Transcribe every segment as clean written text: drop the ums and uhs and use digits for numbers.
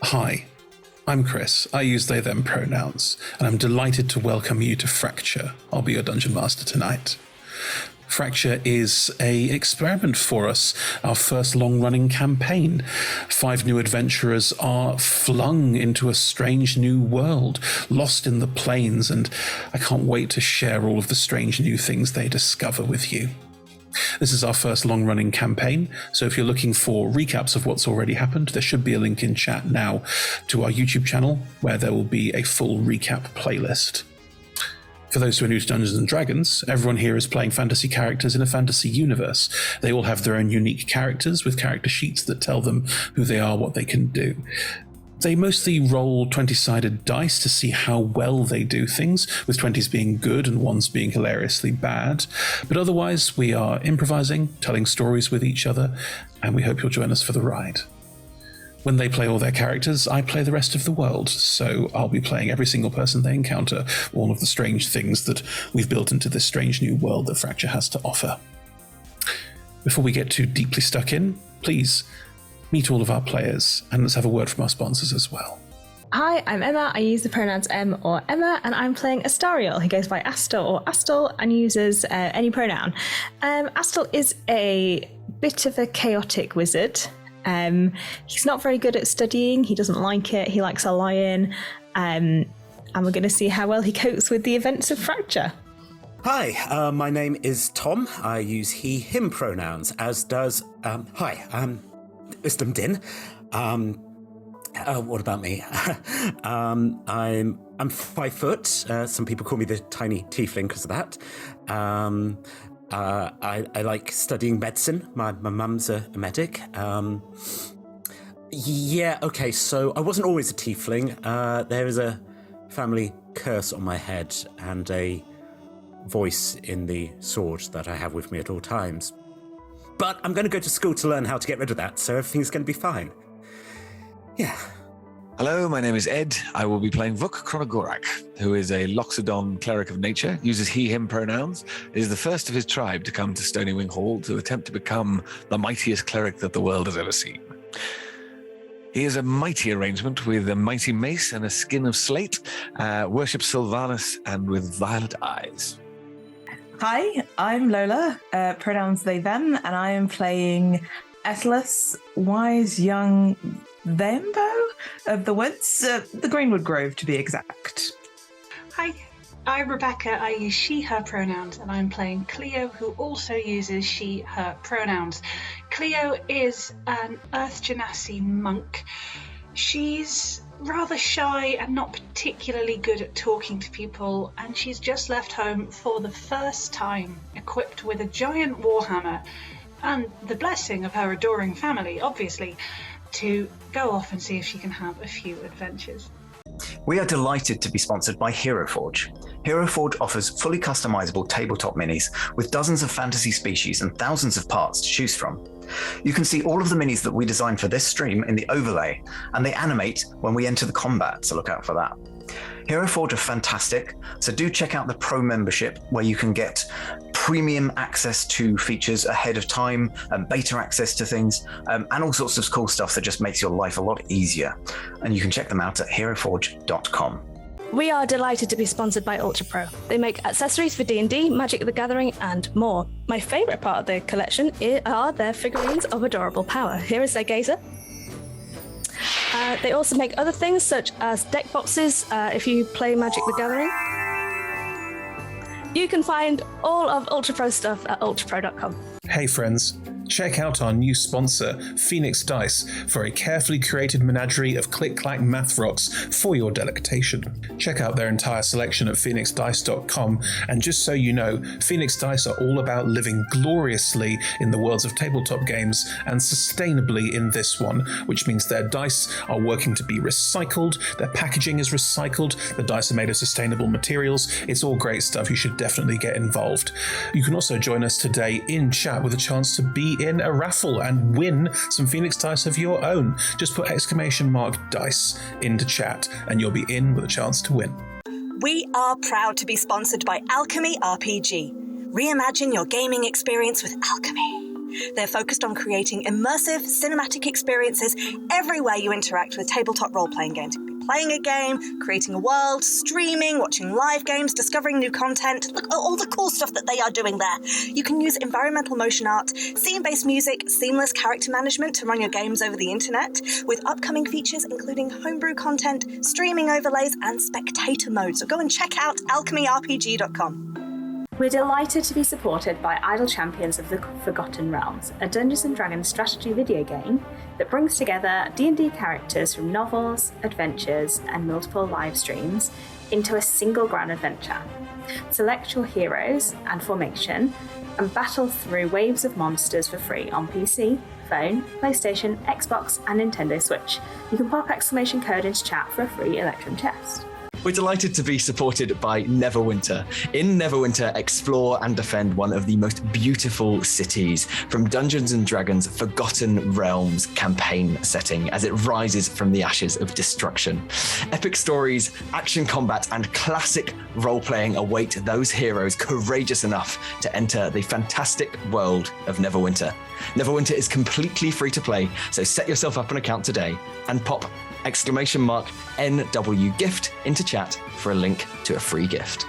Hi, I'm Chris. I use they, them pronouns, and I'm delighted to welcome you to Fracture. I'll be your Dungeon Master tonight. Fracture is an experiment for us, our first long-running campaign. 5 new adventurers are flung into a strange new world, lost in the plains, and I can't wait to share all of the strange new things they discover with you. This is our first long-running campaign, so if you're looking for recaps of what's already happened, there should be a link in chat now to our YouTube channel, where there will be a full recap playlist. For those who are new to Dungeons & Dragons, everyone here is playing fantasy characters in a fantasy universe. They all have their own unique characters with character sheets that tell them who they are, what they can do. They mostly roll 20-sided dice to see how well they do things, with 20s being good and 1s being hilariously bad. But otherwise, we are improvising, telling stories with each other, and we hope you'll join us for the ride. When they play all their characters, I play the rest of the world, so I'll be playing every single person they encounter, all of the strange things that we've built into this strange new world that Fracture has to offer. Before we get too deeply stuck in, please meet all of our players, and let's have a word from our sponsors as well. Hi, I'm Emma. I use the pronouns Em or Emma, and I'm playing Astariel. He goes by Astor or Astel and uses any pronoun. Astel is a bit of a chaotic wizard. He's not very good at studying. He doesn't like it. He likes a lion. And we're going to see how well he copes with the events of Fracture. Hi, my name is Tom. I use he, him pronouns, as does, Wisdom Din. What about me? I'm 5 foot. Some people call me the tiny tiefling because of that. I like studying medicine. My mum's a medic. So I wasn't always a tiefling. There is a family curse on my head and a voice in the sword that I have with me at all times. But I'm going to go to school to learn how to get rid of that, so everything's going to be fine. Yeah. Hello, my name is Ed. I will be playing Vuk Kronogorak, who is a Loxodon cleric of nature, uses he, him pronouns, is the first of his tribe to come to Stonywing Hall to attempt to become the mightiest cleric that the world has ever seen. He is a mighty arrangement with a mighty mace and a skin of slate, worships Sylvanus and with violet eyes. Hi, I'm Lola, pronouns they, them, and I am playing Etlus, wise young Thembo of the woods, the Greenwood Grove to be exact. Hi, I'm Rebecca. I use she, her pronouns, and I'm playing Cleo, who also uses she, her pronouns. Cleo is an Earth Genasi monk. She's rather shy and not particularly good at talking to people, and she's just left home for the first time, equipped with a giant warhammer and the blessing of her adoring family, obviously, to go off and see if she can have a few adventures. We are delighted to be sponsored by Hero Forge. Hero Forge offers fully customizable tabletop minis with dozens of fantasy species and thousands of parts to choose from. You can see all of the minis that we designed for this stream in the overlay, and they animate when we enter the combat, so look out for that. Hero Forge are fantastic, so do check out the Pro membership where you can get premium access to features ahead of time, and beta access to things, and all sorts of cool stuff that just makes your life a lot easier. And you can check them out at heroforge.com. We are delighted to be sponsored by Ultra Pro. They make accessories for D&D, Magic the Gathering, and more. My favourite part of their collection are their figurines of adorable power. Here is their gazer. They also make other things such as deck boxes if you play Magic the Gathering. You can find all of Ultra Pro stuff at ultrapro.com. Hey friends, check out our new sponsor, Phoenix Dice, for a carefully curated menagerie of click-clack math rocks for your delectation. Check out their entire selection at phoenixdice.com, and just so you know, Phoenix Dice are all about living gloriously in the worlds of tabletop games and sustainably in this one, which means their dice are working to be recycled, their packaging is recycled, the dice are made of sustainable materials. It's all great stuff. You should definitely get involved. You can also join us today in chat with a chance to be in a raffle and win some Phoenix Dice of your own. Just put !dice into chat and you'll be in with a chance to win. We are proud to be sponsored by Alchemy RPG. Reimagine your gaming experience with alchemy. They're focused on creating immersive, cinematic experiences everywhere you interact with tabletop role-playing games. Playing a game, creating a world, streaming, watching live games, discovering new content. Look at all the cool stuff that they are doing there. You can use environmental motion art, scene-based music, seamless character management to run your games over the internet, with upcoming features including homebrew content, streaming overlays, and spectator mode. So go and check out alchemyrpg.com. We're delighted to be supported by Idle Champions of the Forgotten Realms, a Dungeons & Dragons strategy video game that brings together D&D characters from novels, adventures, and multiple live streams into a single grand adventure. Select your heroes and formation and battle through waves of monsters for free on PC, phone, PlayStation, Xbox, and Nintendo Switch. You can pop exclamation code into chat for a free Electrum chest. We're delighted to be supported by Neverwinter. In Neverwinter, explore and defend one of the most beautiful cities from Dungeons & Dragons' Forgotten Realms campaign setting as it rises from the ashes of destruction. Epic stories, action combat, and classic role-playing await those heroes courageous enough to enter the fantastic world of Neverwinter. Neverwinter is completely free to play, so set yourself up an account today and pop !NW gift into chat for a link to a free gift.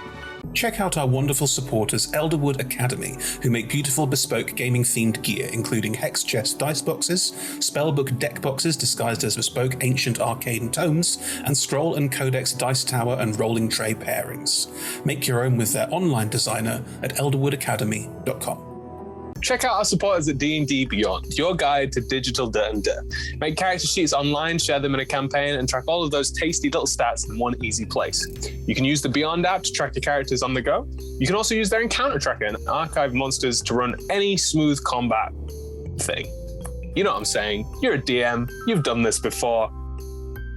Check out our wonderful supporters, Elderwood Academy, who make beautiful bespoke gaming-themed gear, including hex chest dice boxes, spellbook deck boxes disguised as bespoke ancient arcane tomes, and scroll and codex dice tower and rolling tray pairings. Make your own with their online designer at elderwoodacademy.com. Check out our supporters at D&D Beyond, your guide to digital D&D. Make character sheets online, share them in a campaign, and track all of those tasty little stats in one easy place. You can use the Beyond app to track your characters on the go. You can also use their encounter tracker and archive monsters to run any smooth combat thing. You know what I'm saying? You're a DM, you've done this before.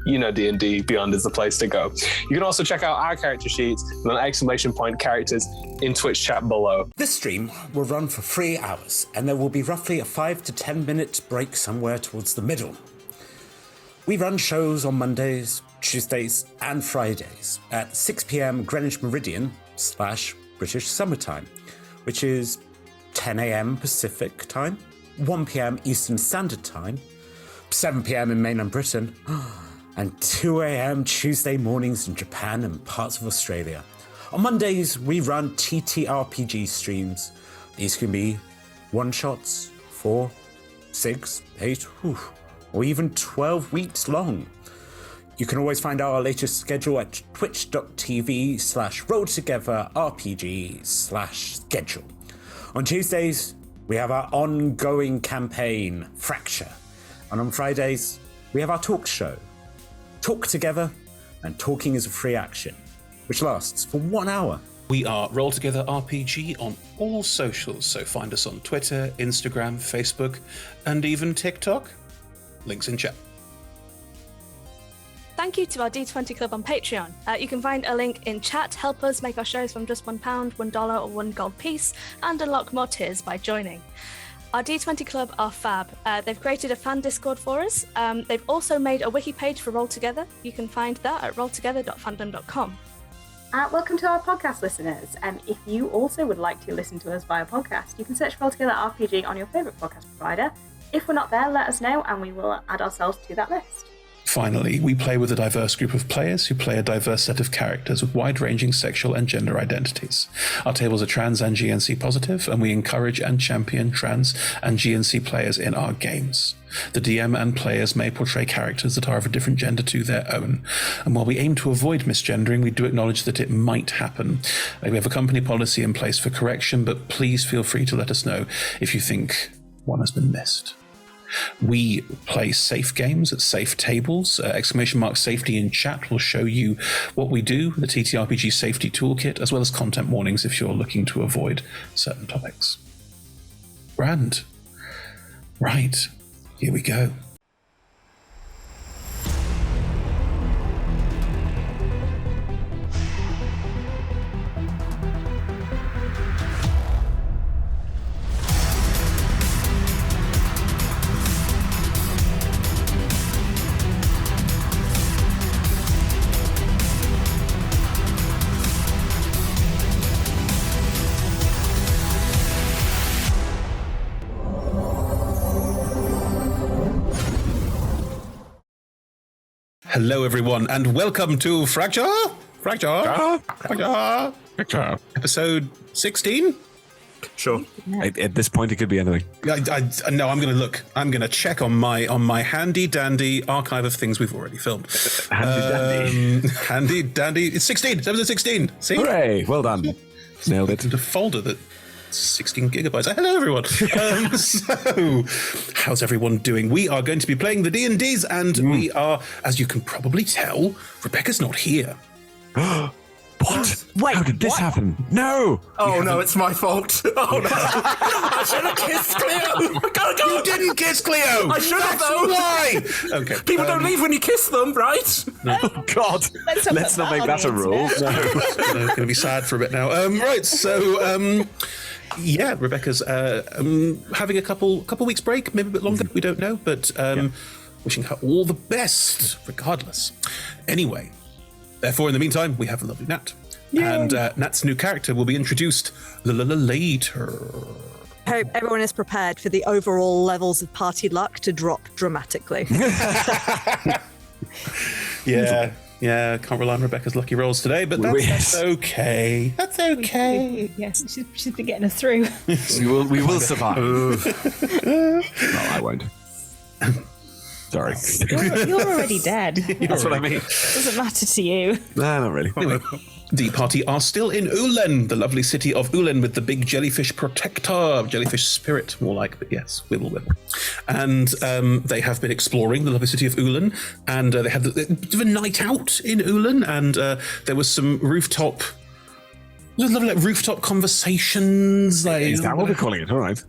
You know D&D Beyond is the place to go. You can also check out our character sheets and exclamation point characters in Twitch chat below. This stream will run for 3 hours, and there will be roughly a 5 to 10 minute break somewhere towards the middle. We run shows on Mondays, Tuesdays, and Fridays at 6 p.m. Greenwich Meridian / British Summertime, which is 10 a.m. Pacific Time, 1 p.m. Eastern Standard Time, 7 p.m. in mainland Britain, and 2 a.m. Tuesday mornings in Japan and parts of Australia. On Mondays, we run TTRPG streams. These can be one-shots, 4, 6, 8, or even 12 weeks long. You can always find our latest schedule at twitch.tv/rolltogetherrpg/schedule. On Tuesdays, we have our ongoing campaign, Fracture. And on Fridays, we have our talk show, Talk Together, and Talking is a Free Action, which lasts for 1 hour. We are Roll Together RPG on all socials, so find us on Twitter, Instagram, Facebook, and even TikTok. Links in chat. Thank you to our D20 Club on Patreon. You can find a link in chat. Help us make our shows from just £1, $1, or $1 gold piece, and unlock more tiers by joining. Our D20 Club are fab. They've created a fan Discord for us. They've also made a wiki page for Roll Together. You can find that at rolltogether.fandom.com. Welcome to our podcast listeners. If you also would like to listen to us via podcast, you can search Roll Together RPG on your favourite podcast provider. If we're not there, let us know and we will add ourselves to that list. Finally, we play with a diverse group of players who play a diverse set of characters with wide-ranging sexual and gender identities. Our tables are trans and GNC positive, and we encourage and champion trans and GNC players in our games. The DM and players may portray characters that are of a different gender to their own. And while we aim to avoid misgendering, we do acknowledge that it might happen. We have a company policy in place for correction, but please feel free to let us know if you think one has been missed. We play safe games at safe tables. !safety in chat will show you what we do, the TTRPG safety toolkit, as well as content warnings if you're looking to avoid certain topics. Grand. Right, here we go. Hello, everyone, and welcome to Fracture, episode 16. Sure. At this point, it could be anything. No, I'm going to look. I'm going to check on my handy dandy archive of things we've already filmed. Handy dandy. It's 16. It's episode 16. See? Hooray! Well done. Nailed it. The folder that 16 gigabytes. Hello, everyone. So, how's everyone doing? We are going to be playing the D&Ds, and we are, as you can probably tell, Rebecca's not here. What? Wait, how did this happen? No! Oh no, it's my fault. Oh no. I should have kissed Cleo. I gotta go. You didn't kiss Cleo. I should have though. Why? Okay. People don't leave when you kiss them, right? Oh God! Let's not make that a rule. No, going to be sad for a bit now. Right, so yeah, Rebecca's having a couple weeks break, maybe a bit longer. We don't know, but wishing her all the best, regardless. Anyway, therefore, in the meantime, we have a lovely Nat, and Nat's new character will be introduced later. I hope everyone is prepared for the overall levels of party luck to drop dramatically. Yeah, can't rely on Rebecca's lucky rolls today, but that's okay. That's okay. Yes, she's been getting us through. We will survive. No, I won't. Sorry. You're already dead. That's what I mean. Doesn't matter to you. No, not really. Anyway, the party are still in Uhlen, the lovely city of Uhlen, with the big jellyfish protector, jellyfish spirit, more like, but yes, wibble. And they have been exploring the lovely city of Uhlen, and they had a bit of a night out in Uhlen, and there was some rooftop conversations. Is that what we're calling it? All right.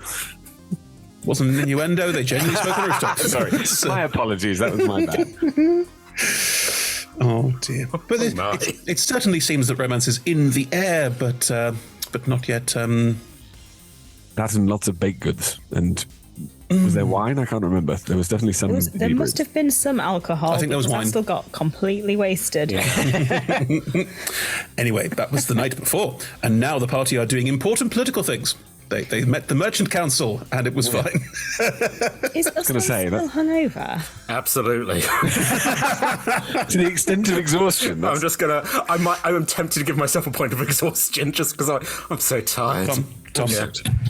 Wasn't an innuendo, they genuinely spoke on rooftop. Sorry, my apologies, that was my bad. Oh dear. But it certainly seems that romance is in the air, but not yet. That and lots of baked goods. And was there wine? I can't remember. There was definitely some. There must have been some alcohol. I think there was wine. I still got completely wasted. Yeah. Anyway, that was the night before, and now the party are doing important political things. They met the Merchant Council, and it was fine. Is I was going to say still that. hungover? Absolutely. To the extent of exhaustion. I'm just gonna. I'm tempted to give myself a point of exhaustion just because I'm so tired. Tom,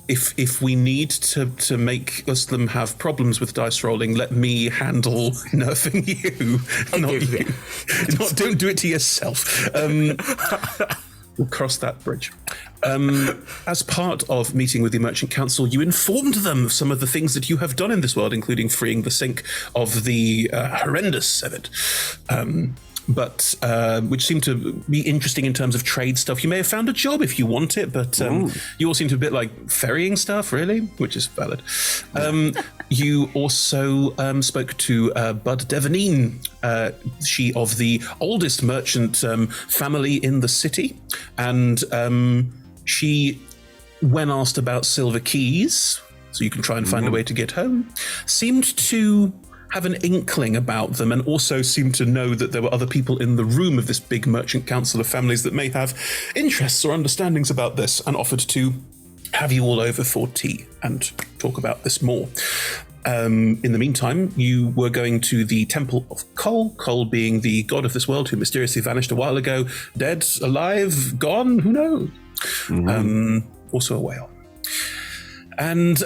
if we need to make Muslim have problems with dice rolling, let me handle nerfing you, not you. Don't do it to yourself. We'll cross that bridge. As part of meeting with the Merchant Council, you informed them of some of the things that you have done in this world, including freeing the sink of the horrendous Sevet. But which seemed to be interesting in terms of trade stuff. You may have found a job if you want it, but you all seem to be a bit like ferrying stuff, really, which is valid. You also spoke to Bud Devanine, she of the oldest merchant family in the city, and she, when asked about silver keys, so you can try and find a way to get home, seemed to have an inkling about them, and also seemed to know that there were other people in the room of this big merchant council of families that may have interests or understandings about this, and offered to have you all over for tea and talk about this more. In the meantime, you were going to the Temple of Kol, Kol being the god of this world who mysteriously vanished a while ago. Dead, alive, gone, who knows? Also a whale. And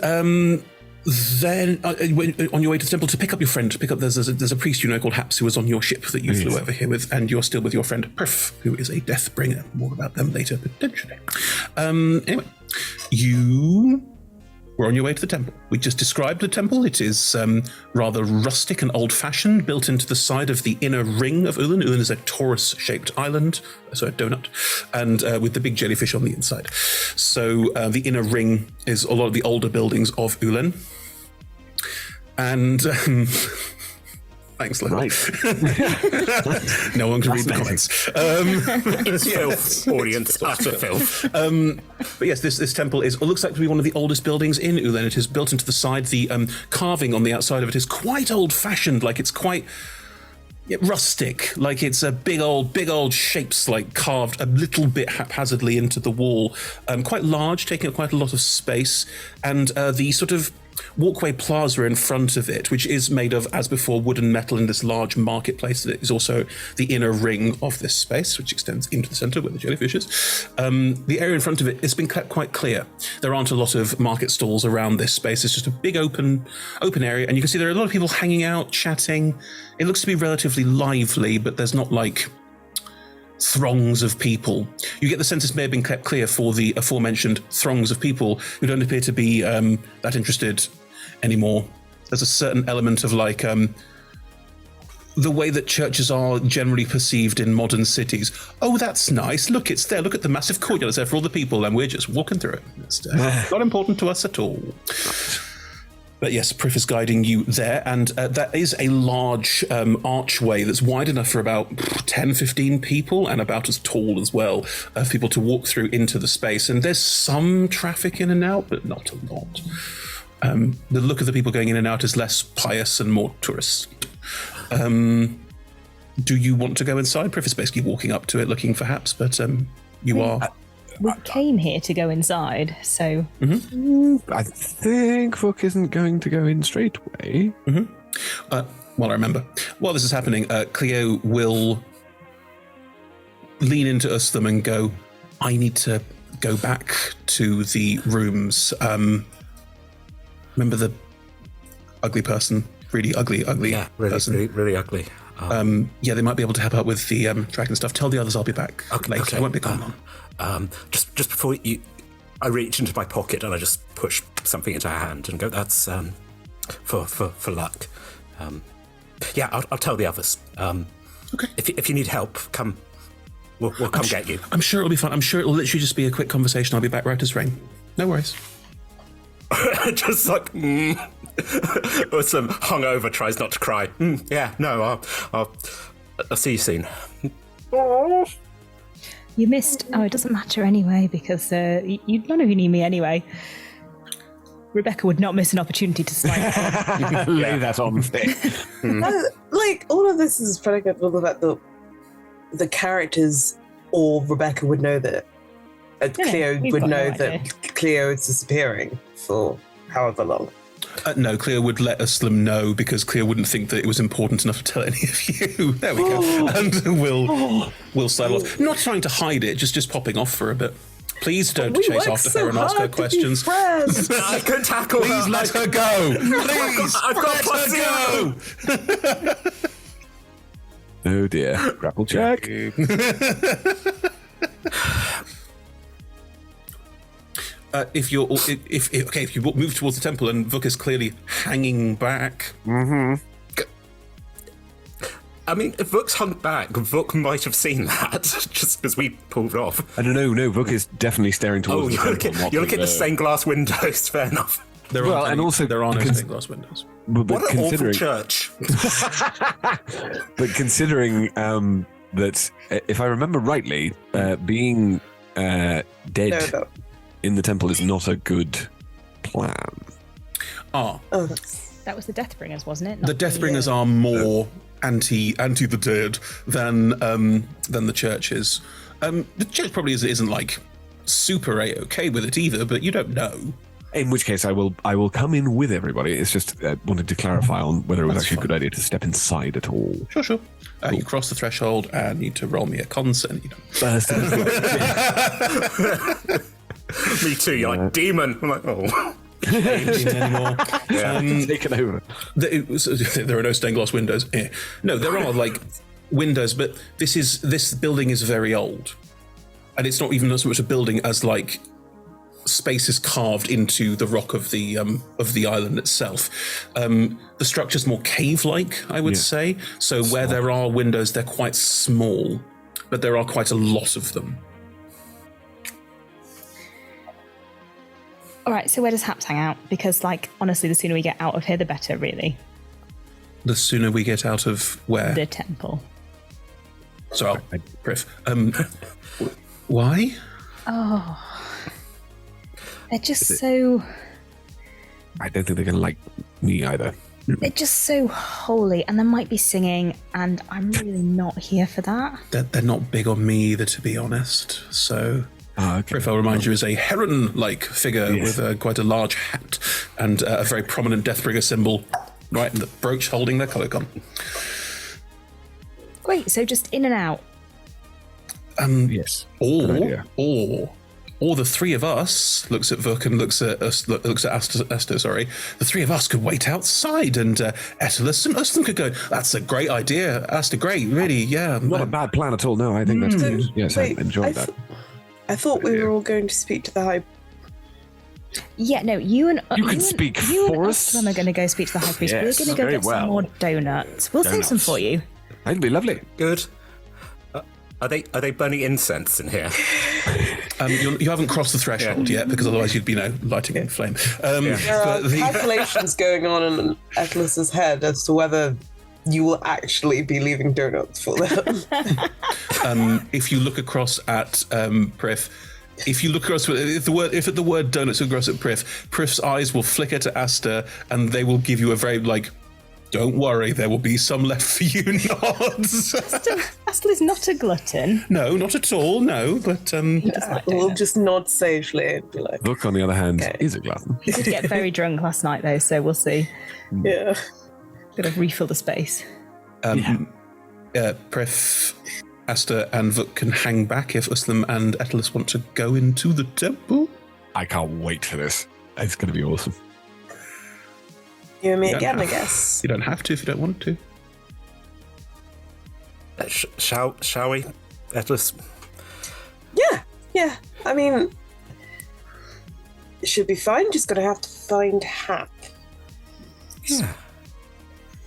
then on your way to the temple to pick up your friend, there's a priest you know called Haps who was on your ship that you flew over here with, and you're still with your friend Perf, who is a death bringer. More about them later, potentially. Anyway, you were on your way to the temple. We just described the temple. It is rather rustic and old-fashioned, built into the side of the inner ring of Uhlen. Uhlen is a torus-shaped island, so a donut, and with the big jellyfish on the inside. So the inner ring is a lot of the older buildings of Uhlen. And thanks, Lou. Right. No one can read the comments. Filth, audience, utter filth. But yes, this temple looks like to be one of the oldest buildings in Uhlen. It is built into the side. The carving on the outside of it is quite old-fashioned. Like, it's quite rustic. Like, it's a big old shapes, like carved a little bit haphazardly into the wall. Quite large, taking up quite a lot of space. And the sort of walkway plaza in front of it, which is made of, as before, wood and metal in this large marketplace that is also the inner ring of this space, which extends into the centre where the jellyfish is. The area in front of it has been kept quite clear. There aren't a lot of market stalls around this space. It's just a big open area, and you can see there are a lot of people hanging out, chatting. It looks to be relatively lively, but there's not like throngs of people. You get the sense this may have been kept clear for the aforementioned throngs of people who don't appear to be that interested anymore. There's a certain element of like the way that churches are generally perceived in modern cities. Oh, that's nice. Look, it's there. Look at the massive courtyard. It's there for all the people, and we're just walking through it. It's not important to us at all. But yes, Prif is guiding you there, and that is a large archway that's wide enough for about 10, 15 people, and about as tall as well, for people to walk through into the space. And there's some traffic in and out, but not a lot. The look of the people going in and out is less pious and more tourist. Do you want to go inside? Prif is basically walking up to it, looking for Haps, but you are... We came here to go inside, so... I think Vuk isn't going to go in straight away. Well, I remember. While this is happening, Cleo will lean into Uslam and go, I need to go back to the rooms. Remember the ugly person? Really ugly person? Really ugly. Yeah, they might be able to help out with the dragon stuff. Tell the others I'll be back later. Okay. I won't be gone long. Just before I reach into my pocket and I just push something into her hand and go, that's for luck. Yeah, I'll tell the others. Okay. If you need help, come. We'll come get you. I'm sure it'll be fun. I'm sure it'll literally just be a quick conversation. I'll be back right as rain. No worries. Just like, or some hungover tries not to cry. Yeah, no, I'll see you soon. You missed... Oh, it doesn't matter anyway, because none of you knew me anyway. Rebecca would not miss an opportunity to slide. Lay that on thick. Like, all of this is predicated on the fact that the characters or Rebecca would know that Cleo would know that Cleo is disappearing for however long. No, Cleo would let Uslam know because Cleo wouldn't think that it was important enough to tell any of you. There we go. And we'll style off. Not trying to hide it, just popping off for a bit. Please don't chase after her and ask her questions. I can tackle her. Please let her go. Please, I've got let her go. Oh dear. Grapple check. If you move towards the temple and Vuk is clearly hanging back. I mean, if Vuk's hung back, Vuk might have seen that just because we pulled off. I don't know. No, Vuk is definitely staring towards the temple. You're looking at the stained glass windows. Fair enough. There are no stained glass windows. But what an awful church. But considering that, if I remember rightly, being dead in the temple is not a good plan. That was the Deathbringers, wasn't it? The Deathbringers are more anti the dead than the church is. The church probably isn't like super okay with it either, but you don't know. In which case, I will come in with everybody. It's just wanted to clarify on whether it was actually a good idea to step inside at all. Sure. You cross the threshold and need to roll me a con, and you don't burst. Me too. You're like demon. I'm like, oh. Anymore. Taken over. There are no stained glass windows. No, there are like windows, but this building is very old, and it's not even so much a building as like spaces carved into the rock of the island itself. The structure's more cave-like, I would say. So where there are windows, they're quite small, but there are quite a lot of them. All right, so where does Haps hang out? Because, like, honestly, the sooner we get out of here, the better, really. The sooner we get out of where? The temple. So, Prif. Why? Oh. They're just so... I don't think they're going to like me either. They're just so holy, and they might be singing, and I'm really not here for that. They're not big on me either, to be honest. So okay. Priff, I'll remind you, is a heron-like figure with quite a large hat and a very prominent Deathbringer symbol right in the brooch holding their cloak on. Great, so just in and out. Yes. Or the three of us, looks at Vuk and looks at Aster, sorry. The three of us could wait outside and Etelus and Uslan could go, that's a great idea. Aster, great, really, yeah. Not a bad plan at all, no. I think that's good. Yes, I enjoyed that. I thought we were all going to speak to the High... Yeah, no, you and speak for us. I'm going to go speak to the High Priest. Yes, We're going to go get very some more donuts. We'll save some for you. That'd be lovely. Good. Are they burning incense in here? You haven't crossed the threshold yet, because otherwise you'd be, lighting a flame. There are calculations going on in Etelus's head as to whether you will actually be leaving donuts for them. If you look across at Priff, if you look across, if the word donuts across at Priff's eyes will flicker to Aster, and they will give you a very don't worry, there will be some left for you nods. Aster is not a glutton. No, not at all, no, but... we'll just nod sagely and be like... Vuk, on the other hand, is a glutton. He did get very drunk last night, though, so we'll see. Yeah. Gotta refill the space. Priff, Aster, and Vuk can hang back if Uslam and Etelus want to go into the temple. I can't wait for this. It's going to be awesome. You and me again, I guess. You don't have to if you don't want to. Shall we, Etelus? Yeah. I mean, it should be fine. Just gonna have to find Hap.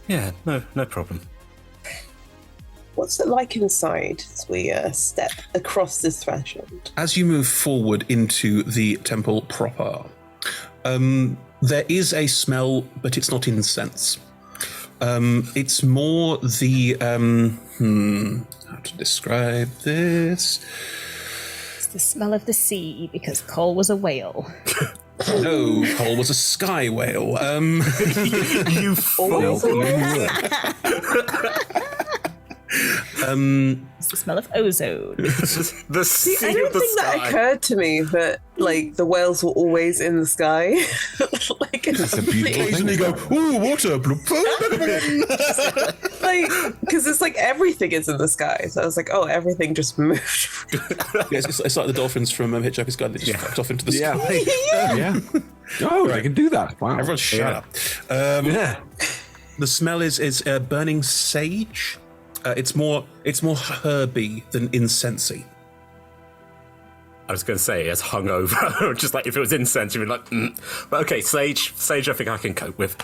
Yeah, no problem. What's it like inside as we step across this threshold? As you move forward into the temple proper, there is a smell, but it's not incense. It's more the how to describe this? It's the smell of the sea, because Cole was a whale. No, Cole was a sky whale. You fool! It's the smell of ozone. The sea I don't of the think sky. that occurred to me that the whales were always in the sky. That's a beautiful thing. And you go, ooh, water. Because it's everything is in the sky. So I was like, oh, everything just moved. It's like the dolphins from Hitchhiker's Guide. They just fucked off into the sky. Yeah. Oh, they can do that. Wow. Everyone shut up. The smell is burning sage. It's more herby than incensey. I was going to say it's hungover. Just like if it was incense, you'd be like, But okay, sage, I think I can cope with.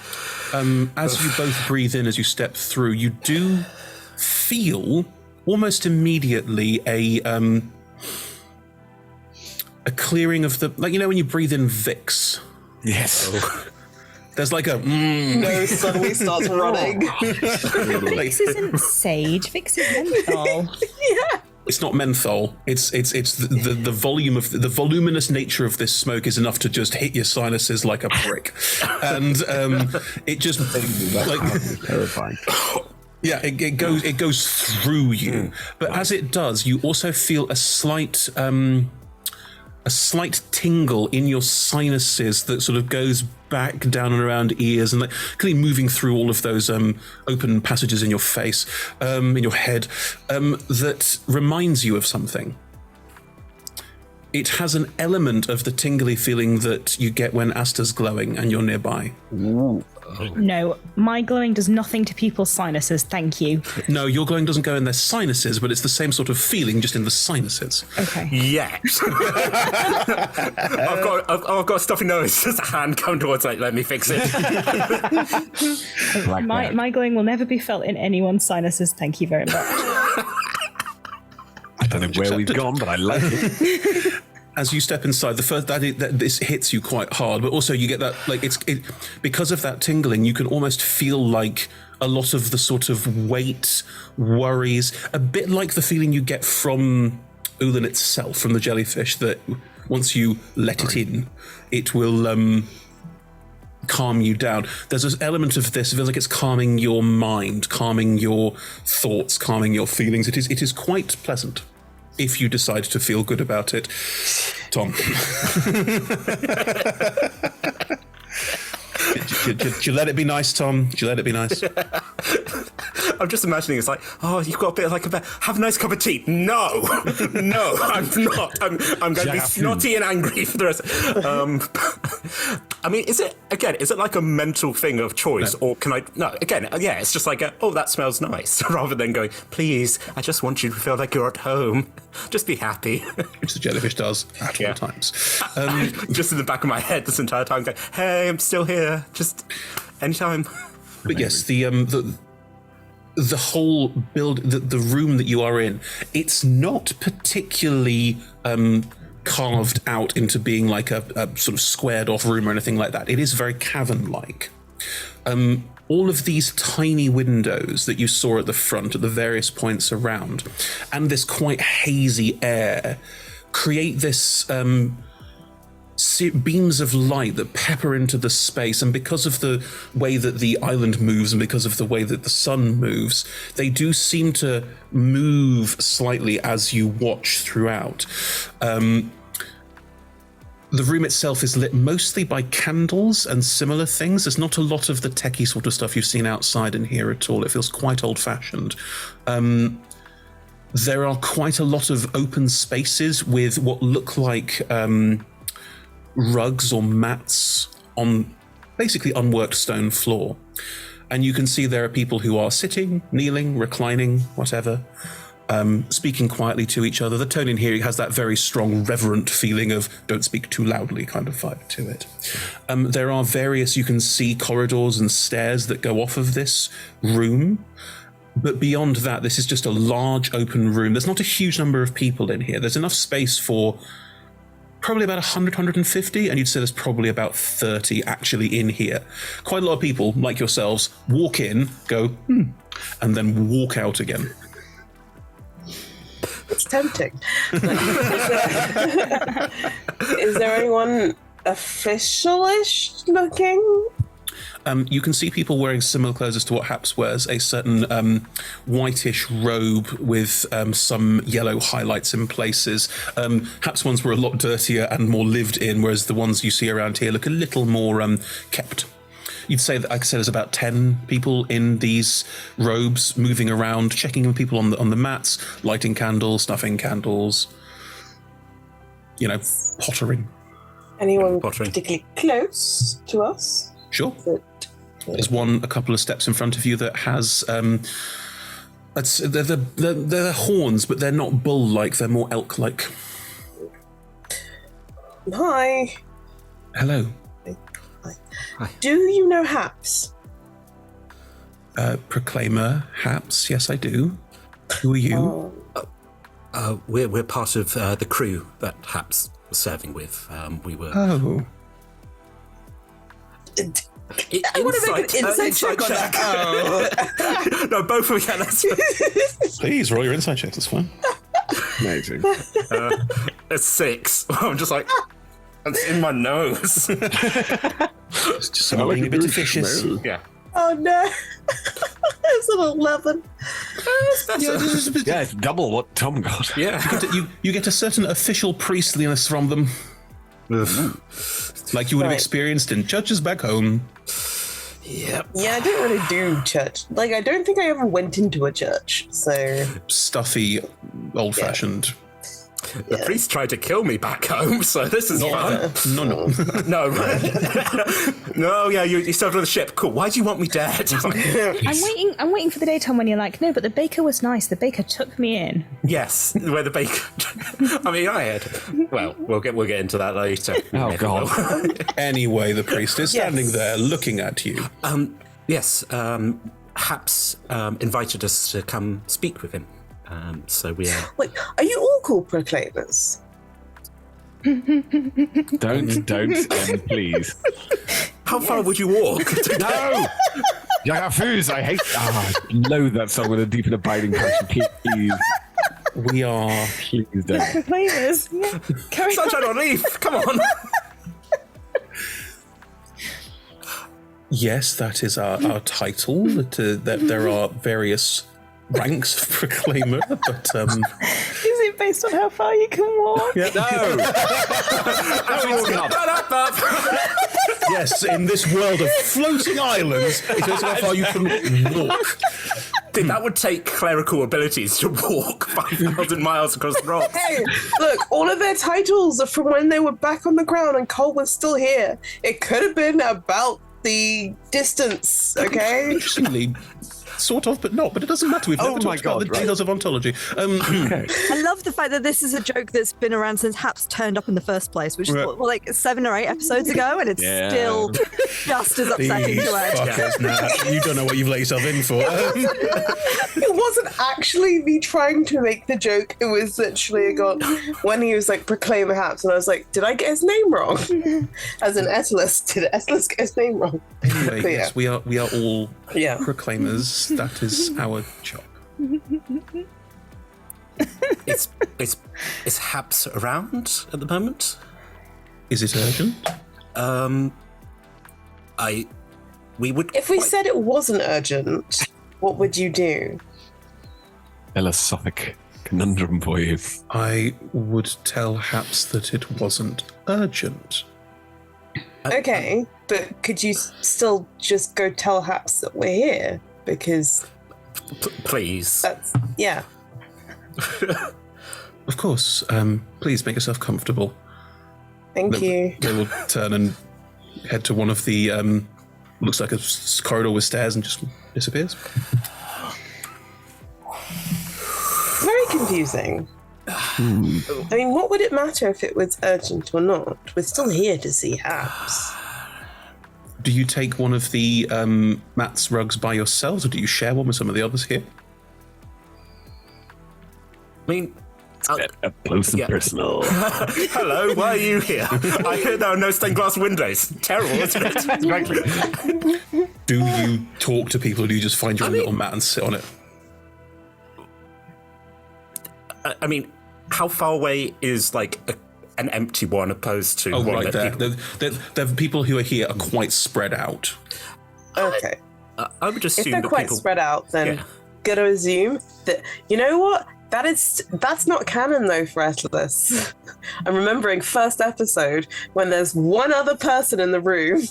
As you both breathe in, as you step through, you do feel almost immediately a clearing of the, when you breathe in Vicks. Yes. There's a No, suddenly starts running. Vicks isn't sage. Vicks is menthol. Yeah. It's not menthol. It's the volume of the voluminous nature of this smoke is enough to just hit your sinuses like a brick, and it just terrifying. Yeah, it goes through you, but as it does, you also feel a slight tingle in your sinuses that sort of goes back down and around ears and kind of moving through all of those open passages in your face, in your head, that reminds you of something. It has an element of the tingly feeling that you get when Aster's glowing and you're nearby. Ooh. No, my glowing does nothing to people's sinuses, thank you. No, your glowing doesn't go in their sinuses, but it's the same sort of feeling, just in the sinuses. Okay. Yeah. I've got a stuffy nose. Just a hand come towards let me fix it. My glowing will never be felt in anyone's sinuses, thank you very much. I don't know where we've gone, but I like it. As you step inside, the first that this hits you quite hard, but also you get that because of that tingling, you can almost feel like a lot of the sort of weight, worries, a bit like the feeling you get from Uhlen itself, from the jellyfish, that once you let it in, it will calm you down. There's this element of this, it feels like it's calming your mind, calming your thoughts, calming your feelings. It is quite pleasant. if you decide to feel good about it. Tom. Do you let it be nice, Tom? Do you let it be nice? I'm just imagining it's like, oh, you've got a bit like have a nice cup of tea. No, I'm not. I'm going to be snotty and angry for the rest. I mean, is it like a mental thing of choice, or can I? No, again, yeah, it's just like, that smells nice, rather than going, please, I just want you to feel like you're at home. Just be happy. Which the jellyfish does at all times. Just in the back of my head this entire time, going, hey, I'm still here. Just anytime. But yes, the whole the room that you are in, it's not particularly carved out into being like a sort of squared off room or anything like that. It is very cavern-like. All of these tiny windows that you saw at the front at the various points around, and this quite hazy air, create this beams of light that pepper into the space, and because of the way that the island moves and because of the way that the sun moves, they do seem to move slightly as you watch throughout. The room itself is lit mostly by candles and similar things. There's not a lot of the techie sort of stuff you've seen outside in here at all. It feels quite old-fashioned. There are quite a lot of open spaces with what look like rugs or mats on basically unworked stone floor. And you can see there are people who are sitting, kneeling, reclining, whatever, speaking quietly to each other. The tone in here has that very strong, reverent feeling of don't speak too loudly kind of vibe to it. There are various, you can see corridors and stairs that go off of this room. But beyond that, this is just a large open room. There's not a huge number of people in here. There's enough space for probably about 100, 150, and you'd say there's probably about 30 actually in here. Quite a lot of people, like yourselves, walk in, go, and then walk out again. It's tempting. Is there anyone official-ish looking? You can see people wearing similar clothes as to what Haps wears, a certain whitish robe with some yellow highlights in places. Haps' ones were a lot dirtier and more lived in, whereas the ones you see around here look a little more kept. You'd say that, like I said, there's about 10 people in these robes moving around, checking in people on the mats, lighting candles, snuffing candles, pottering. Anyone particularly close to us? Sure. There's one a couple of steps in front of you that has they're horns, but they're not bull-like, they're more elk-like. Hi. Hello. Hi. Do you know Haps? Proclaimer Haps, yes I do. Who are you? We're part of the crew that Haps was serving with. We were... Oh. I want to make an insight check on that. Oh. No, both of you. Please roll your insight checks. That's fine. Amazing. It's 6. I'm just like, it's in my nose. Just smelling a bit of fishes. Yeah. Oh no. It's an 11. Yeah, it's double what Tom got. Yeah. You get a certain official priestliness from them. Like you would have experienced in churches back home. Yep. Yeah, I don't really do church. Like, I don't think I ever went into a church, so... Stuffy, old-fashioned. The priest tried to kill me back home, so this is fun. No. No, right. No, yeah, you served on the ship. Cool. Why do you want me dead? I'm waiting for the day, Tom, when you're like, no, but the baker was nice. The baker took me in. Yes, where the baker... I mean, I had... Well, we'll get into that later. Oh, God. Anyway, the priest is standing there looking at you. Yes, Haps invited us to come speak with him. So we are... Wait, are you all called Proclaimers? Don't, please. How far would you walk? No! Yagafuz, I hate... I loathe that song with a deep and abiding passion. Please. We are... Please don't. Proclaimers. Yeah. Sunshine on Leaf, come on! Yes, that is our title. That there are various ranks of Proclaimer, but Is it based on how far you can walk. Yeah. No! Yes, in this world of floating islands, it is how far you can walk. Dude, that would take clerical abilities to walk 5,000 miles across the rocks. Hey, look, all of their titles are from when they were back on the ground and Cole was still here. It could have been about the distance, okay? Interestingly, sort of, but not. But it doesn't matter. We've never talked about the details of ontology. I love the fact that this is a joke that's been around since Haps turned up in the first place, which was like 7 or 8 episodes ago, and it's still just as upsetting These to Ed. fuckers, nah, you don't know what you've let yourself in for. It wasn't actually me trying to make the joke. It was literally when he was like proclaim the Haps, and I was like, did I get his name wrong? As in Etelus, did Etelus get his name wrong? Anyway, yes, we are all Yeah. proclaimers. That is our job. Is Haps around at the moment? Is it urgent? We would. If we said it wasn't urgent, what would you do? Philosophic conundrum for you. I would tell Haps that it wasn't urgent. Okay, but could you still just go tell Haps that we're here? Because... Please. Yeah. Of course. Please make yourself comfortable. Thank you. They will turn and head to one of the... looks like a corridor with stairs and just disappears. Very confusing. I mean, what would it matter if it was urgent or not? We're still here to see Haps. Do you take one of the Matt's rugs by yourselves, or do you share one with some of the others here? I mean... Up close and personal. Hello, why are you here? I hear there are no stained glass windows. Terrible, isn't it? Exactly. Do you talk to people, or do you just find your own little mat and sit on it? I mean, how far away is like an empty one opposed to one right there. people? The people who are here are quite spread out. Okay. I would assume if they're that quite people... spread out, then Yeah. gotta assume that, you know what? That's not canon though for Etelus. I'm remembering first episode when there's one other person in the room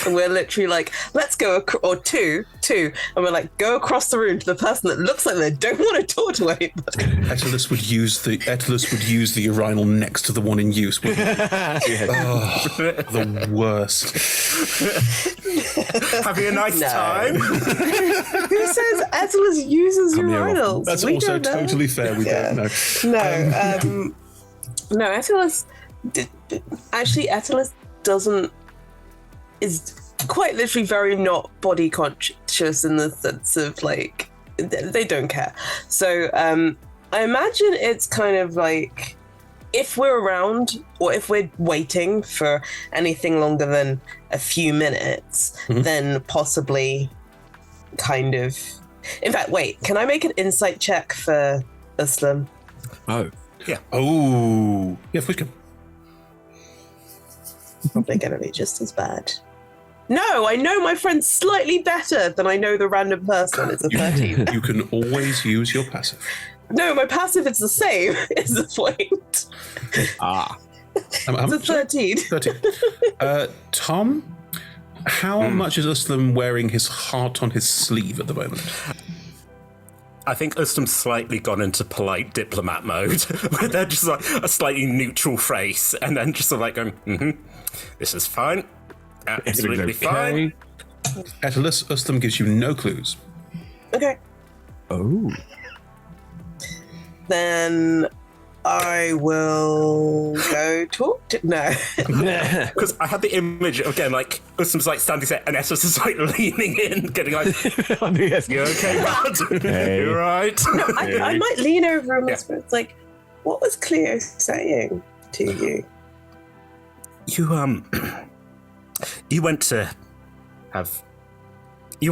and we're literally like, let's go, or two, and we're like, go across the room to the person that looks like they don't want to talk to anybody. Etelus would use the urinal next to the one in use. Wouldn't he? The worst. Having a nice time. Who says Etelus uses urinals? That's We also don't know. totally fair. We don't know. No, Etelus. Actually, Etelus is quite literally very not body conscious in the sense of like they don't care. So I imagine it's kind of like if we're around or if we're waiting for anything longer than a few minutes, then possibly kind of. In fact, wait, can I make an insight check for Uhlen? Oh. Yeah. Oh. Yeah, if we can. Probably going to be just as bad. No, I know my friend slightly better than I know the random person. It's a 13. You can always use your passive. No, my passive is the same, is the point. It's a 13. 13. Tom, how much is Uhlen wearing his heart on his sleeve at the moment? I think Uhlen's slightly gone into polite diplomat mode, where they're just like a slightly neutral face, and then just sort of like going, this is fine. Absolutely fine. Etelus, Uhlen gives you no clues. Okay. Oh. Then I will go talk to... No. Because I had the image, again, like, Uhlen's like standing there, and Etelus is like leaning in, getting like, you okay, bud? Hey. You right? No, I might lean over and whisper, it's like, what was Cleo saying to you? You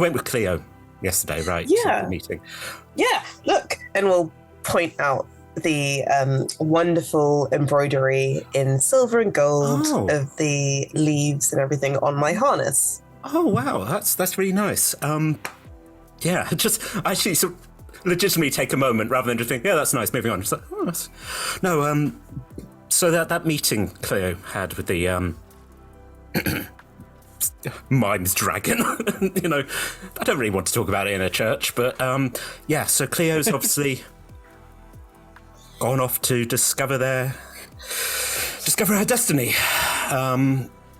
went with Cleo yesterday, right? Yeah. To the meeting. Yeah, look. And we'll point out the wonderful embroidery in silver and gold of the leaves and everything on my harness. Oh, wow. That's really nice. Yeah, just actually, so legitimately take a moment rather than just think, yeah, that's nice, moving on. Just like, oh, that's... No, so that meeting Cleo had with the mimes dragon, you know, I don't really want to talk about it in a church, but yeah, so Cleo's obviously gone off to discover her destiny.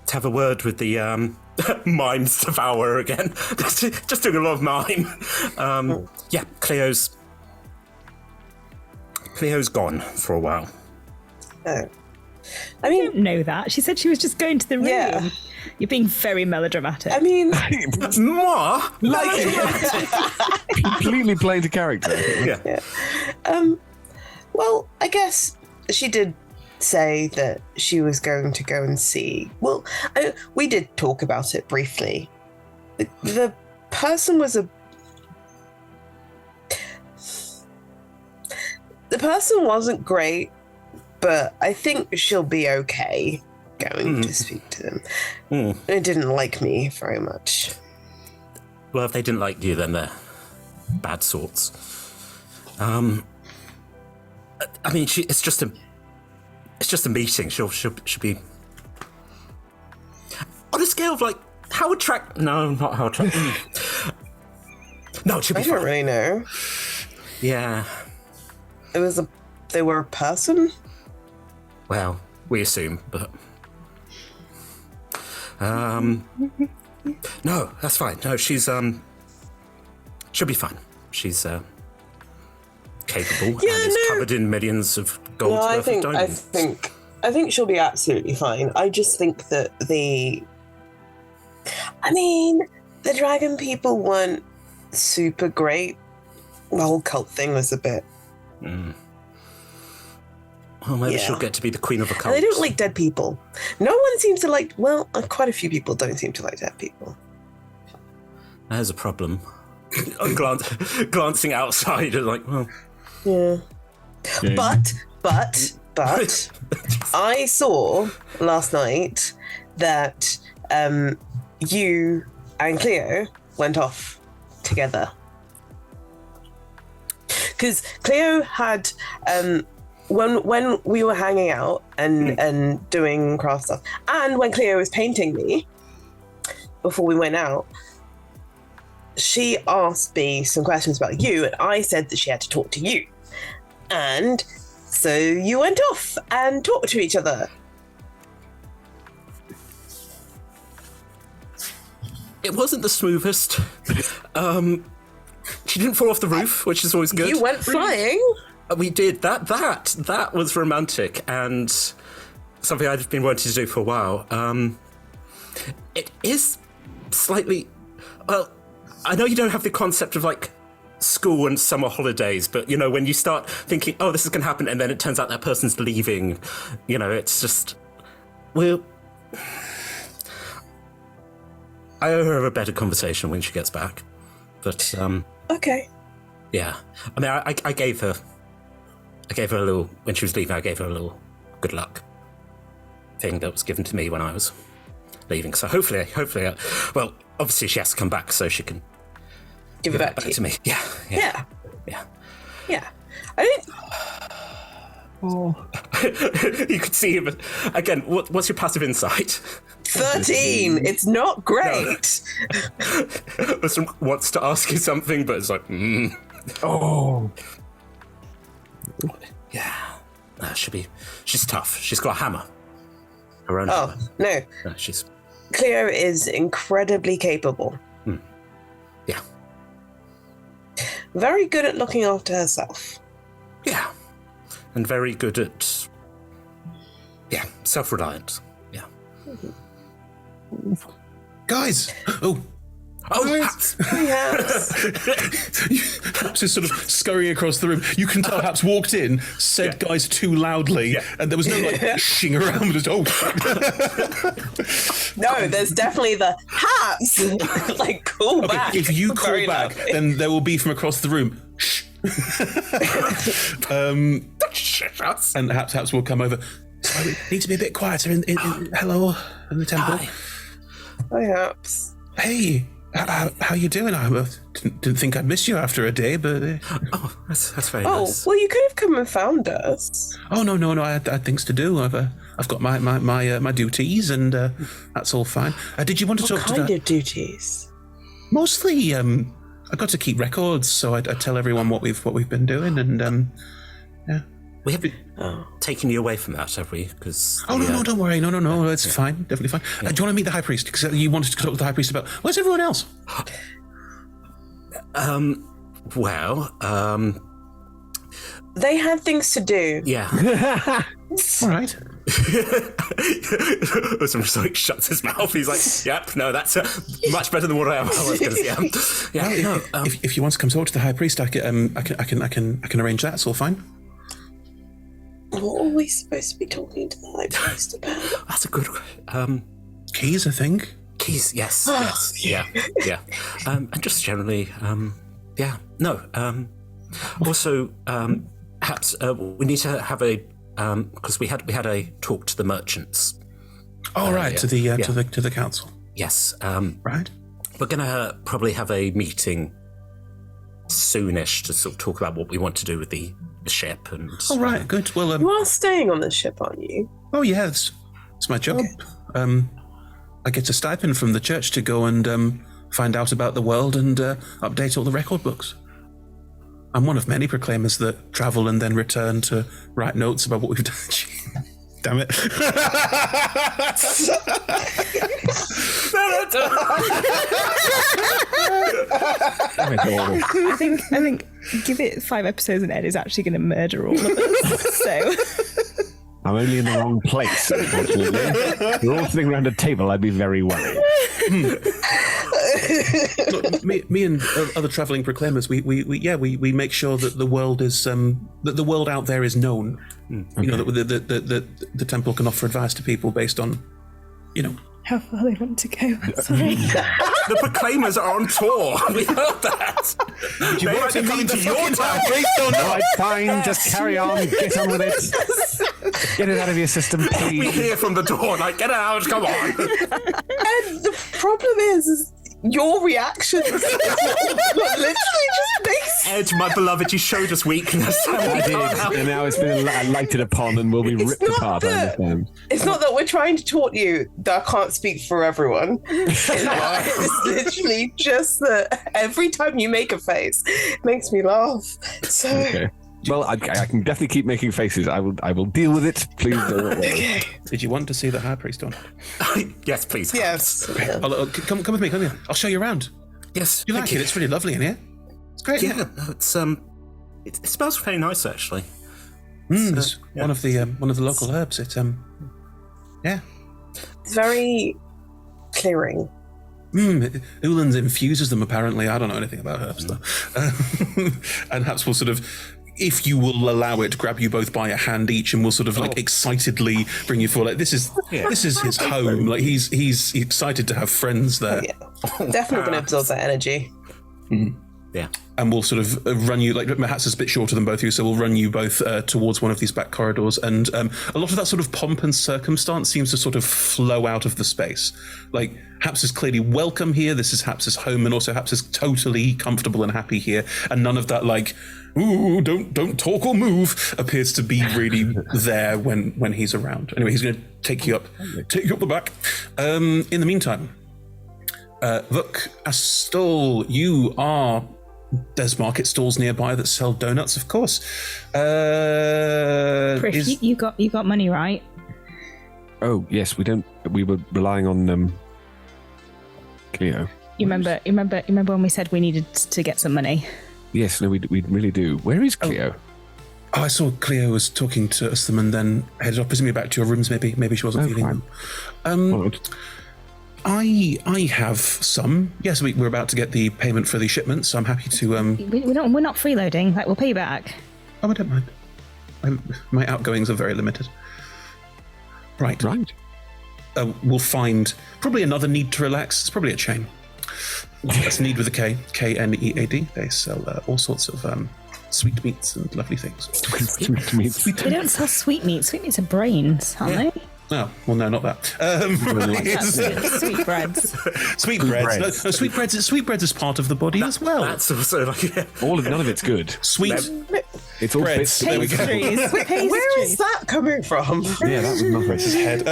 To have a word with the mimes devourer again. Just doing a lot of mime. Yeah, Cleo's gone for a while. Oh. I mean, didn't know that. She said she was just going to the room. Yeah. You're being very melodramatic. I mean, more completely playing to character. Yeah. Well, I guess she did say that she was going to go and see. Well, we did talk about it briefly. The person was the person wasn't great, but I think she'll be okay going to speak to them. They didn't like me very much. Well, if they didn't like you, then they're bad sorts. I mean, it's just a meeting. She'll be on a scale of like how attract. No, not how attract. No, she'll be. I don't really know. Yeah, they were a person. Well, we assume, but no, that's fine. No, she's she'll be fine. She's capable and is covered in millions of gold worth of diamonds. I think she'll be absolutely fine. I just think that the dragon people weren't super great. The whole cult thing was a bit. Well, maybe she'll get to be the queen of a cult. And they don't like dead people. No one seems to like. Well, quite a few people don't seem to like dead people. There's a problem. Glancing outside and like, well, yeah. But I saw last night that you and Cleo went off together. Because Cleo had when we were hanging out and doing craft stuff, and when Cleo was painting me before we went out, she asked me some questions about you, and I said that she had to talk to you. And so you went off and talked to each other. it wasn't the smoothest. She didn't fall off the roof, which is always good. You went flying? We did. That was romantic and something I've been wanting to do for a while. It is slightly... Well, I know you don't have the concept of, like, school and summer holidays, but, you know, when you start thinking, oh, this is going to happen, and then it turns out that person's leaving, you know, it's just... Well... I owe her a better conversation when she gets back. But, okay. Yeah. I mean, I gave her a little... When she was leaving, I gave her a little good luck thing that was given to me when I was leaving. So hopefully, well, obviously she has to come back so she can give it back to me. Yeah. I think... Oh. You could see him again. What's your passive insight? 13. It's not great. Listen, wants to ask you something, but it's like, Oh. Yeah. She's tough. She's got a hammer. Her own hammer. No. She's... Cleo is incredibly capable. Yeah. Very good at looking after herself. Yeah. And very good at... Yeah, self-reliant. Yeah. Guys! Oh, Haps. Haps is sort of scurrying across the room. You can tell Haps walked in, said guys too loudly, and there was no like shing around. Just, No, there's definitely the Haps. Like, call back. If you call Very back, loudly. then there will be from across the room. Shh. And Haps will come over. Sorry, we need to be a bit quieter in hello in the temple. Hi, Haps. Hey, How you doing? I didn't think I'd miss you after a day, but... Oh, that's very nice. Well, you could have come and found us. Oh, no, I had things to do. I've got my duties, and that's all fine. Did you want to talk to... What kind of duties? Mostly, I got to keep records, so I tell everyone what we've been doing, and yeah. We haven't taken you away from that, have we? Because no, don't worry. No, it's fine, definitely fine. Do you want to meet the High Priest? Because you wanted to talk to the High Priest about... Where's everyone else? They had things to do. Yeah. All right. Somebody shuts his mouth. He's like, "Yep, no, that's much better than what I was going to say." Yeah. If you want to come talk to the High Priest, I can arrange that. It's all fine. What are we supposed to be talking to the High Priest about? That's a good. Keys, I think. Keys, yes, yeah. And just generally, yeah. No. Also, perhaps we need to have a because we had a talk to the merchants. Oh, right, to the council. Yes. Right. We're gonna probably have a meeting soonish to sort of talk about what we want to do with the ship and. Oh, right, good. Well, you are staying on the ship, aren't you? Oh, yeah, it's my job. Okay. I get a stipend from the church to go and find out about the world and update all the record books. I'm one of many proclaimers that travel and then return to write notes about what we've done. Damn it. I think give it 5 episodes and Ed is actually going to murder all of us. So I'm only in the wrong place, unfortunately. We're all sitting around a table, I'd be very worried. Look, me and other travelling proclaimers, we make sure that the world is that the world out there is known. Okay. You know, that the temple can offer advice to people based on, you know, how far they want to go. Sorry. The proclaimers are on tour. We heard that. You want to mean to your town? All right, fine. Just carry on. Get on with it. Get it out of your system, please. We hear from the door. Like, get out. Come on. And the problem is your reactions literally just makes... Ed, my beloved, you showed us weakness. I did, and now it's been lighted upon and will be ripped apart. It's not that we're trying to taunt you that I can't speak for everyone. It's literally just that every time you make a face, it makes me laugh. So... Okay. Well, I can definitely keep making faces. I will deal with it. Please don't worry. Okay. Did you want to see the High Priest on? Yes, please. Yes. Okay. Come with me. Come here. I'll show you around. Yes. You like it? It's really lovely in here. It's great. Yeah. It's it smells very nice actually. It's one of the local herbs. It's yeah. It's very clearing. Uhlen infuses them apparently. I don't know anything about herbs though. And perhaps we'll sort of, if you will allow it, grab you both by a hand each, and we'll sort of like excitedly bring you forward. Like this is his home. Like he's excited to have friends there. Definitely gonna absorb that energy. Yeah. And we'll sort of run you, like Mahat's is a bit shorter than both of you, so we'll run you both towards one of these back corridors. And a lot of that sort of pomp and circumstance seems to sort of flow out of the space. Like, Haps is clearly welcome here. This is Haps's home, and also Haps is totally comfortable and happy here. And none of that, like, ooh, don't talk or move, appears to be really there when he's around. Anyway, he's going to take you up the back. In the meantime, Vuk Astol, you are... There's market stalls nearby that sell donuts, of course. Chris, you got money, right? Oh yes, we were relying on Cleo. You remember when we said we needed to get some money? Yes, no, we really do. Where is Cleo? Oh, I saw Cleo was talking to Ustham and then headed opposite me back to your rooms. Maybe she wasn't feeling well. I have some. Yes, we're about to get the payment for the shipment, so I'm happy to. We're not freeloading. Like, we'll pay you back. Oh, I don't mind. My outgoings are very limited. Right. We'll find probably another Need to Relax. It's probably a chain. That's Need with a K, Knead. They sell all sorts of sweetmeats and lovely things. Sweetmeats. They don't sell sweetmeats. Sweetmeats are brains, aren't they? Oh, well, no, not that. Sweetbreads. Sweetbreads. No, sweetbreads is part of the body as well. That's also like None of it's good. Sweet. It's all breads. There we go. Where is that coming from? Yeah, that was not Chris's head.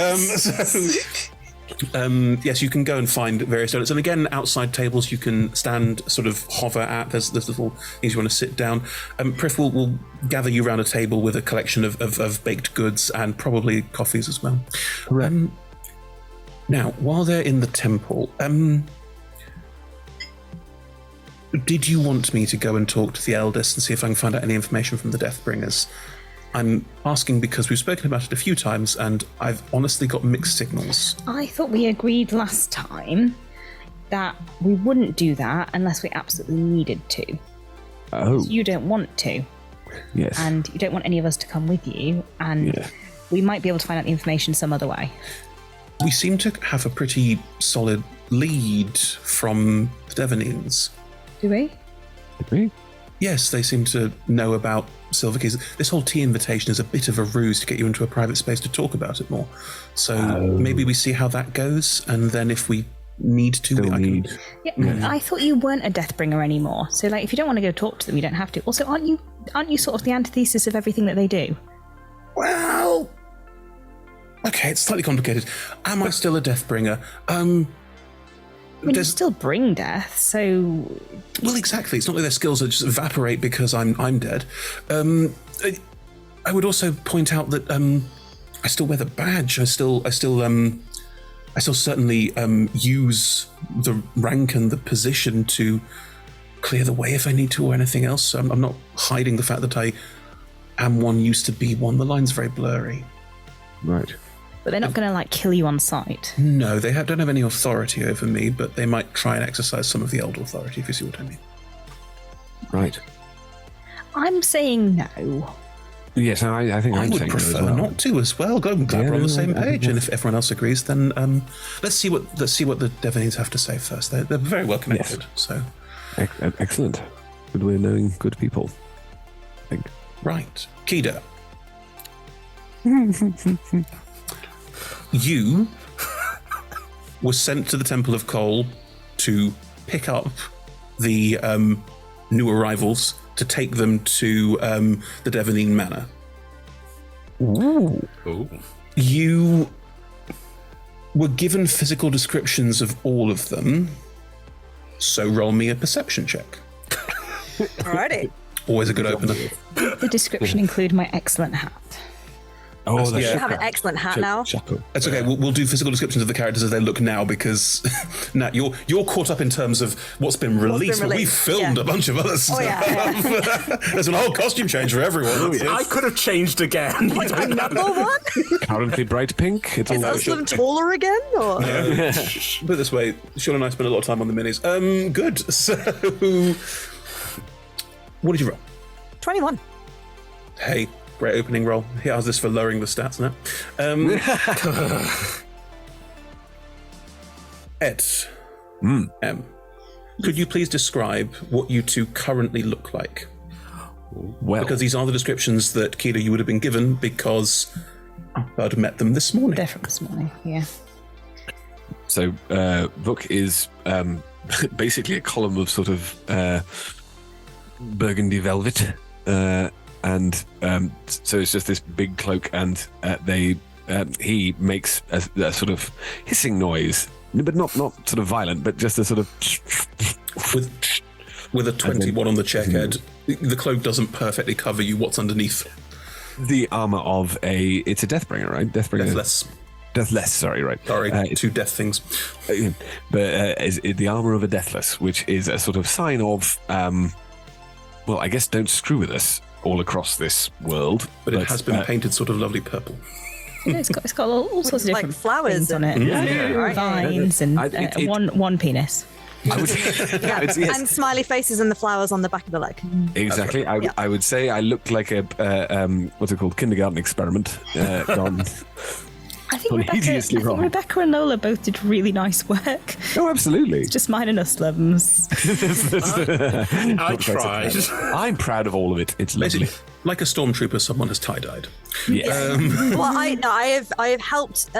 Yes, you can go and find various donuts, and again, outside tables you can stand, sort of hover at. There's little things you want to sit down. Prif will gather you around a table with a collection of baked goods and probably coffees as well. Now, while they're in the temple, did you want me to go and talk to the eldest and see if I can find out any information from the Deathbringers? I'm asking because we've spoken about it a few times and I've honestly got mixed signals. I thought we agreed last time that we wouldn't do that unless we absolutely needed to. Oh. You don't want to. Yes. And you don't want any of us to come with you, and we might be able to find out the information some other way. We seem to have a pretty solid lead from the Devonines. Do we? Yes, they seem to know about Silver Keys. This whole tea invitation is a bit of a ruse to get you into a private space to talk about it more. So maybe we see how that goes, and then if we need to, I thought you weren't a Deathbringer anymore. So, like, if you don't want to go talk to them, you don't have to. Also, aren't you sort of the antithesis of everything that they do? Well, okay, it's slightly complicated. Am I still a Deathbringer? I mean, you still bring death, so... Well, exactly. It's not like their skills just evaporate because I'm dead. I would also point out that I still wear the badge. I still certainly use the rank and the position to clear the way if I need to or anything else. So I'm not hiding the fact that I am one, used to be one. The line's very blurry. Right. But they're not going to, like, kill you on sight. No, they don't have any authority over me, but they might try and exercise some of the old authority, if you see what I mean. Right. I'm saying no. Yes, I think I I'm would saying prefer no as well. not to as well. I'm glad we're on the same page, and if everyone else agrees, then let's see what the Devonines have to say first. They're very well connected. Yes. So excellent. Good way of knowing good people, I think. Right, Kida. You were sent to the Temple of Coal to pick up the new arrivals to take them to the Devonine Manor. Ooh. You were given physical descriptions of all of them, so roll me a perception check. Alrighty. Always a good opener. The description include my excellent hat. Oh, You have an excellent hat now. That's okay. We'll do physical descriptions of the characters as they look now, because Nat, you're caught up in terms of what's been released. But we filmed a bunch of other stuff. There's a whole costume change for everyone. I could have changed again. Number one? Currently bright pink. It's Is Aslam taller again? Or? Put it this way, Sean and I spent a lot of time on the minis. Good. So, what did you roll? 21. Hey. Great opening roll. How's this for lowering the stats now? Ed. Could you please describe what you two currently look like? Well, because these are the descriptions that Kida you would have been given because I'd met them this morning. They're from this morning, yeah. So Vuk is basically a column of sort of burgundy velvet. And so it's just this big cloak, and he makes a sort of hissing noise, but not sort of violent, but just a sort of with a 21 on the check, Ed. The cloak doesn't perfectly cover you. What's underneath? The armor of it's a Deathbringer, right? Deathless. Deathless, sorry, right. Sorry, two death things. But is the armor of a Deathless, which is a sort of sign of, well, I guess don't screw with us all across this world. But it has been painted sort of lovely purple. Yeah, it's got all sorts of different like flowers on it. Vines and one penis. And smiley faces and the flowers on the back of the leg. Exactly. I would say I looked like a what's it called, kindergarten experiment gone. I think Rebecca and Lola both did really nice work. Oh, absolutely. It's just mine and Uslums. I tried. I'm proud of all of it. It's lovely. Like a stormtrooper, someone has tie-dyed. Yes. Well, I have helped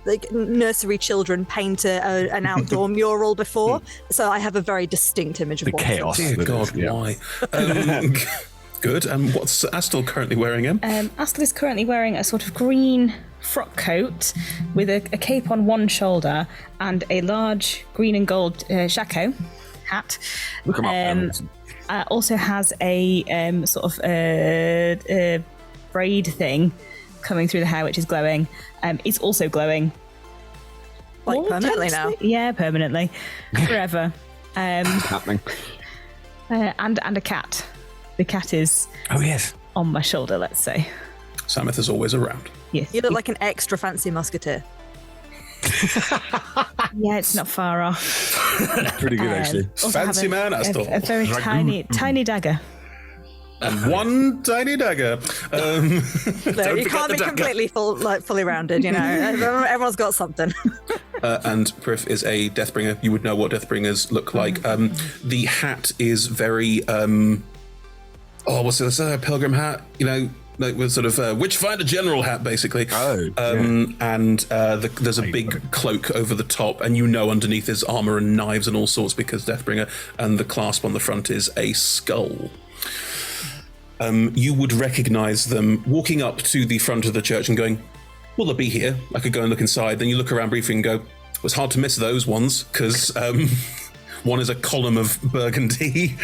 like nursery children paint an outdoor mural before, so I have a very distinct image of The what chaos. Dear God, why? Good. What's Astel currently wearing? Astel is currently wearing a sort of green frock coat with a cape on one shoulder and a large green and gold shako hat. Look him up. Also has a sort of braid thing coming through the hair, which is glowing. It's also glowing. Like permanently now? Yeah, permanently. Forever. Happening. And a cat. The cat is on my shoulder, let's say. Samith is always around. Yes. You look like an extra fancy musketeer. Yeah, it's not far off. Pretty good, actually. Fancy man, Astel. A very tiny dagger. And one tiny dagger. No, you can't be completely fully rounded, you know. Everyone's got something. And Prif is a Deathbringer. You would know what Deathbringers look like. The hat is very... what's this? Pilgrim hat? You know, like with sort of Witchfinder General hat, basically. And there's a big cloak over the top, and you know underneath is armor and knives and all sorts because Deathbringer, and the clasp on the front is a skull. You would recognize them walking up to the front of the church and going, will they be here? I could go and look inside. Then you look around briefly and go, it was hard to miss those ones because one is a column of burgundy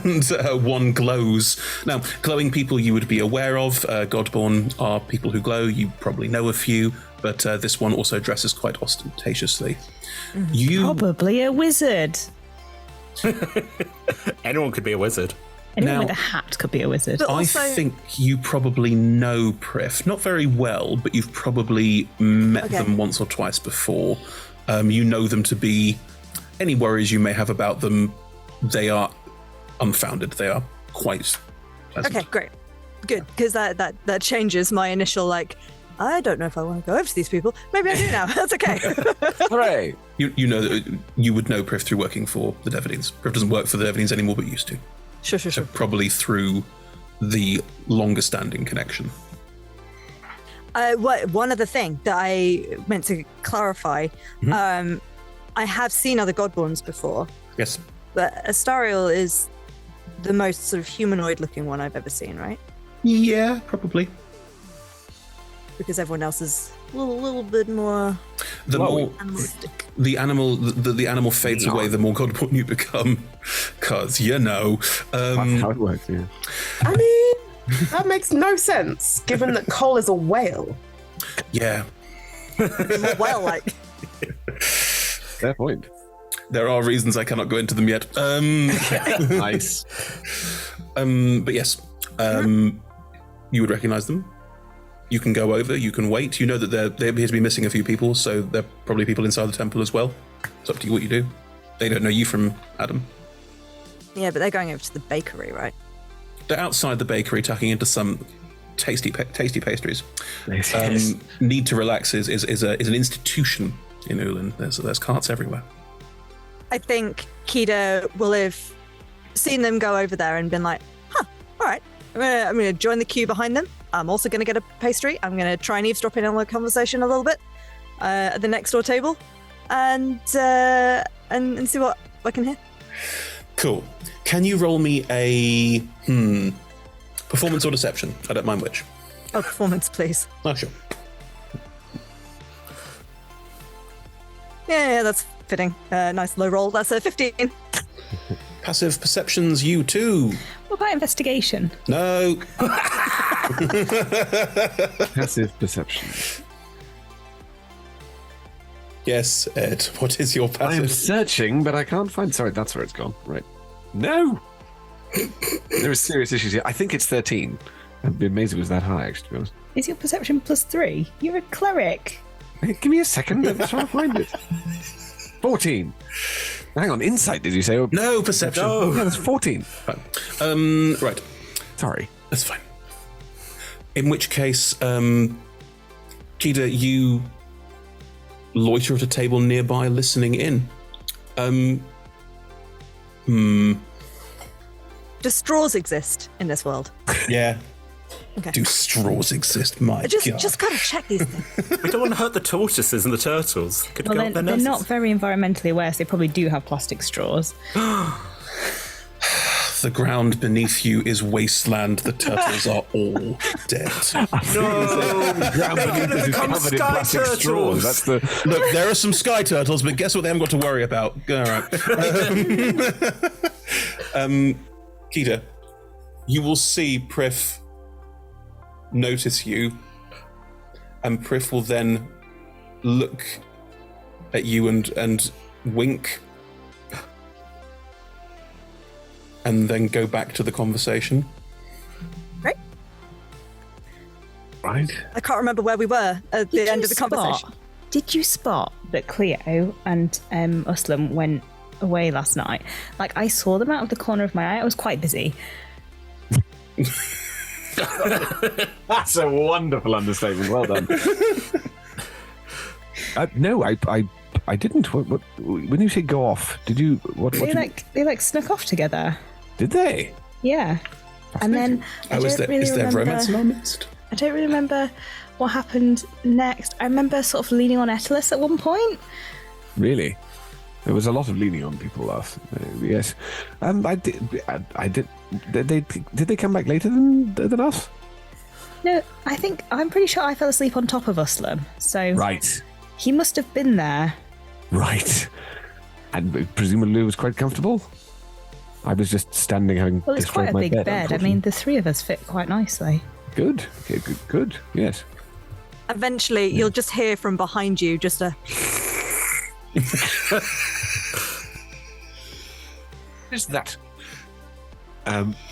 and one glows. Now, glowing people you would be aware of. Godborn are people who glow. You probably know a few, but this one also dresses quite ostentatiously. Probably a wizard. Anyone could be a wizard. Anyone with a hat could be a wizard. I think you probably know Prif. Not very well, but you've probably met them once or twice before. You know them to be... Any worries you may have about them, they are unfounded. They are quite pleasant. Okay, great. Good, because that changes my initial, I don't know if I want to go over to these people. Maybe I do now. That's okay. Hooray! You know that you would know Prif through working for the Devonines. Prif doesn't work for the Devonines anymore, but used to. Sure. So probably through the longer standing connection. One other thing that I meant to clarify, I have seen other Godborns before. Yes. But Astariel is the most sort of humanoid looking one I've ever seen, right? Yeah, probably. Because everyone else is a little bit more animalistic. The animal fades away the more Godborn you become. Because, That's how it works, yeah. I mean, that makes no sense, given that Cole is a whale. Yeah. Whale-like. Fair point. There are reasons I cannot go into them yet. Nice. But yes, you would recognize them. You can go over, you can wait. You know that they appear to be missing a few people, so there are probably people inside the temple as well. It's up to you what you do. They don't know you from Adam. Yeah, but they're going over to the bakery, right? They're outside the bakery, tucking into some tasty pastries. Yes. Need to Relax is an institution in Uhlen. There's carts everywhere. I think Kida will have seen them go over there and been like, all right, I'm going to join the queue behind them. I'm also going to get a pastry. I'm going to try and eavesdrop in on the conversation a little bit at the next door table and see what I can hear. Cool. Can you roll me a performance or deception? I don't mind which. Oh, performance, please. Oh, sure. Yeah, that's fitting. Nice low roll. That's a 15. Passive perceptions, you too. What about investigation? No. Passive perception. Yes, Ed. What is your passive? I am searching, but I can't find... Sorry, that's where it's gone. Right. No! There are serious issues here. I think it's 13. I'd be amazed if it was that high, actually, to be honest. Is your perception +3? You're a cleric. Hey, give me a second. I'm trying to find it. 14. Hang on, insight, did you say? No, perception. No, that's 14. Fine. Right. Sorry. That's fine. In which case, Kida, you loiter at a table nearby, listening in. Do straws exist in this world? Yeah. Okay. Do straws exist? My God. Just gotta check these things. We don't want to hurt the tortoises and the turtles. Could go up their they're noses. not very environmentally aware, so they probably do have plastic straws. The ground beneath you is wasteland. The turtles are all dead. The ground beneath us is covered in plastic straws. That's the... Look, there are some sky turtles, but guess what they haven't got to worry about? All right. Keita, you will see Prif notice you, and Prif will then look at you and wink, and then go back to the conversation. Right. Right. I can't remember where we were at the end of the conversation. Did you spot that Cleo and Uhlen went away last night? Like, I saw them out of the corner of my eye. I was quite busy. That's a wonderful understatement. Well done. No, I didn't. What, when you say go off, did you? They snuck off together. Did they? Yeah. And then is there romance in our midst? I don't really remember what happened next. I remember sort of leaning on Etelis at one point. Really? There was a lot of leaning on people last. Yes. I did. Did they come back later than us? No, I'm pretty sure I fell asleep on top of Uhlen. So right. He must have been there. Right. And presumably it was quite comfortable. I was just standing having Well, it's destroyed quite a my big bed. I mean, the three of us fit quite nicely. Good. Okay, good. Yes. Eventually, you'll just hear from behind you just a... Is that?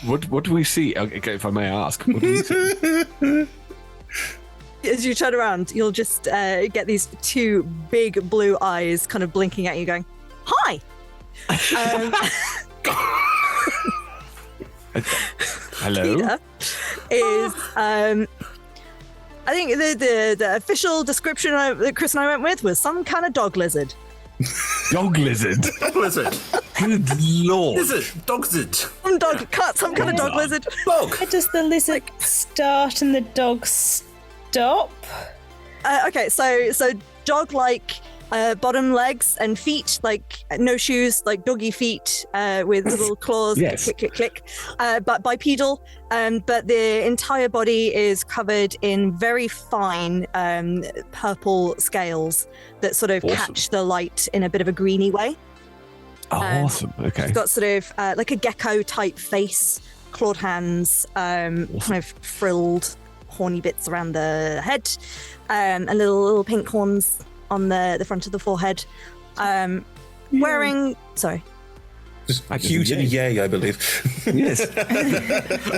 What do we see? Okay, if I may ask, what do we see? As you turn around, you'll just get these two big blue eyes kind of blinking at you going, hi! Hello? Peter is, I think the official description that Chris and I went with was some kind of dog lizard. Dog lizard? Dog lizard. Good lord. Lizard. Dog lizard. Some kind of dog lizard. Dog. Where does the lizard start and the dog stop? Okay, so dog-like bottom legs and feet, like no shoes, like doggy feet with little claws, yes. Click, click, click. But bipedal, but the entire body is covered in very fine purple scales that sort of catch the light in a bit of a greeny way. Oh, awesome. Okay. It's got sort of like a gecko-type face, clawed hands, kind of frilled, horny bits around the head, and little pink horns on the front of the forehead. Wearing... Sorry. Just huge and yay, I believe. Yes.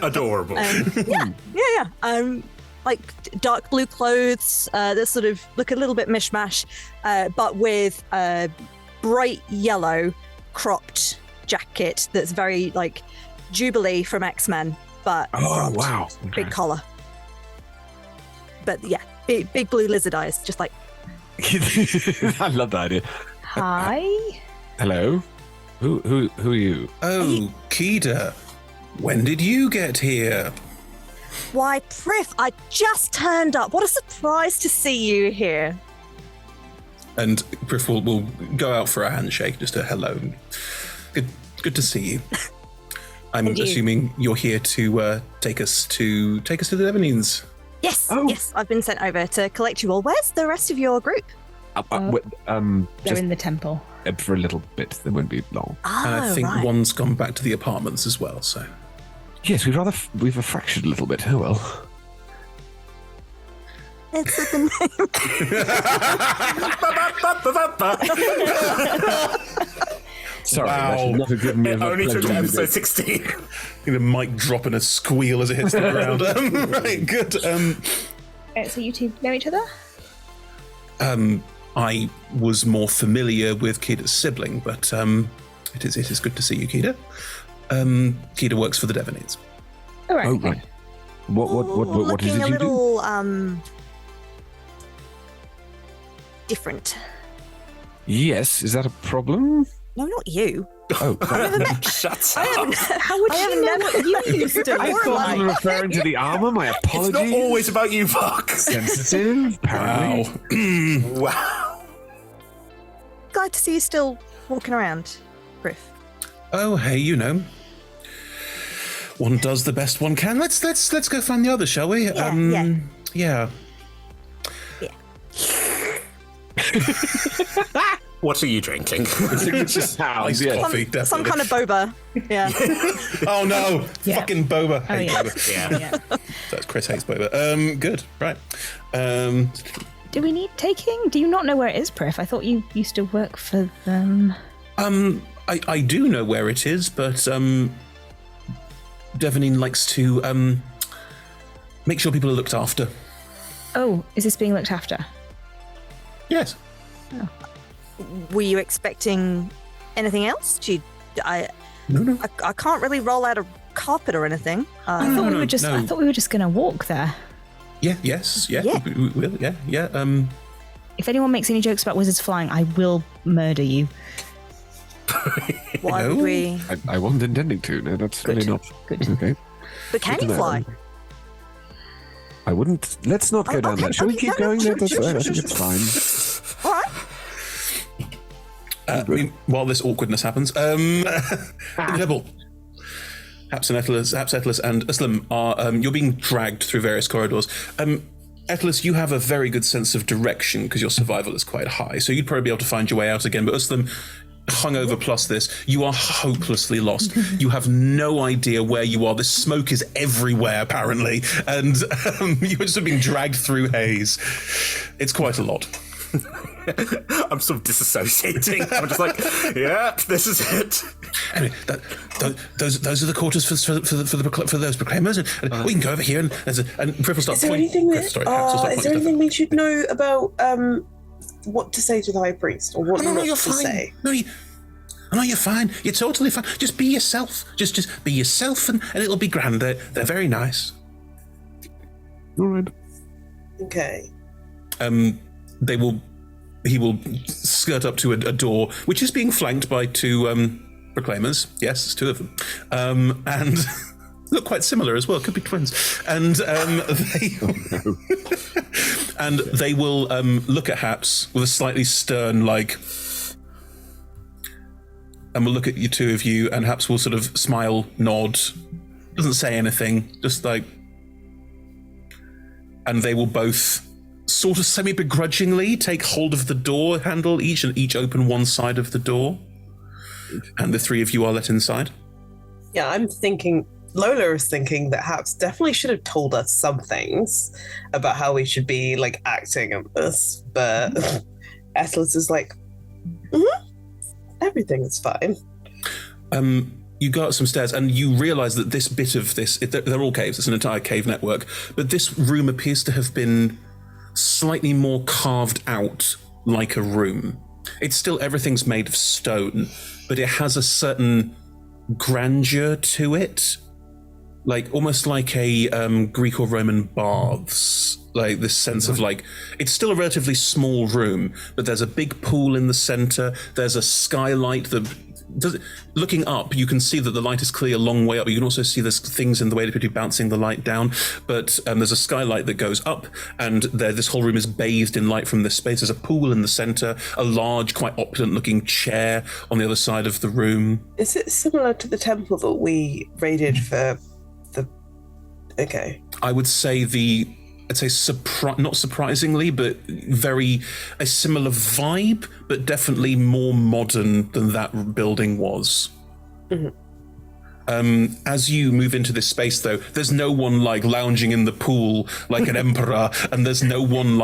Adorable. Yeah. Like dark blue clothes that sort of look a little bit mishmash, but with a bright yellow cropped jacket that's very like Jubilee from X-Men, but cropped. Wow. Okay. Big collar. But yeah, big blue lizard eyes, just like... I love that idea. Hi. Hello? Who are you? Oh, Keita. When did you get here? Why, Prif, I just turned up. What a surprise to see you here. And Prif will go out for a handshake, just a hello. Good to see you. I'm assuming you're here to take us to the Devanines. Yes, yes, I've been sent over to collect you all. Where's the rest of your group? They're in the temple. For a little bit, they won't be long. And I think one's gone back to the apartments as well, so... Yes, we've fractured a little bit. Oh, well. It's the name. Sorry, wow. that should not have given me It only took to episode 16. A mic drop and a squeal as it hits the ground. Right, good. So you two know each other? I was more familiar with Keita's sibling, but it is good to see you, Keita. Keita works for the Devanines. All right. Oh, right. What is it you do? Looking a little different. Yes, is that a problem? No, not you. Oh, Shut I up. How would you know what you used to I look thought like? you were referring to the armor. My apologies. It's not always about you, fuck. Sensitive, apparently. Wow. Glad to see you still walking around, Griff. Oh, hey, you know. One does the best one can. Let's go find the others, shall we? Yeah. What are you drinking? Signature sound. Iced coffee, definitely. Some kind of boba. Yeah. Oh no! Yeah. Fucking boba. Oh, Hate yeah. boba. Yeah. That's Chris hates boba. Good. Right. Do we need taking? Do you not know where it is, Priff? I thought you used to work for them. I do know where it is, but Devanine likes to make sure people are looked after. Oh, is this being looked after? Yes. Oh. Were you expecting anything else? No. I can't really roll out a carpet or anything. I thought we were just going to walk there. Yeah. Yes. Yeah. Yeah. We will. Yeah. Yeah. If anyone makes any jokes about wizards flying, I will murder you. Why would we? I wasn't intending to. No, that's Good. really not. Good. Okay. But can Good you to know. fly? I wouldn't. Let's not go down okay, that. Shall we okay, keep no, going? sure, That's sure, fine. I sure, think it's fine. All right. While this awkwardness happens, Incredible. Haps Etlus, and Uslam are you're being dragged through various corridors. Etlus, you have a very good sense of direction because your survival is quite high, so you'd probably be able to find your way out again. But Uslam, hungover plus this, you are hopelessly lost. You have no idea where you are. The smoke is everywhere, apparently, and you're just being dragged through haze. It's quite a lot. I'm sort of disassociating. I'm just like, yeah, this is it. Anyway, those are the quarters for those proclaimers, and we can go over here and Priff will start Is there pointing. anything we should know about what to say to the high priest or what not you're to fine. say? No, you're fine. You're totally fine. Just be yourself. Just be yourself, and it'll be grand. They're very nice. All right. Okay. He will skirt up to a door, which is being flanked by two proclaimers. Yes, it's two of them, and look quite similar as well. Could be twins. And they will look at Haps with a slightly stern and will look at you, two of you, and Haps will sort of smile, nod, doesn't say anything, just like, and they will both sort of semi-begrudgingly take hold of the door handle and each open one side of the door, and the three of you are let inside. Yeah, I'm thinking, Lola is thinking that Haps definitely should have told us some things about how we should be acting on this, but Etlus is like, everything is fine. You go up some stairs and you realise that this bit of this, they're all caves, it's an entire cave network, but this room appears to have been slightly more carved out like a room. It's still, everything's made of stone, but it has a certain grandeur to it, almost like a Greek or Roman baths, this sense of it's still a relatively small room, but there's a big pool in the center, there's a skylight looking up, you can see that the light is clearly a long way up. You can also see there's things in the way that people are bouncing the light down, but there's a skylight that goes up, and this whole room is bathed in light from this space. There's a pool in the center, a large, quite opulent-looking chair on the other side of the room. Is it similar to the temple that we raided for the... Okay. I would say not surprisingly, but a similar vibe, but definitely more modern than that building was. Mm-hmm. As you move into this space, though, there's no one lounging in the pool like an emperor, and there's no one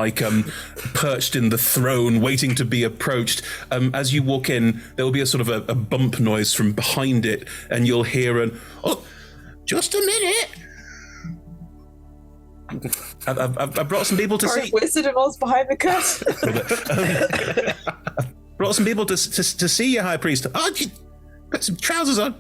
perched in the throne waiting to be approached. As you walk in, there will be a sort of a bump noise from behind it, and you'll hear "Oh, just a minute. I've brought some people to see. Wizard of Oz behind the curtain. Brought some people to see you, High Priest. Oh, you put some trousers on.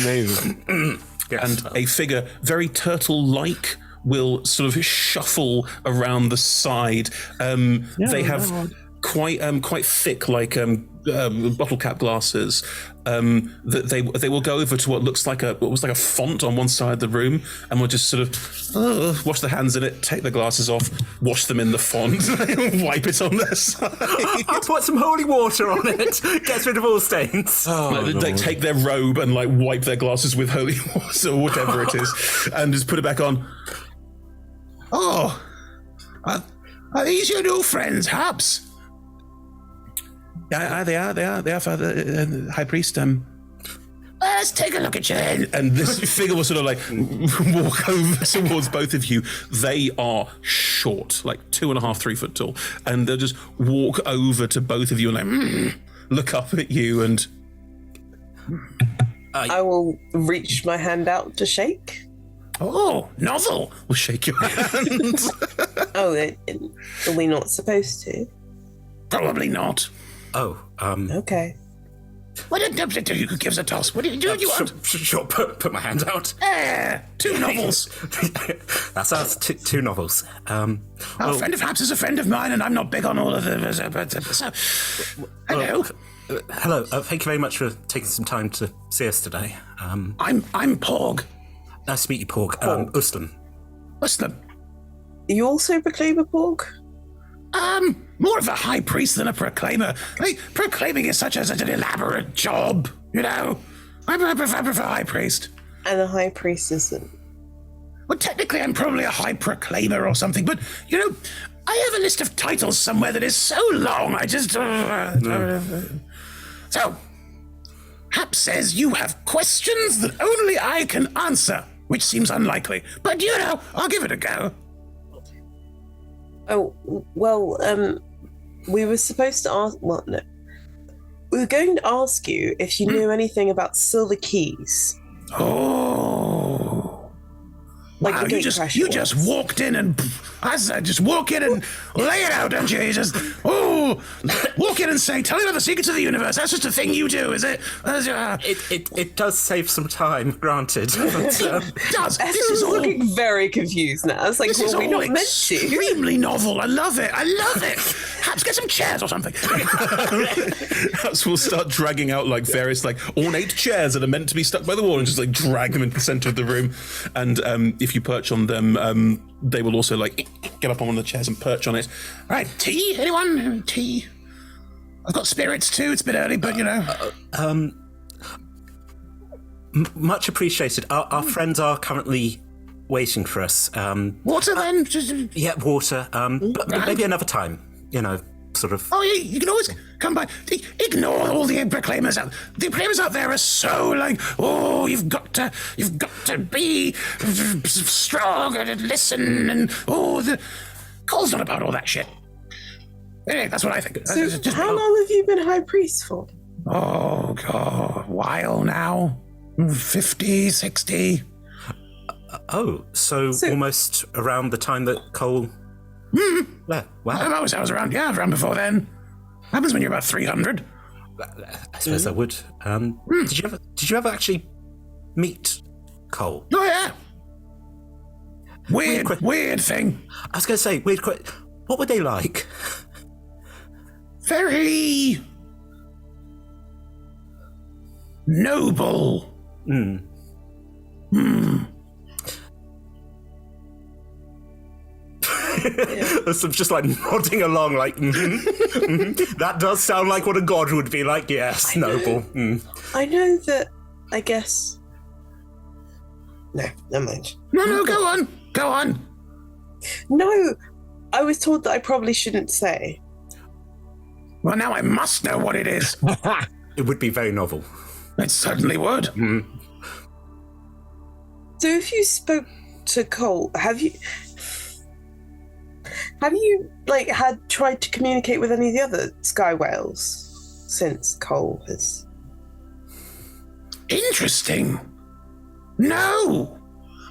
Amazing. And a figure, very turtle-like, will sort of shuffle around the side. They have quite thick, like bottle cap glasses. That they will go over to what was like a font on one side of the room, and will just sort of wash their hands in it, take their glasses off, wash them in the font, wipe it on their side. I'll put some holy water on it. Gets rid of all stains. They take their robe and like wipe their glasses with holy water or whatever it is, and just put it back on. Oh, are these your new friends, Hubs? Yeah, they are, Father, High Priest. Let's take a look at you. And this figure will sort of like walk over towards both of you. They are short, like 2.5, 3 foot tall, and they'll just walk over to both of you and like look up at you. And I will reach my hand out to shake. Oh, novel! We'll shake your hand. Are we not supposed to? Probably not. Oh, okay. What did you give us a toss? What do you want? Sure, put my hand out. 2 novels. That's us, 2 novels. A friend of Habs is a friend of mine, and I'm not big on all of them. So, hello. Hello. Thank you very much for taking some time to see us today. I'm Porg. Nice to meet you, Porg. Uhlen. Uhlen. You also proclaim a Porg? More of a high priest than a proclaimer. Like, proclaiming is such an elaborate job, you know. I prefer high priest. And a high priest isn't. Well, technically, I'm probably a high proclaimer or something, but, you know, I have a list of titles somewhere that is so long, I just... So, Hap says you have questions that only I can answer, which seems unlikely. But, you know, I'll give it a go. Oh, well, we were supposed to ask... Well, no. We were going to ask you if you knew anything about silver keys. Oh... Like wow, you just walked in and I said, just walk in and lay it out, don't you? You just walk in and say, tell me about the secrets of the universe. That's just a thing you do, is it? It does save some time, granted. But, it does. This is all looking very confused now. It's like, this is all all extremely novel. I love it. Perhaps get some chairs or something. Perhaps we'll start dragging out like various like ornate chairs that are meant to be stuck by the wall and just like drag them into the center of the room. And if you perch on them, they will also like get up on one of the chairs and perch on it. All right, tea? Anyone? Tea? I've got spirits too. It's a bit early, but you know. Much appreciated. Our friends are currently waiting for us. Water then? Yeah, water. But maybe another time. You know, sort of. Oh, yeah, you can always come by. Ignore all the proclaimers out. The proclaimers out there are so like, oh, you've got to be strong and listen, and the Cole's not about all that shit. Anyway, that's what I think. So, how long have you been high priest for? Oh God, a while now. 50, 60. So almost around the time that Cole. Yeah, wow. I was around before then. Happens when you're about 300. I suppose I would. Did you ever actually meet Cole? Oh yeah. Weird thing. I was going to say weird. What were they like? Very noble. I'm just like nodding along, like that does sound like what a god would be like. Yes, noble. I know that. I guess. No, never mind. No, go on. No, I was told that I probably shouldn't say. Well, now I must know what it is. It would be very novel. It certainly would. So, if you spoke to Cole, have you like had tried to communicate with any of the other sky whales since Cole has? Interesting. No,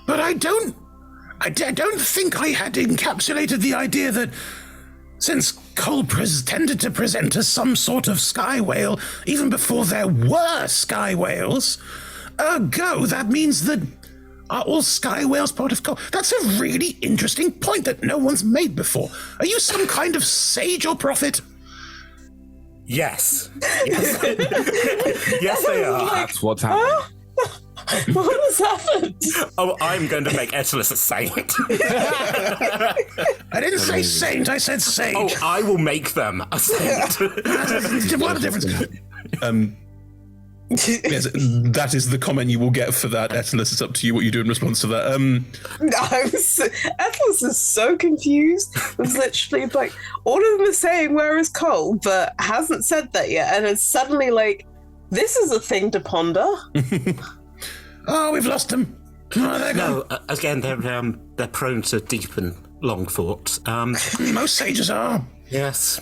but I don't think I had encapsulated the idea that since Cole tended to present as some sort of sky whale even before there were sky whales, ergo that means that Are all sky whales part of Cole? That's a really interesting point that no one's made before. Are you some kind of sage or prophet? Yes. Yes, they are. That's what's happening. What has happened? Oh, I'm going to make Etelus a saint. I didn't say saint, I said sage. Oh, I will make them a saint. What a difference. Yes, that is the comment you will get for that, Etelus. It's up to you what you do in response to that. Atlas is so confused. It's literally like, all of them are saying, where is Cole? But hasn't said that yet. And it's suddenly like, this is a thing to ponder. Oh, we've lost them. Oh, no, again, they're prone to deep and long thought. Most sages are. Yes.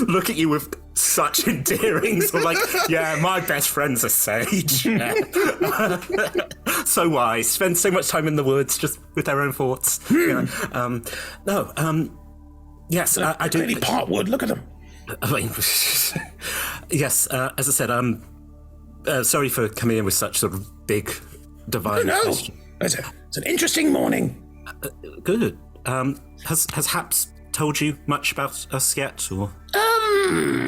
Look at you with such endearing, sort of like, yeah, my best friend's a sage. Yeah. So wise, spend so much time in the woods just with their own thoughts. Yeah. Yes, I do. Really part wood, look at them. I mean, yes, as I said, sorry for coming in with such sort of big, divine questions. It's an interesting morning. Good. Has Haps told you much about us yet, or?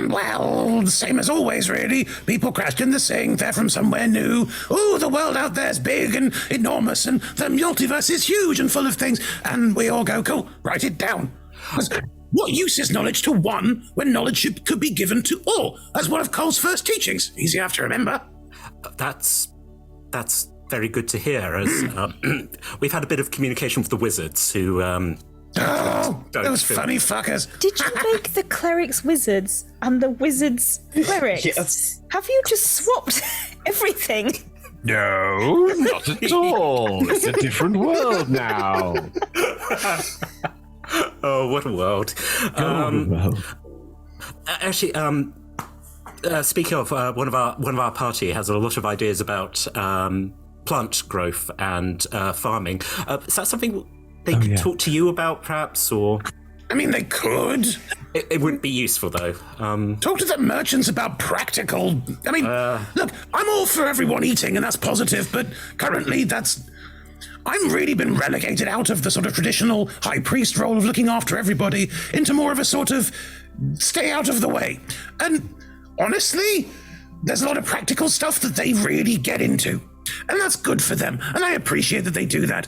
Well, the same as always, really. People crashed in the sink, they're from somewhere new. Oh, the world out there's big and enormous, and the multiverse is huge and full of things. And we all go, cool, write it down. What use is knowledge to one when knowledge could be given to all? That's one of Cole's first teachings. Easy enough to remember. That's very good to hear, as we've had a bit of communication with the wizards who... those funny fuckers. Did you make the clerics wizards and the wizards clerics? Yes. Have you just swapped everything? No, not at all. It's a different world now. Oh, what a world. Actually, speaking of, one of our party has a lot of ideas about plant growth and farming. Is that something they could talk to you about, perhaps, or? I mean, they could. It wouldn't be useful, though. Talk to the merchants about practical. I mean, look, I'm all for everyone eating, and that's positive, but currently I'm really been relegated out of the sort of traditional high priest role of looking after everybody into more of a sort of stay out of the way. And honestly, there's a lot of practical stuff that they really get into. And that's good for them, and I appreciate that they do that.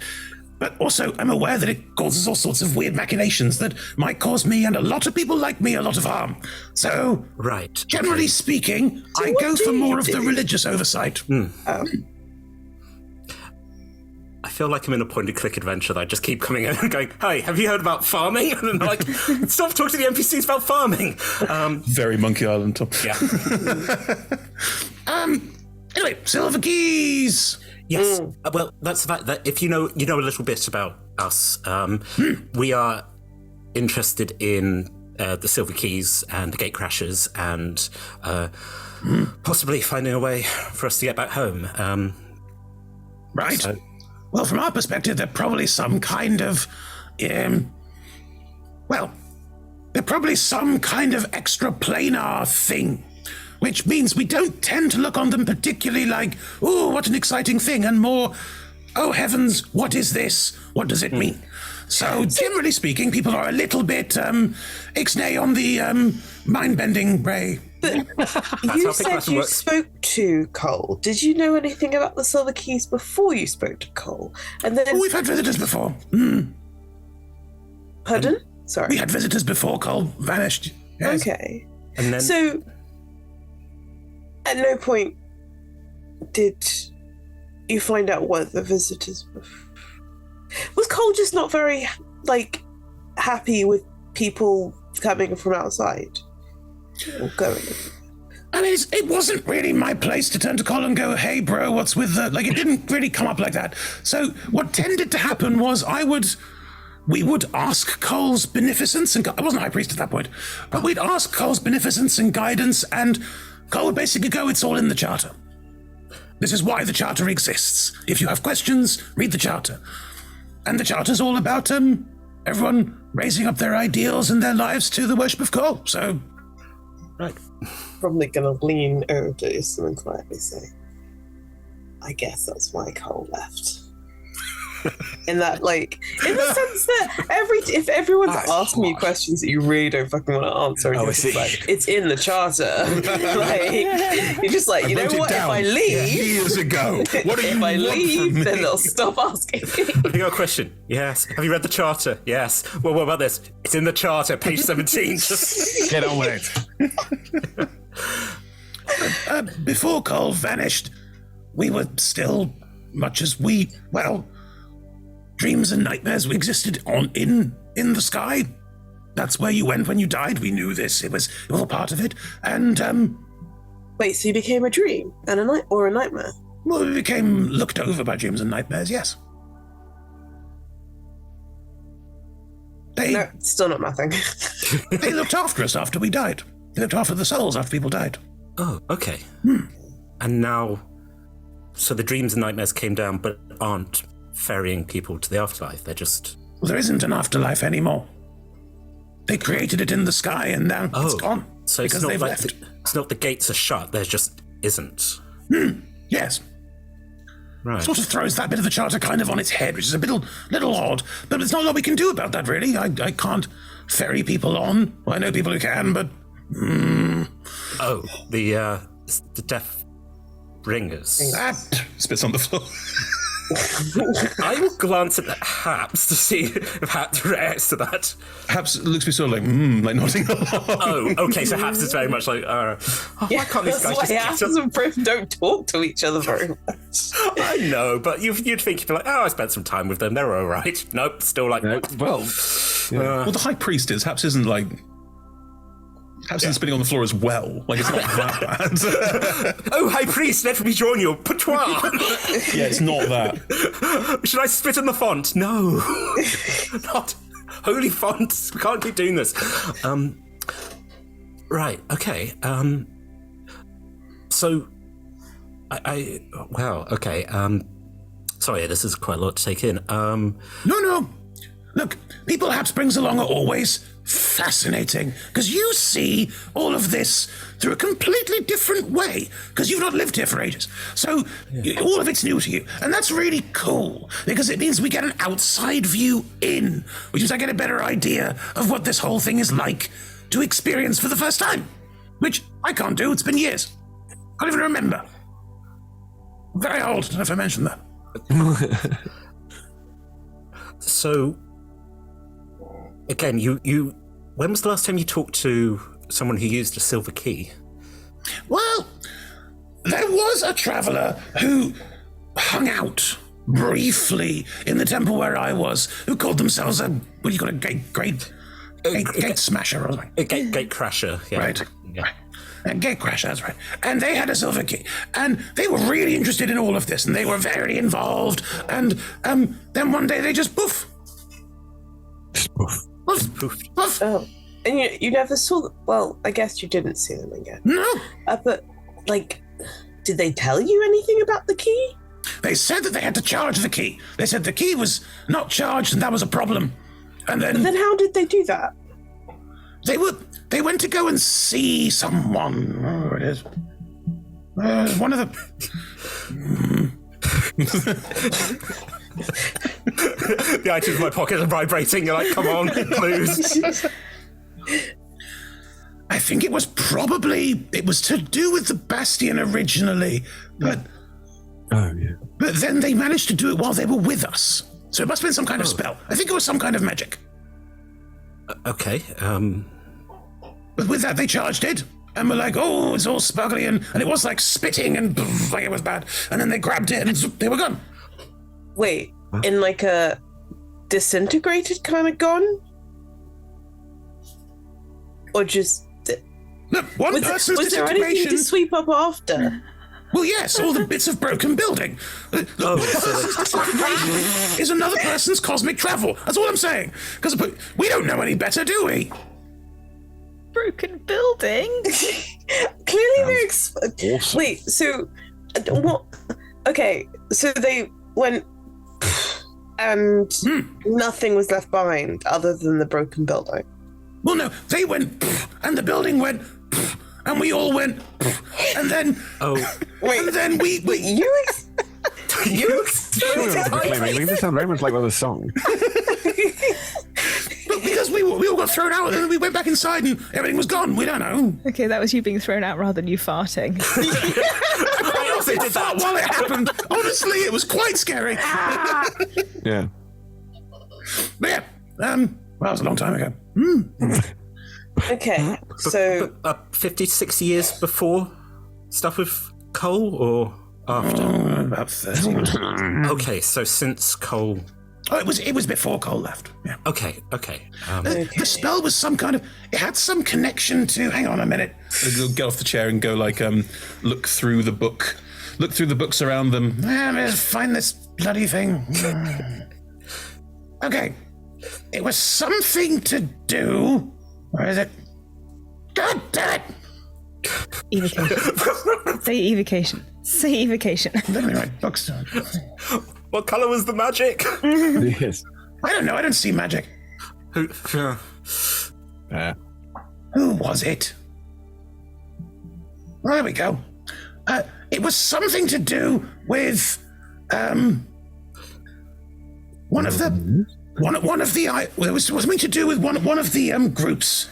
But also, I'm aware that it causes all sorts of weird machinations that might cause me and a lot of people like me a lot of harm. So, right. Generally speaking, so I go for more of the religious oversight. I feel like I'm in a point-and-click adventure that I just keep coming in and going, hey, have you heard about farming? And then they're like, stop talking to the NPCs about farming. Very Monkey Island. Yeah. Anyway, silver keys. Yes. Well, that's the fact that if you know a little bit about us, we are interested in the silver keys and the gate crashers and possibly finding a way for us to get back home. Right. So, well, from our perspective, they're probably some kind of, they're probably some kind of extraplanar thing, which means we don't tend to look on them particularly like, oh, what an exciting thing, and more, oh heavens, what is this? What does it mean? So, generally speaking, people are a little bit ixnay on the mind-bending ray. But you said you spoke to Cole. Did you know anything about the silver keys before you spoke to Cole? And then we've had visitors before. Pardon? Sorry. We had visitors before Cole vanished. Yes. Okay. And then... So, at no point did you find out what the visitors were. Was Cole just not very, happy with people coming from outside? Or going? I mean, it wasn't really my place to turn to Cole and go, hey, bro, what's with the... it didn't really come up like that. So what tended to happen was we would ask Cole's beneficence, and I wasn't high priest at that point, but we'd ask Cole's beneficence and guidance, and Cole would basically go, it's all in the charter. This is why the charter exists. If you have questions, read the charter. And the charter's all about everyone raising up their ideals and their lives to the worship of Cole, so... Right. Probably gonna lean over to Islam and quietly say, I guess that's why Cole left. in that, like, in the sense that if everyone's asking you questions that you really don't fucking want to answer, and you're just like, it's in the charter. Like, you're just like, you know what? If I leave years ago, what do you if I want leave, from me? then they'll stop asking. I got a question. Yes. Have you read the charter? Yes. Well, what about this? It's in the charter, page 17. Just get on with it. Before Cole vanished, we were still much as dreams and nightmares existed in the sky. That's where you went when you died. We knew this. It was all part of it. And wait, so you became a dream and a nightmare? Well, we became looked over by dreams and nightmares. Yes. No, still not nothing. They looked after us after we died. They looked after the souls after people died. Oh, okay. And now, so the dreams and nightmares came down, but aren't ferrying people to the afterlife. They're just... Well, there isn't an afterlife anymore. They created it in the sky, and now it's gone. So because they've left. It's not the gates are shut. There just isn't. Yes. Right. Sort of throws that bit of the charter kind of on its head, which is a little odd. But there's not a lot we can do about that, really. I can't ferry people on. Well, I know people who can, but... Oh, the death bringers. Spits on the floor. I will glance at Haps to see if Haps reacts to that. Haps looks at me sort of like nodding along. Oh, okay, so Haps is very much like, why can't these guys just Haps and Briff don't talk to each other very much. I know, but you'd think you'd be like, I spent some time with them, they're all right. Nope, still like... Well, the High Priest is. Haps isn't like... Haps isn't spitting on the floor as well. Like, it's not that bad. Oh, High Priest, let me join your patois. Yeah, it's not that. Should I spit on the font? No. Not holy font. We can't keep doing this. Right, okay. So, okay. Sorry, this is quite a lot to take in. No. Look, people Haps brings along are always fascinating, because you see all of this through a completely different way, because you've not lived here for ages. So all of it's new to you, and that's really cool, because it means we get an outside view in, which means I get a better idea of what this whole thing is like to experience for the first time, which I can't do. It's been years. Can't even remember. I'm very old. I don't know if I mentioned that. So, again, you when was the last time you talked to someone who used a silver key? Well, there was a traveller who hung out briefly in the temple where I was, who called themselves a gate smasher or something. A gate crasher, yeah. Right. Yeah. A gate crasher, that's right. And they had a silver key. And they were really interested in all of this, and they were very involved. And then one day they just poof. Poofed. Oh, and you never saw them? Well, I guess you didn't see them again. No. But, like, did they tell you anything about the key? They said that they had to charge the key. They said the key was not charged and that was a problem. And then how did they do that? They went to go and see someone. Oh, it is. One of the... The items in my pocket are vibrating. You're like, come on, lose. I think it was to do with the Bastion originally, but... Oh, yeah. But then they managed to do it while they were with us. So it must have been some kind of spell. I think it was some kind of magic. Okay, But with that, they charged it. And we're like, oh, it's all sparkly, and it was like spitting, and like it was bad. And then they grabbed it, and they were gone. Wait, in like a disintegrated kind of gone? Or just... Look, one person's was there anything to sweep up after? Well, yes, all the bits of broken building. Is another person's cosmic travel. That's all I'm saying. Because we don't know any better, do we? Broken building? Clearly they're... Awesome. Wait, so... What? Okay, so they went... And nothing was left behind other than the broken building. Well, no, they went, and the building went, and we all went, and then... Oh, wait. And then we... You It does sound very much like one of the songs. But because we all got thrown out and then we went back inside and everything was gone. We don't know. Okay, that was you being thrown out rather than you farting. I also did that while it happened. Honestly, it was quite scary. Yeah. But yeah, well, that was a long time ago. Okay, so 50, 60 years before stuff with Cole or after? About 30. Okay, so since Cole... Oh, it was before Cole left. Yeah. Okay. The spell was some kind of... It had some connection to... Hang on a minute. I'll get off the chair and go, look through the book. Look through the books around them. Let's find this bloody thing. Okay. It was something to do... Where is it? God damn it! Evocation. Say evocation. Say evocation. Let me write books down. What colour was the magic? Yes. I don't know. I don't see magic. Who was it? Well, there we go. It was something to do with one of the something to do with one of the groups,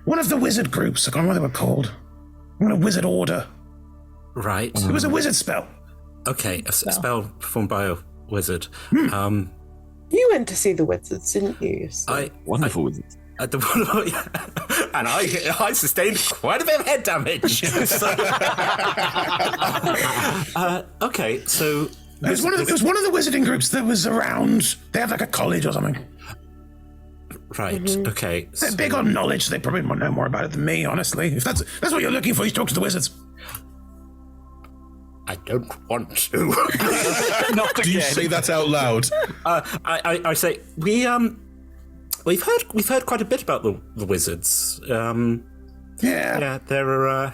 one of the wizard groups. I can't remember what they were called. One of wizard order. Right. It was a wizard spell. Okay, a spell performed by a wizard. You went to see the wizards, didn't you? Wonderful wizards. And I sustained quite a bit of head damage. Okay, so It was one of the wizarding groups that was around. They have like a college or something. Right. Okay. They're big on knowledge. They probably know more about it than me, honestly. If that's what you're looking for, you talk to the wizards. I don't want to. Not again. Do you say that out loud? I say we've heard quite a bit about the wizards. Yeah, they're an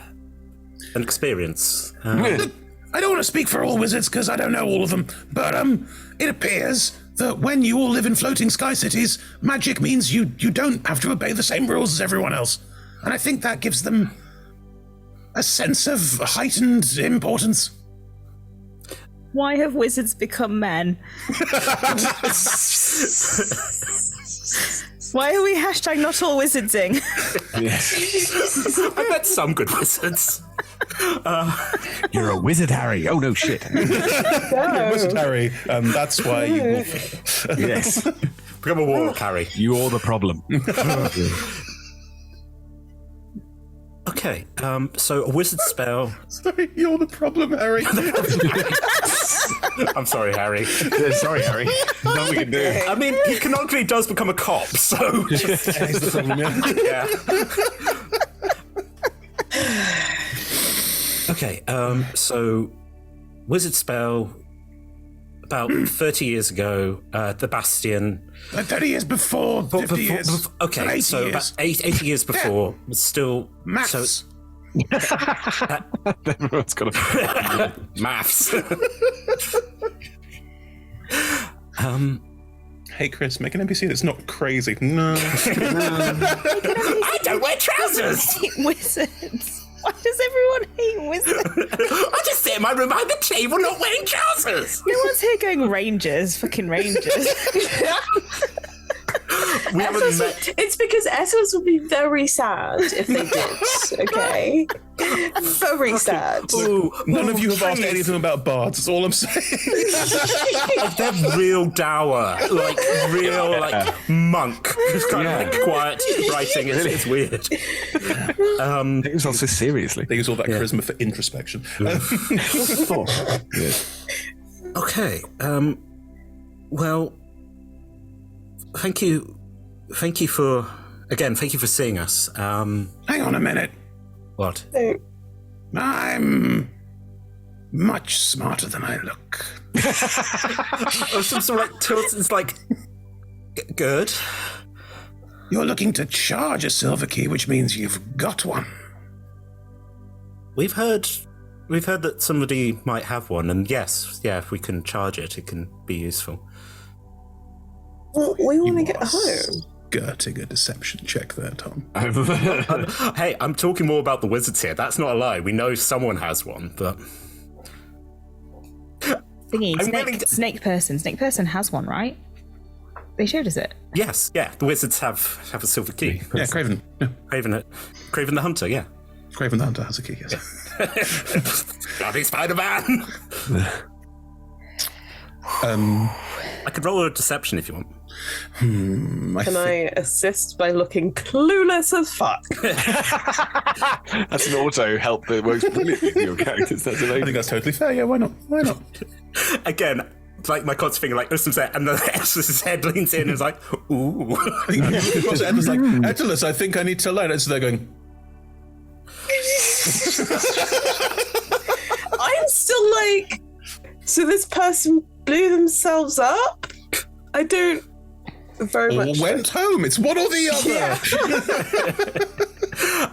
experience. Look, I don't want to speak for all wizards because I don't know all of them, but it appears that when you all live in floating sky cities, magic means you don't have to obey the same rules as everyone else, and I think that gives them a sense of heightened importance. Why have wizards become men? Why are we hashtag not all wizardsing? Yes. I met some good wizards. You're a wizard, Harry. Oh, no shit. You're a wizard, Harry. That's why you will... Yes. Become a warlock, Harry. You're the problem. Okay, so a wizard spell. Sorry, you're the problem, Harry. I'm sorry, Harry. Sorry, Harry. Nothing we can do. I mean, he canonically does become a cop, so... He's the problem, yeah. Okay, so wizard spell about 30 years ago, the Bastion... 30 years before, 50 years. Okay, so years. about 80 years before, was still... Maths. Everyone's got a... Maths. Hey, Chris, make an NPC that's not crazy. No. I don't wear trousers! I hate wizards. Why does everyone hate wizards? I just sit in my room behind the table not wearing trousers! No one's here going Rangers, fucking Rangers. We haven't met. It's because Essos would be very sad if they did, okay? Very sad. Ooh, none of you have asked anything about bards, that's all I'm saying. They're real dour, like monk. Just kind of like quiet writing. It's weird. They use all so seriously. They use all that charisma for introspection. Okay. Well, thank you for seeing us. Hang on a minute. What? I'm much smarter than I look. Some sort of like tilts. It's like good. You're looking to charge a silver key, which means you've got one. We've heard that somebody might have one, and yes, if we can charge it, it can be useful. Well, we want to get home. Skirting a deception check there, Tom. Hey, I'm talking more about the wizards here. That's not a lie. We know someone has one, but... thingy. I'm willing to- Snake person. Snake person has one, right? They showed us it. Yes, yeah. The wizards have a silver key. Yeah, Craven. Yeah. Craven the Hunter, yeah. Craven the Hunter has a key, yes. Bloody Spider-Man! I could roll a deception if you want. Can I assist by looking clueless as fuck? That's an auto help that works brilliantly for your characters. That's amazing. I think that's totally fair. Yeah, why not? Why not? Again, like my cod's finger, like Ustam's there, and the Estel's head leans in and is like, ooh. Edla's like, Edalus, I think I need to learn it. So they're going. I'm still like, so this person blew themselves up? I don't very much. Went home. It's one or the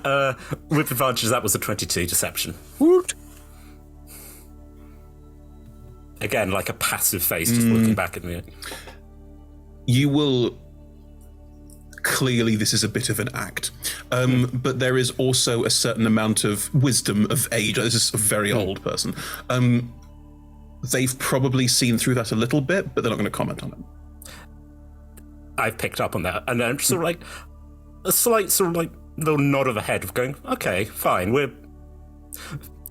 other. With advantage, that was a 22 deception. Woot. Again, like a passive face just looking back at me. You will... Clearly, this is a bit of an act. But there is also a certain amount of wisdom of age. This is a very old person. They've probably seen through that a little bit, but they're not going to comment on it. I've picked up on that. And I'm sort of like... A slight sort of like little nod of the head of going, okay, fine, we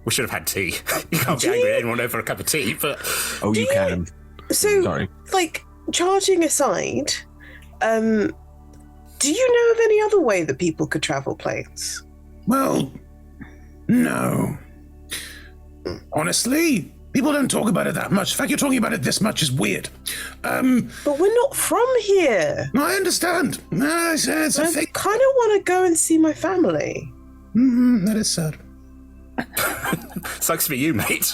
should have had tea. You can't be angry at anyone over a cup of tea, but... Oh, you can. So, Sorry. like, charging aside, do you know of any other way that people could travel planes? Well, no. Honestly, people don't talk about it that much. The fact you're talking about it this much is weird. But we're not from here. I understand. It's a thing. I kind of want to go and see my family. That is sad. Sucks for you, mate.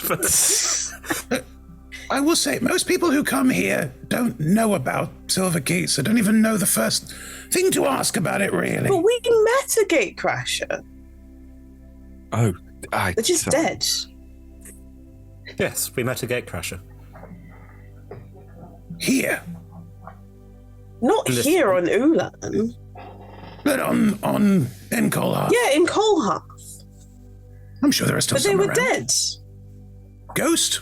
I will say, most people who come here don't know about Silver Key, so don't even know the first thing to ask about it, really. But we met a gatecrasher. Oh, They're just dead. Yes, we met a gatecrasher. Here. Not here on Uhlen. But in Colhearth. Yeah, in Colhearth. I'm sure there are still But they some were around. dead. Ghost?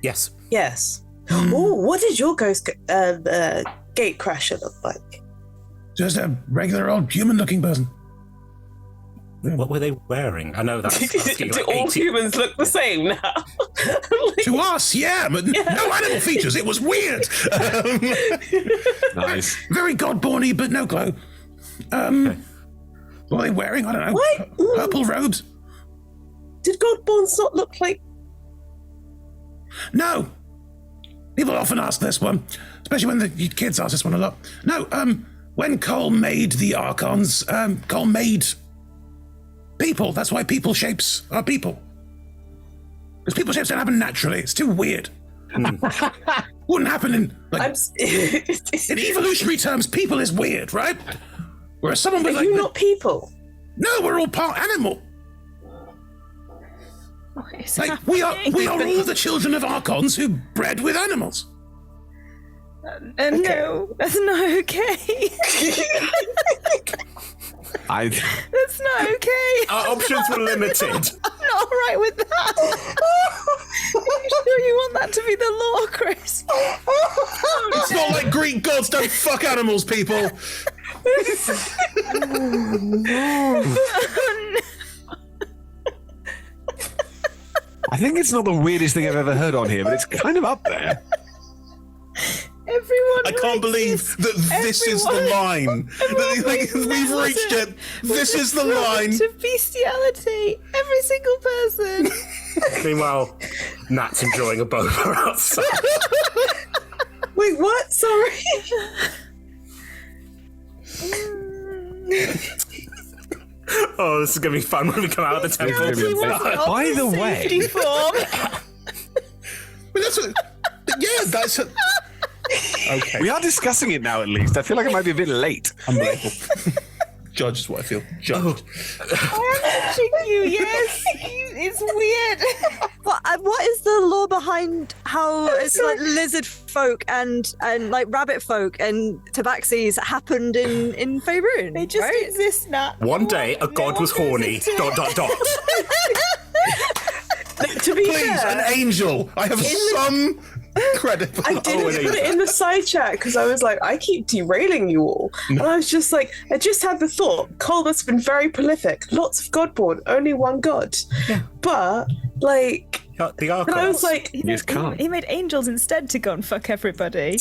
Yes. Yes. Oh, what did your ghost gatecrasher look like? Just a regular old human-looking person. What were they wearing? I know that's asking, Do like, all 80 humans look the same now? To us, yeah, but no animal features. It was weird. Nice. Very God-born-y, but no glow. What are they wearing? I don't know. What? Purple robes? Did Godborns not look like... No. People often ask this one, especially when the kids ask this one a lot. No, when Cole made the Archons, Cole made people. That's why people shapes are people. Because people shapes don't happen naturally. It's too weird. Wouldn't happen in in evolutionary terms. People is weird, right? Whereas someone with Are you not people? No, we're all part animal. What is Like we are all the children of Archons who bred with animals. No, that's not okay. That's not okay. Our options were limited. I'm not all right with that. Are you sure you want that to be the law, Chris? It's not like Greek gods don't fuck animals, people. I think it's not the weirdest thing I've ever heard on here, but it's kind of up there. Everyone. I can't believe that this is the line. We've reached it. This is the line. To bestiality. Every single person. Meanwhile, Nat's enjoying a boba outside. Wait, what? Sorry. Oh, this is going to be fun when we come out of the temple. By the way, But that's a... Okay. we are discussing it now, at least. I feel like it might be a bit late. Unbelievable. Judge is what I feel. Judge. I am touching you, yes. It's weird. What is the law behind how it's like lizard folk and like rabbit folk and tabaxis happened in Faerun? They just exist now. One day, a god was horny. ... To be Please, fair, an angel. I have some credit. I didn't put it in the side chat because I was like, I keep derailing you all. And I was just like, I just had the thought, Cole has been very prolific. Lots of Godborn, only one God. Yeah. But, like... The Archons. And I was like... He made angels instead to go and fuck everybody.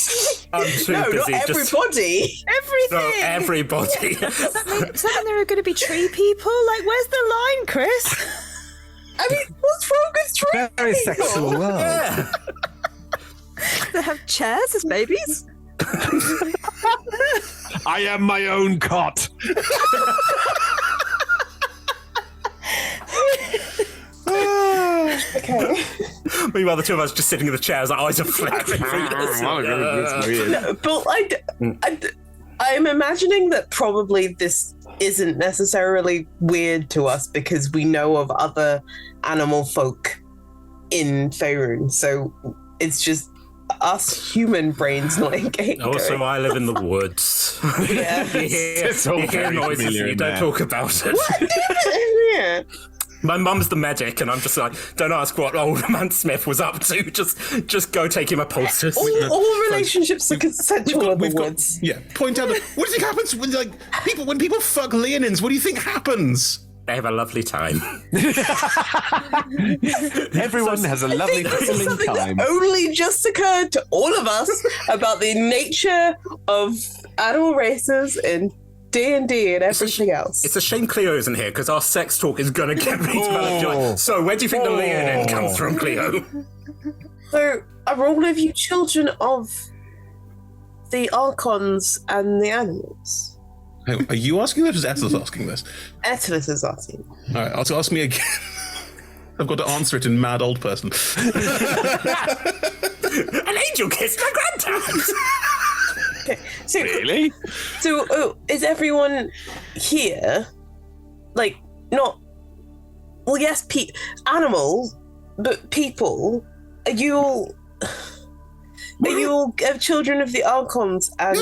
I'm too no, busy. not everybody. Everything. No, everybody. Does that mean there are going to be tree people? Like, where's the line, Chris? I mean, what's wrong with tree Very people? sexual world. Yeah. They have chairs as babies. I am my own cot. Okay. Meanwhile, the two of us just sitting in the chairs, our eyes are flickering through this. No, but I'm imagining that probably this isn't necessarily weird to us because we know of other animal folk in Faerun, so it's just us human brains not engaged. Also, I live in the woods. Yeah. You hear noises, you don't talk about it. Yeah. My mum's the medic, and I'm just like, don't ask what old man Smith was up to. Just go take him a poultice. All relationships are consensual in the woods. Yeah, point out. What do you think happens when people fuck Leonins? What do you think happens? They have a lovely time. Everyone has a lovely fulfilling time. That only just occurred to all of us about the nature of animal races in D&D and everything else. It's a shame Cleo isn't here because our sex talk is going to get redeveloped. So where do you think the Leonin comes from, Cleo? So are all of you children of the Archons and the animals? Are you asking this or is Atlas asking this? Atlas is asking. All right, also ask me again. I've got to answer it in mad old person. An angel kissed my granddad! Okay, so, really? So is everyone here, like, not... Well, yes, animals, but people, are you all children of the Archons and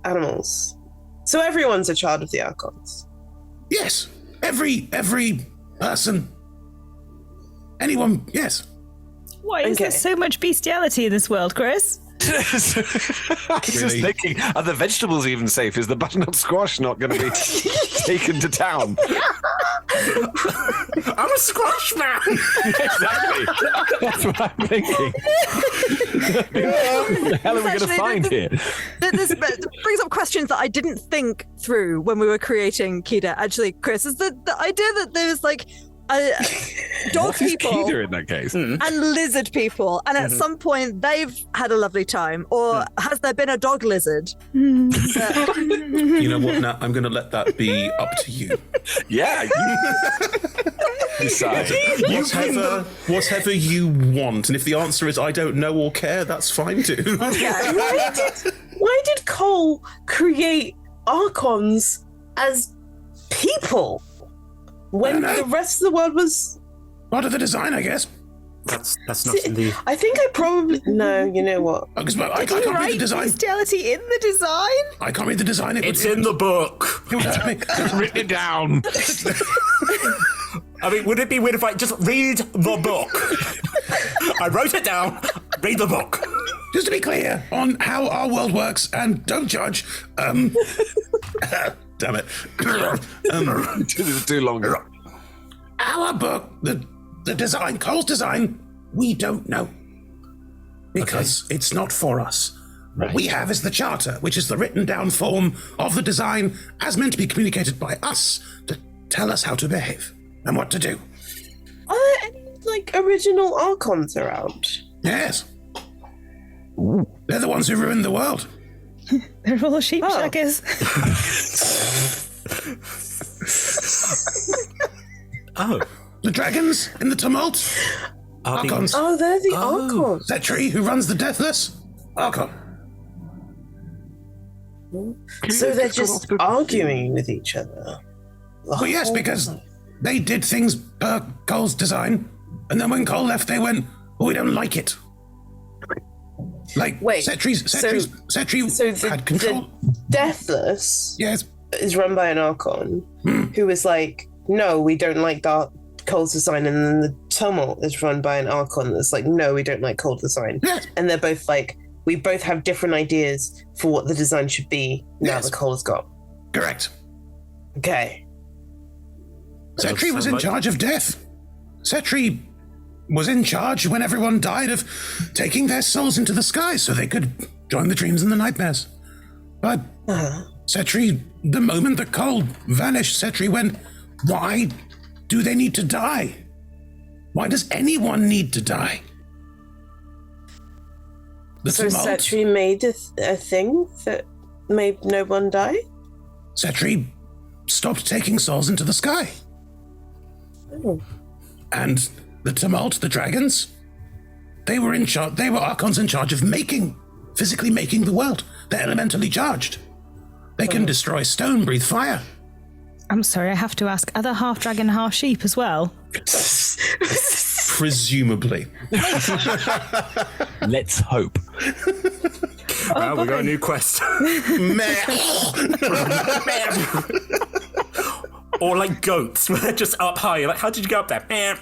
animals? So everyone's a child of the Archons? Yes. Every person. Anyone, yes. Why is there so much bestiality in this world, Chris? Just thinking, are the vegetables even safe? Is the butternut squash not going to be taken to town? I'm a squash man! Exactly. That's what I'm thinking. What the hell are we going to find here? This brings up questions that I didn't think through when we were creating Kida. Actually, Chris, is the idea that there's like dog people Kida in that case? and lizard people, and at some point they've had a lovely time, or has there been a dog lizard? You know what? Now I'm going to let that be up to you. Yeah. Decide. Whatever you want, and if the answer is I don't know or care, that's fine too. Why did Cole create Archons as people when the rest of the world was part of the design, I guess? That's not in the... I think I probably... No, you know what? I can't read the design. Bestiality in the design? I can't read the design. It's in the book. Just written it down. I mean, would it be weird if I just read the book? I wrote it down. Read the book. Just to be clear on how our world works, and don't judge. Damn it. This is too long. Our book, the design, Cole's design, we don't know. Because it's not for us. What we have is the charter, which is the written down form of the design as meant to be communicated by us to tell us how to behave and what to do. Are there any, like, original Archons around? Yes. They're the ones who ruined the world. They're all sheep shaggers. The dragons in the tumult. Archons. Oh, they're the Archons. Setri, who runs the Deathless. Archon. So they're just arguing with each other. Well, yes, because they did things per Cole's design, and then when Cole left, they went, we don't like it. Like, Setri had control. The Deathless is run by an Archon who was like, no, we don't like Cole's design, and then the tumult is run by an Archon that's like, no, we don't like cold design. Yes. And they're both like, we both have different ideas for what the design should be now that Cole's got. Correct. Okay. Setri was in charge of death. Setri was in charge when everyone died of taking their souls into the sky so they could join the dreams and the nightmares. But Setri, the moment the Cole vanished, Setri went, why do they need to die? Why does anyone need to die? So Setri made a thing that made no one die? Setri stopped taking souls into the sky. Oh. And the tumult, the dragons, they were Archons in charge of physically making the world. They're elementally charged. They can destroy stone, breathe fire. I'm sorry, I have to ask, are there half dragon, half sheep as well? Presumably. Let's hope. Well, we got a new quest. Or like goats, where they're just up high. You're like, how did you get up there?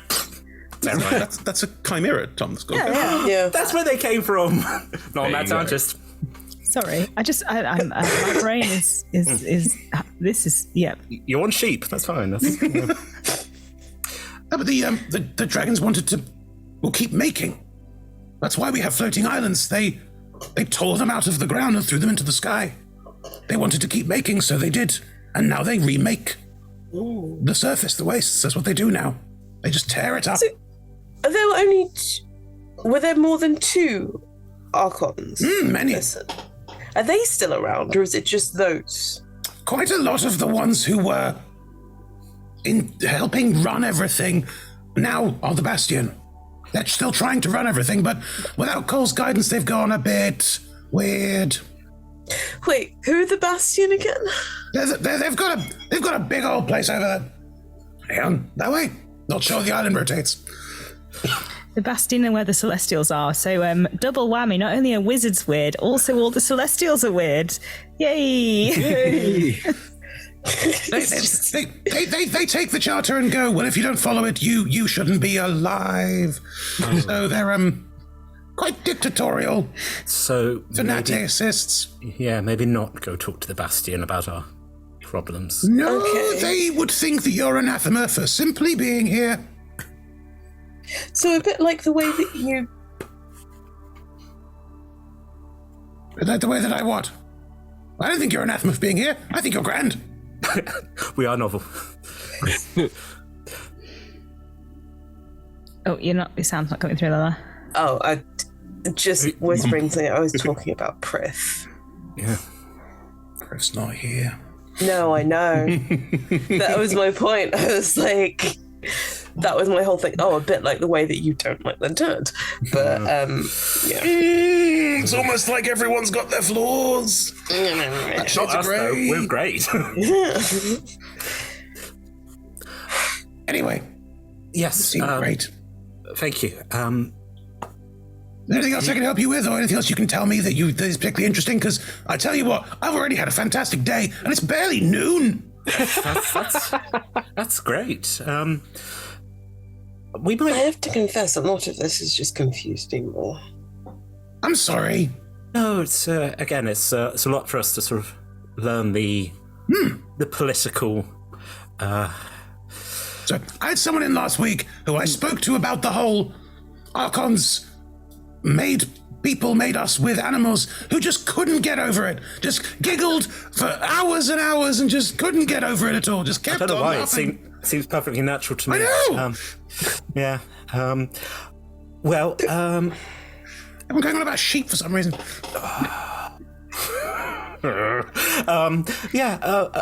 That's a chimera, Tom. Yeah. That's where they came from. Not a mad scientist. Sorry, my brain is this is yeah. You're on sheep. That's fine. That's, No, but the dragons wanted to keep making. That's why we have floating islands. They tore them out of the ground and threw them into the sky. They wanted to keep making, so they did, and now they remake the surface, the wastes. That's what they do now. They just tear it up. So, were there more than 2 Archons? Many. Listen. Are they still around, or is it just those? Quite a lot of the ones who were in helping run everything now are the Bastion. They're still trying to run everything, but without Cole's guidance, they've gone a bit weird. Wait, who are the Bastion again? They've got a big old place over there. Hang on, that way. Not sure the island rotates. The Bastion and where the Celestials are. So double whammy. Not only are wizards weird, also all the Celestials are weird. Yay! They take the charter and go, well, if you don't follow it, you shouldn't be alive. So they're quite dictatorial. So fanaticists. Yeah, maybe not go talk to the Bastion about our problems. No, they would think that you're anathema for simply being here. So a bit like the way that you... Like the way that I what? I don't think you're anathema for being here. I think you're grand. We are novel. Oh, your sound's not coming through, Lola. Oh, I just whispering something. I was talking about Prith. Yeah. Prith's not here. No, I know. That was my point. I was like... That was my whole thing. Oh, a bit like the way that you don't like the dirt. But, yeah. It's almost like everyone's got their flaws. Not us, though. We're great. Anyway. Yes. Great. Thank you. Anything else I can help you with, or anything else you can tell me that is particularly interesting? Because I tell you what, I've already had a fantastic day, and it's barely noon. That's great. I have to confess, a lot of this has just confused me more. I'm sorry. No, it's again, it's a lot for us to sort of learn the political. So I had someone in last week who I spoke to about the whole Archons made us with animals who just couldn't get over it. Just giggled for hours and hours and just couldn't get over it at all. Just kept I don't know on why. laughing. It seems perfectly natural to me. I know! Yeah. Well, I'm going on about sheep for some reason.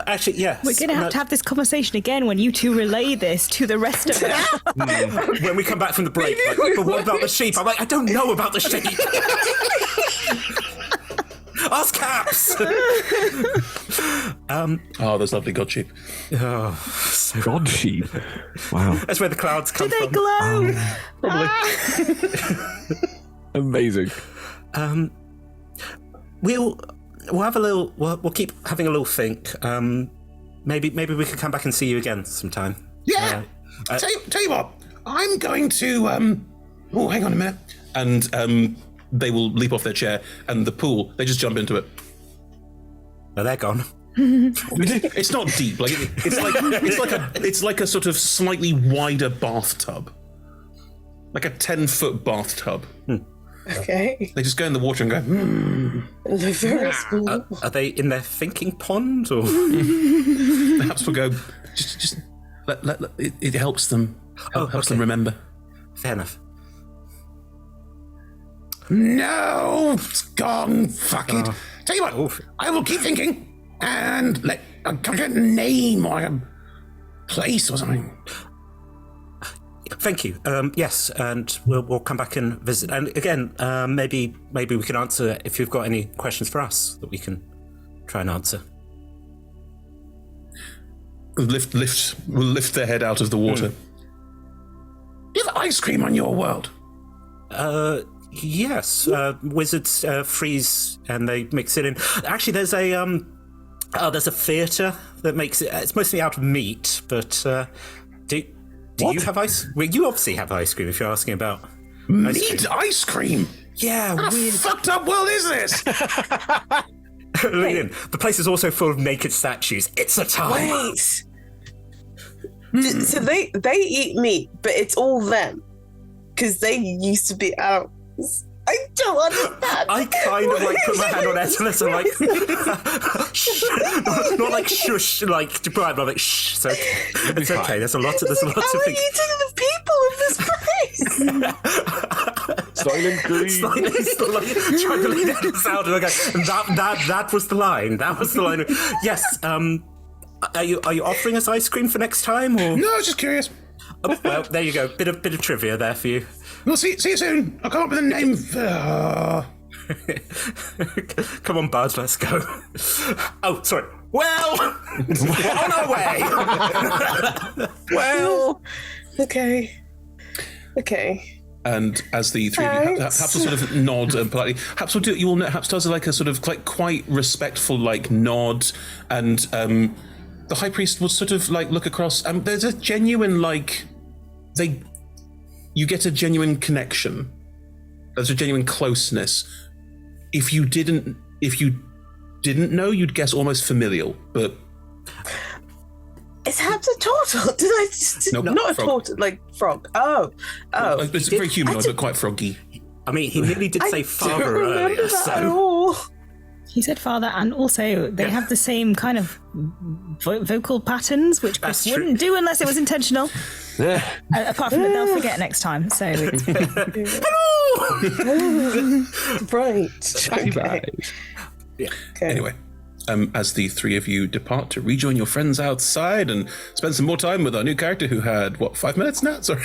Actually, yes. We're going to have this conversation again when you two relay this to the rest of us. When we come back from the break. Like, but what about the sheep? I'm like, I don't know about the sheep. Ask Caps. Those lovely god sheep. Oh, so god sheep. Wow. That's where the clouds come Do from. they glow? Probably. Amazing. We'll have a little. We'll keep having a little think. Maybe we could come back and see you again sometime. Yeah. Tell you what. I'm going to, oh, hang on a minute. And they will leap off their chair, and the pool, they just jump into it. No, they're gone. It's not deep. Like it's like a sort of slightly wider bathtub, like a 10-foot bathtub. Okay. They just go in the water and go. Very small. Are they in their thinking pond, or perhaps we'll go? Just let it helps them. Helps them remember. Fair enough. No, it's gone. Fuck it. Tell you what, I will keep thinking. And I'll get a name or a place or something. Thank you. Yes, and we'll come back and visit. And again, maybe we can answer if you've got any questions for us that we can try and answer. We'll lift their head out of the water. You have ice cream on your world? Yes. Wizards freeze and they mix it in. Actually, there's a theatre that makes it. It's mostly out of meat, but do you have ice? Well, you obviously have ice cream if you're asking about meat ice cream. Yeah, what a fucked up world is this? Lean in. The place is also full of naked statues. It's a time. Wait. So they eat meat, but it's all them because they used to be out. I don't understand. I kind of like put my hand on Ethelus and like, shh, not like shush, like deprive, but like shh. So it's okay. There's a lot of things. How are you to the people of this place? Silent green. Slightly trying to lean it out, and that was the line. That was the line. Yes. Are you offering us ice cream for next time, or no? I was just curious. Oh, well, there you go. Bit of trivia there for you. We'll see you soon. I'll come up with a name. Come on, Buzz, let's go. Oh, sorry. Well, on our way. Well, okay. And as the three of you, perhaps will sort of nod and politely. Perhaps will do. You will know. Perhaps does like a sort of like quite respectful like nod, and the high priest will sort of like look across. There's a genuine like you get a genuine connection. There's a genuine closeness. If you didn't know, you'd guess almost familial, but. Is Habs a turtle? Did I just nope, not a frog. turtle like frog? Oh. It's very humanoid, but quite froggy. I mean, he nearly did say father earlier. He said father, and also they have the same kind of vocal patterns, which Chris wouldn't do unless it was intentional. Apart from that, they'll forget next time. So it's hello. Right. Okay. Yeah. Okay. Anyway. As the three of you depart to rejoin your friends outside and spend some more time with our new character who had, 5 minutes now? Sorry.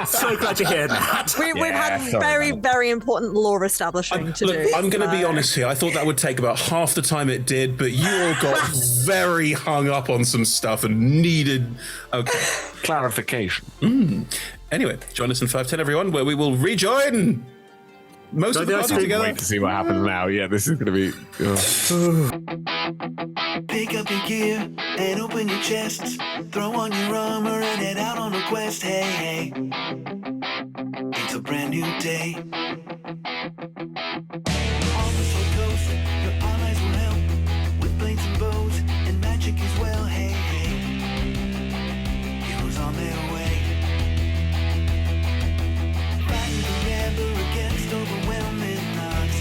So glad you're here, Nat. We've had very, very important lore establishing to do. I'm going to be honest here. I thought that would take about half the time it did, but you all got very hung up on some stuff and needed... Okay. Clarification. Anyway, join us in 5:10, everyone, where we will rejoin... most of the party together. Wait to see what happens now. Yeah, this is going to be. Pick up your gear and open your chests. Throw on your armor and head out on a quest. Hey, it's a brand new day. On the South Coast, your allies will help with blades and bows and magic as well. Hey, heroes on their way. Fighting together against overwhelming odds.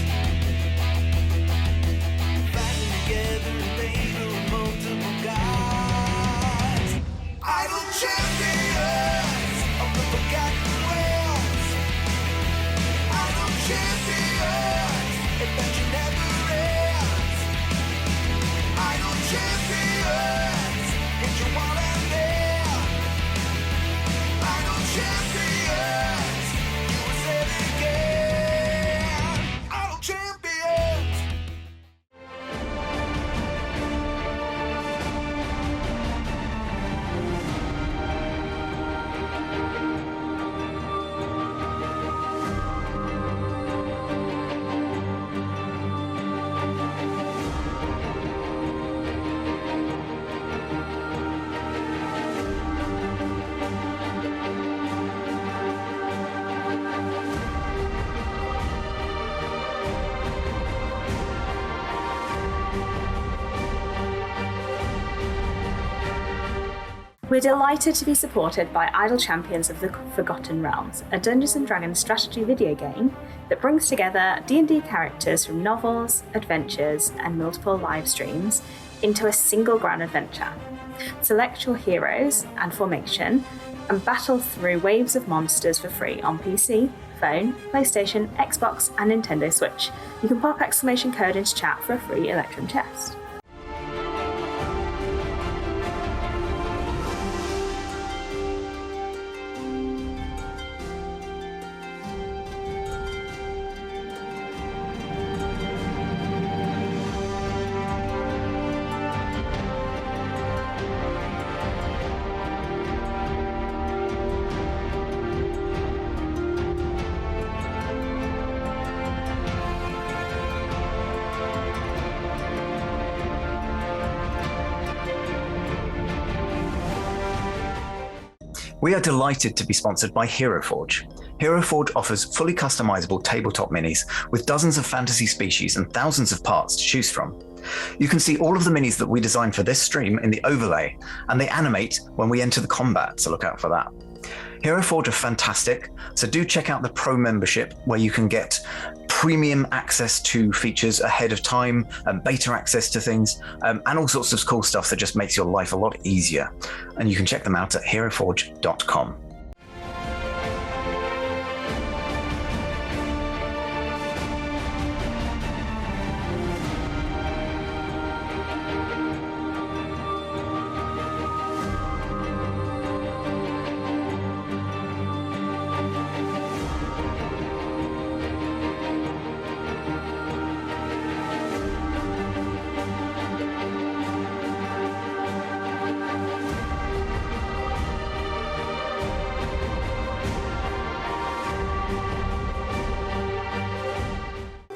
Fighting together in favor of multiple gods. Idle champions of the forgotten realms. Idle We're delighted to be supported by Idle Champions of the Forgotten Realms, a Dungeons & Dragons strategy video game that brings together D&D characters from novels, adventures, and multiple live streams into a single grand adventure. Select your heroes and formation and battle through waves of monsters for free on PC, phone, PlayStation, Xbox, and Nintendo Switch. You can pop exclamation code into chat for a free Electrum chest. We are delighted to be sponsored by HeroForge. HeroForge offers fully customizable tabletop minis with dozens of fantasy species and thousands of parts to choose from. You can see all of the minis that we designed for this stream in the overlay, and they animate when we enter the combat, so look out for that. HeroForge are fantastic, so do check out the Pro membership where you can get premium access to features ahead of time, and beta access to things, and all sorts of cool stuff that just makes your life a lot easier. And you can check them out at heroforge.com.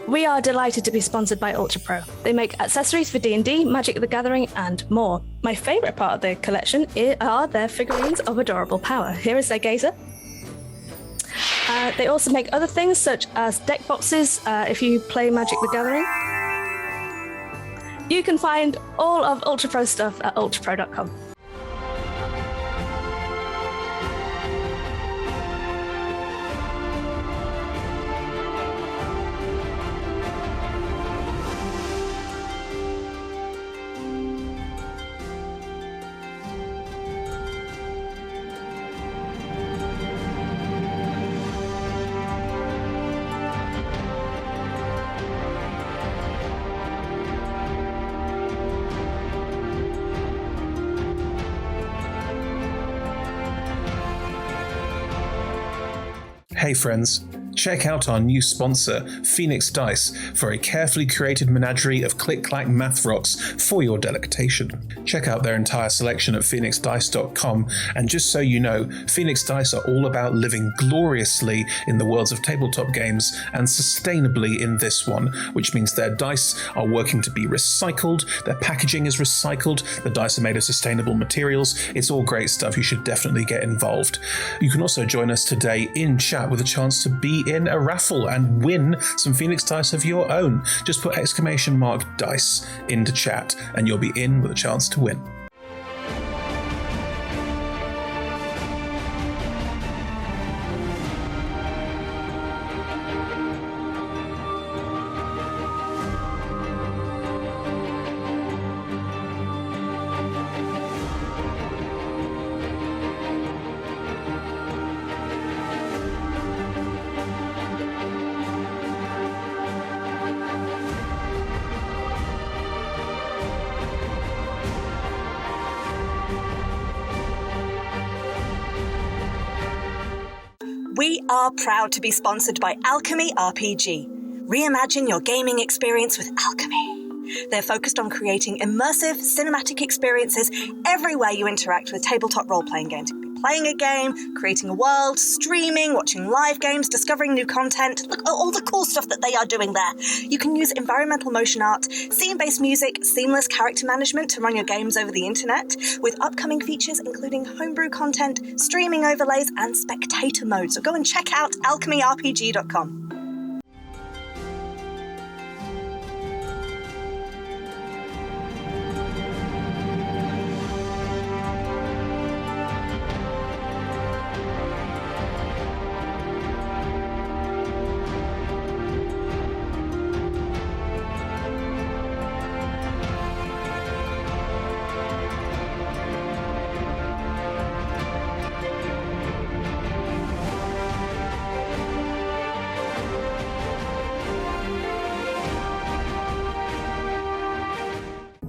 We are delighted to be sponsored by Ultra Pro. They make accessories for D&D, Magic the Gathering, and more. My favourite part of the collection are their figurines of adorable power. Here is their gazer. They also make other things such as deck boxes if you play Magic the Gathering. You can find all of Ultra Pro stuff at ultrapro.com. Hey friends, check out our new sponsor, Phoenix Dice, for a carefully curated menagerie of click-clack math rocks for your delectation. Check out their entire selection at phoenixdice.com, and just so you know, Phoenix Dice are all about living gloriously in the worlds of tabletop games and sustainably in this one, which means their dice are working to be recycled, their packaging is recycled, the dice are made of sustainable materials. It's all great stuff. You should definitely get involved. You can also join us today in chat with a chance to be in a raffle and win some Phoenix Dice of your own. Just put !dice into chat and you'll be in with a chance to win. We are proud to be sponsored by Alchemy RPG. Reimagine your gaming experience with Alchemy. They're focused on creating immersive, cinematic experiences everywhere you interact with tabletop role-playing games. Playing a game, creating a world, streaming, watching live games, discovering new content. Look at all the cool stuff that they are doing there. You can use environmental motion art, scene-based music, seamless character management to run your games over the internet, with upcoming features including homebrew content, streaming overlays, and spectator mode. So go and check out alchemyrpg.com.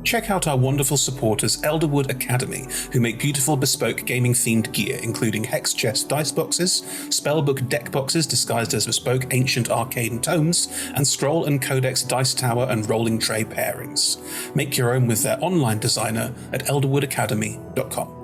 check out our wonderful supporters Elderwood Academy, who make beautiful bespoke gaming-themed gear, including hex chest dice boxes, spellbook deck boxes disguised as bespoke ancient arcane tomes, and scroll and codex dice tower and rolling tray pairings. Make your own with their online designer at elderwoodacademy.com.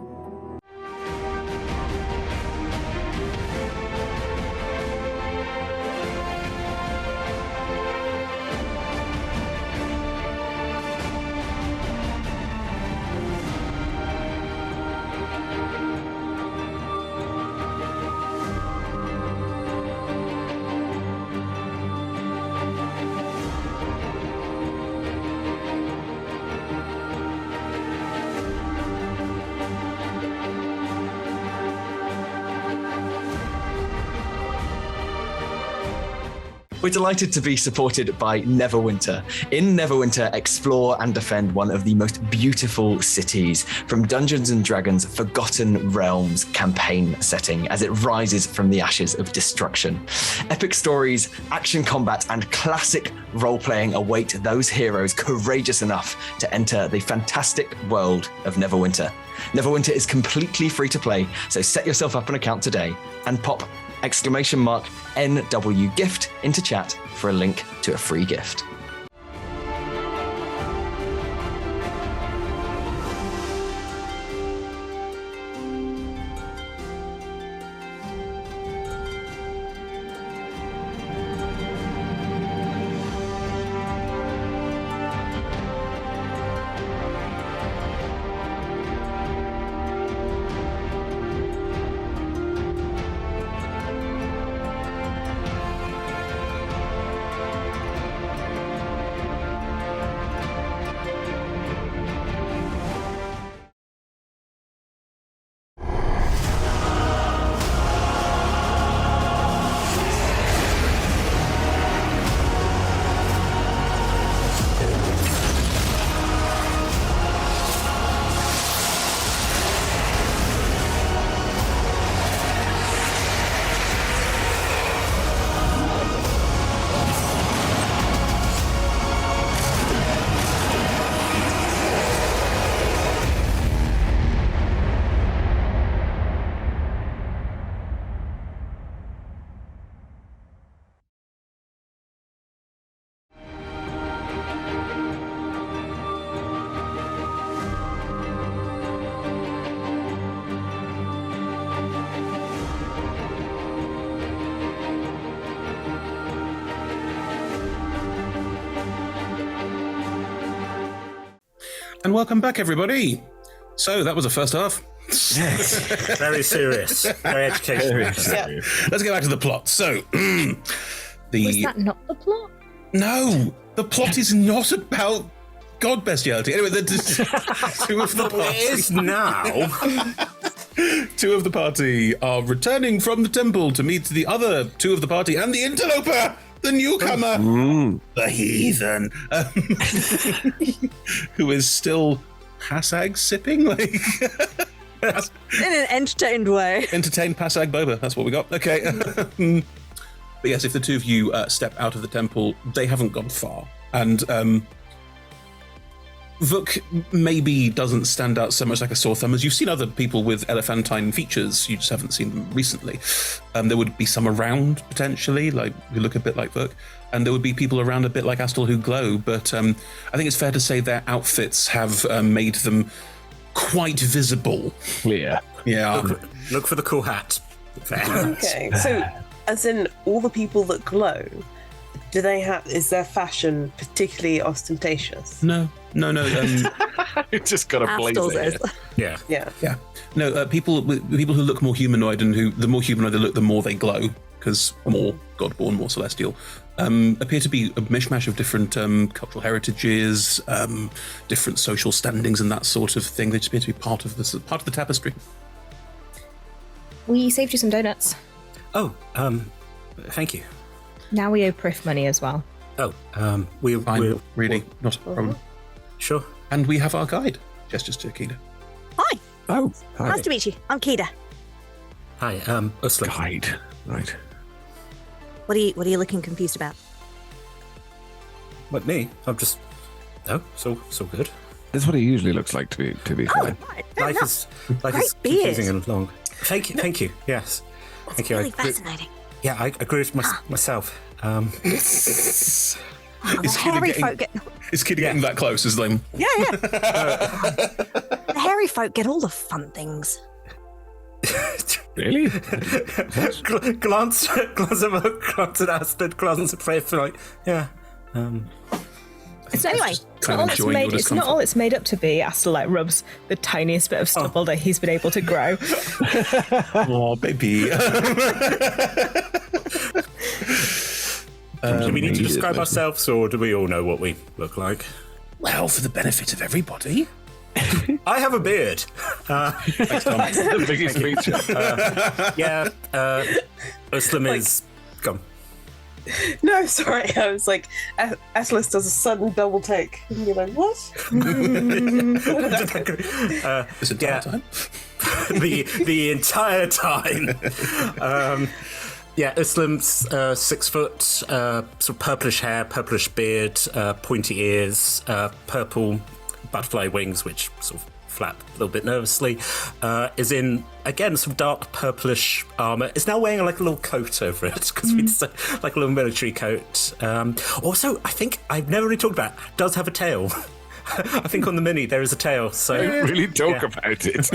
We're delighted to be supported by Neverwinter. In Neverwinter, explore and defend one of the most beautiful cities from Dungeons & Dragons' Forgotten Realms campaign setting as it rises from the ashes of destruction. Epic stories, action combat, and classic role-playing await those heroes courageous enough to enter the fantastic world of Neverwinter. Neverwinter is completely free to play, so set yourself up an account today and pop !NW gift into chat for a link to a free gift. And welcome back, everybody. So that was the first half. Yes. Very serious. Very educational. Let's get back to the plot. So, Was that not the plot? No, the plot is not about god bestiality. Anyway, two of the party. It is now. Two of the party are returning from the temple to meet the other two of the party and the interloper, the newcomer, the heathen, who is still Passag sipping, like in an entertained way. Entertained Passag Boba. That's what we got. Okay. But yes, if the two of you step out of the temple, they haven't gone far, and Vuk maybe doesn't stand out so much like a sore thumb as you've seen other people with elephantine features. You just haven't seen them recently. There would be some around potentially, like who look a bit like Vuk, and there would be people around a bit like Astel who glow. But I think it's fair to say their outfits have made them quite visible. Clear. Yeah. Look for the cool hat. Okay, so as in all the people that glow, do they have? Is their fashion particularly ostentatious? No. You just got a blazer. Yeah. No, people who look more humanoid, and the more humanoid they look, the more they glow, because more godborn, more celestial, appear to be a mishmash of different cultural heritages, different social standings, and that sort of thing. They just appear to be part of the tapestry. We saved you some donuts. Oh, thank you. Now we owe Prif money as well. Oh, Fine, really not a problem. Sure. And we have our guide. Gestures to Akida. Hi. Oh, hi. Nice to meet you. I'm Kida. Hi, Usla. Guide. Right. What are you looking confused about? What, me? I'm just... No, it's all good. That's what it usually looks like, to be fair. Life is confusing and long. Thank you. Yes. Thank you. Really fascinating. Yeah, I agree with myself. Is Kitty getting that close? Is them? Yeah. The hairy folk get all the fun things. Really? glance at Astrid, glance at Faith, like, yeah. So anyway, it's not all it's made up to be. Astor rubs the tiniest bit of stubble that he's been able to grow. Oh, baby. Do we need to describe ourselves, or do we all know what we look like? Well, for the benefit of everybody. I have a beard. Thanks, Tom. That's the biggest feature. Uhlen is gone. No, sorry. I was like, Atlas does a sudden double take. And you're like, what? This entire time? the entire time. Uhlen's 6 foot, sort of purplish hair, purplish beard, pointy ears, purple butterfly wings, which sort of flap a little bit nervously, is in, again, some dark purplish armor. Is now wearing like a little coat over it, because we just like a little military coat. Also, I think I've never really talked about, does have a tail. I think on the mini there is a tail. So don't really talk about it. It's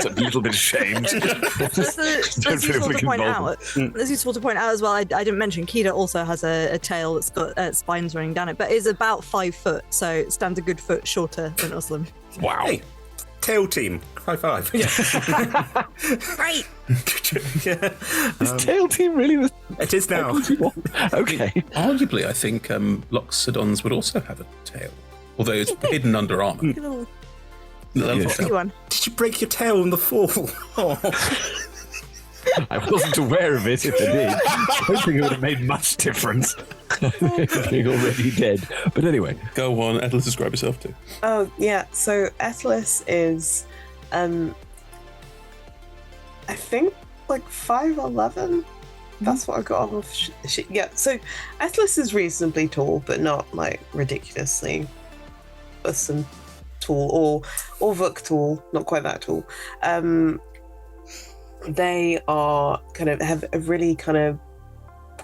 a little bit ashamed. That's useful to point out. That's useful to point out as well. I didn't mention Kida also has a tail that's got spines running down it, but is about 5 foot, so it stands a good foot shorter than Uhlen. Wow. Hey, tail team. High five. Yeah. Great. Is tail team really? It is now. Okay. Arguably, I think Loxodons would also have a tail, although it's hidden under armor. Did you break your tail on the fall? Oh. I wasn't aware of it. If I did, I don't think it would have made much difference. Being already dead. But anyway, go on. Atlas, describe yourself too. Oh yeah. So Atlas is, I think like 5'11". That's what I got off. Yeah. So Atlas is reasonably tall, but not like ridiculously awesome tall or Vuk tall. Not quite that tall. They are have a really kind of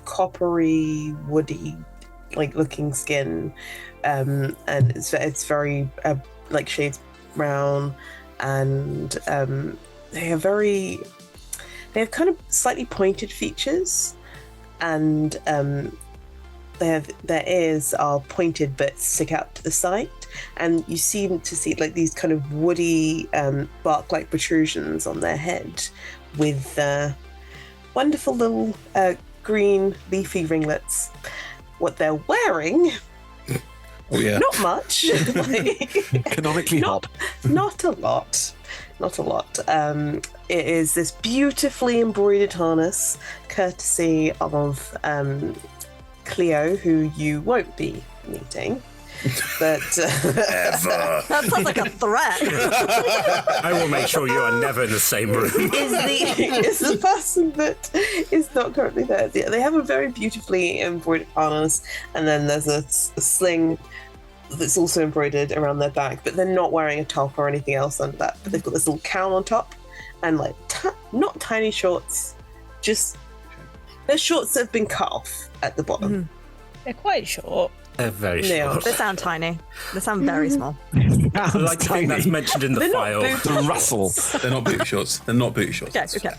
coppery, woody, like looking skin, and it's very like shades brown, and they have kind of slightly pointed features, and their ears are pointed but stick out to the side, and you seem to see like these kind of woody bark-like protrusions on their head, with wonderful little green leafy ringlets. What they're wearing, not much. Canonically hot. Not a lot. It is this beautifully embroidered harness, courtesy of Cleo, who you won't be meeting. But that sounds like a threat. I will make sure you are never in the same room. Is the person that is not currently there. Yeah, they have a very beautifully embroidered harness, and then there's a sling that's also embroidered around their back, but they're not wearing a top or anything else under that. But they've got this little cowl on top, and like not tiny shorts, just they're shorts that have been cut off at the bottom. Mm-hmm. They're quite short. They're very short. They sound tiny. They sound very small. Like the thing that's mentioned in the file. The rustle. They're not booty shorts. Okay.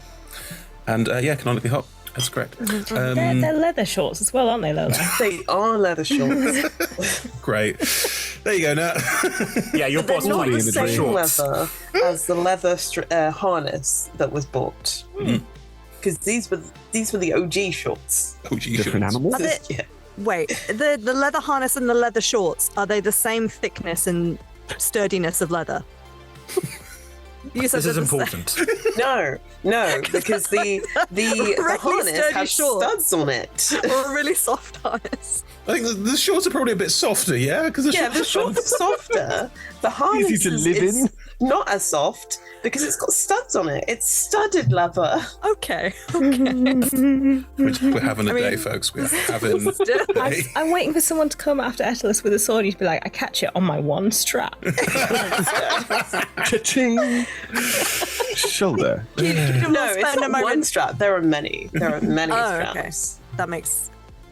And canonically hot. That's correct. They're leather shorts as well, aren't they, Lola? They are leather shorts. Great. There you go, Nat. Yeah, your boss not the in the same shorts. leather as the leather harness that was bought. Because these were the OG shorts. Different animals. Wait, the leather harness and the leather shorts, are they the same thickness and sturdiness of leather? This is important. No, because the harness has studs on it. Or a really soft harness. I think the shorts are probably a bit softer, yeah? The shorts are softer. The harness easy to live in. not as soft because it's got studs on it. It's studded leather. Okay. We're having a day, folks. We're having a day. I'm waiting for someone to come after Etalus with a sword. You'd be like, I catch it on my one strap. Cha-ching! Shoulder. No, it's not one strap. There are many. There are many straps. Okay. That makes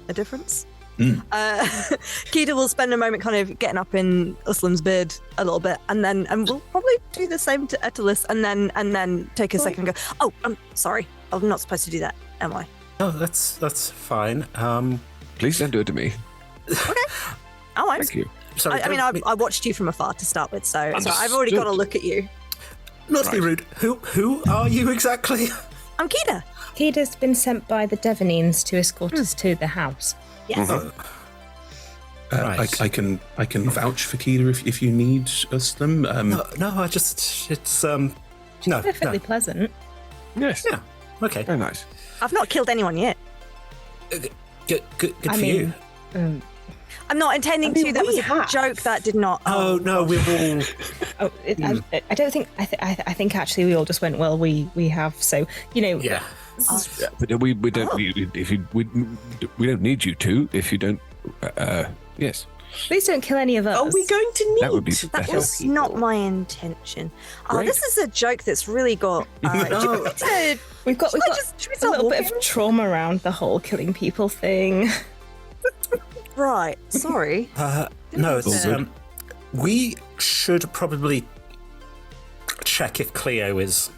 a difference. Keita will spend a moment kind of getting up in Uhlen's beard a little bit, and we'll probably do the same to Etalus, and then take a second and go, oh, I'm sorry, I'm not supposed to do that, am I? Oh, that's fine. Please don't do it to me. Okay. I won't. Thank you. Sorry, I watched you from afar to start with, so I've already Understood. got to look at you. Not to be rude. Who are you exactly? I'm Keita. Keita's been sent by the Devanines to escort us to the house. Yes. Right. I can vouch for Keita if you need us them. No, I just it's no. Perfectly pleasant. Yes. Yeah. Okay. Very nice. I've not killed anyone yet. Good for you. I'm not intending to. That was a joke that did not. Oh no, we're all. I don't think. I think actually we all just went. Well, we have. So Yeah. But we don't. We don't need you to. If you don't. Yes. Please don't kill any of us. Are we going to need? That would be That better. was not my intention. Oh, Great. this is a joke that's really got. We've got should we a start little bit walking? of trauma around the whole killing people thing. Right. Sorry. No, it's we should probably check if Cleo is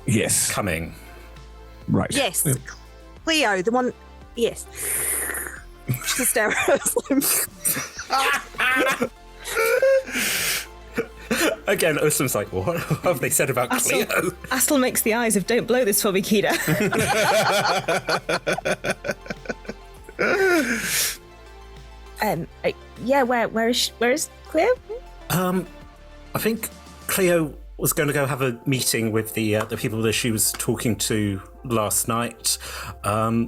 Yes. coming. Right. Yes. Cleo, the one. Yes. Just a stare at us. Again, Uslam's like, what have they said about Cleo? Astel makes the eyes of don't blow this for me, Keita. Yeah, where is Cleo? I think Cleo was going to go have a meeting with the people that she was talking to last night. Yeah,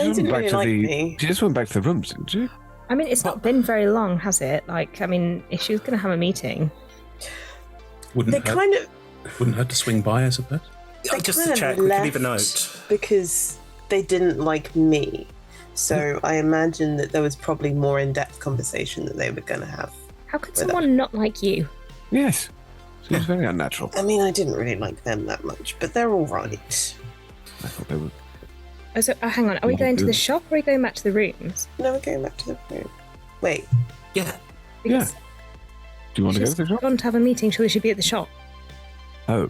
he She didn't really like me. She just went back to the rooms, didn't she? I mean, it's not been very long, has it? Like, I mean, if she was going to have a meeting, Wouldn't hurt to swing by, I suppose. Just to kind of check, we can leave a left note. because they didn't like me. So I imagine that there was probably more in-depth conversation that they were going to have. how could someone not like you? Yes. Seems very unnatural. I mean, I didn't really like them that much, but they're all right. I thought they were. Oh, so, going on. Are we going to the shop or are we going back to the rooms? No, we're going back to the room. Wait. Yeah. Yeah. Do you want to go to the shop? Gone to have a meeting. Surely she'd be at the shop. Oh.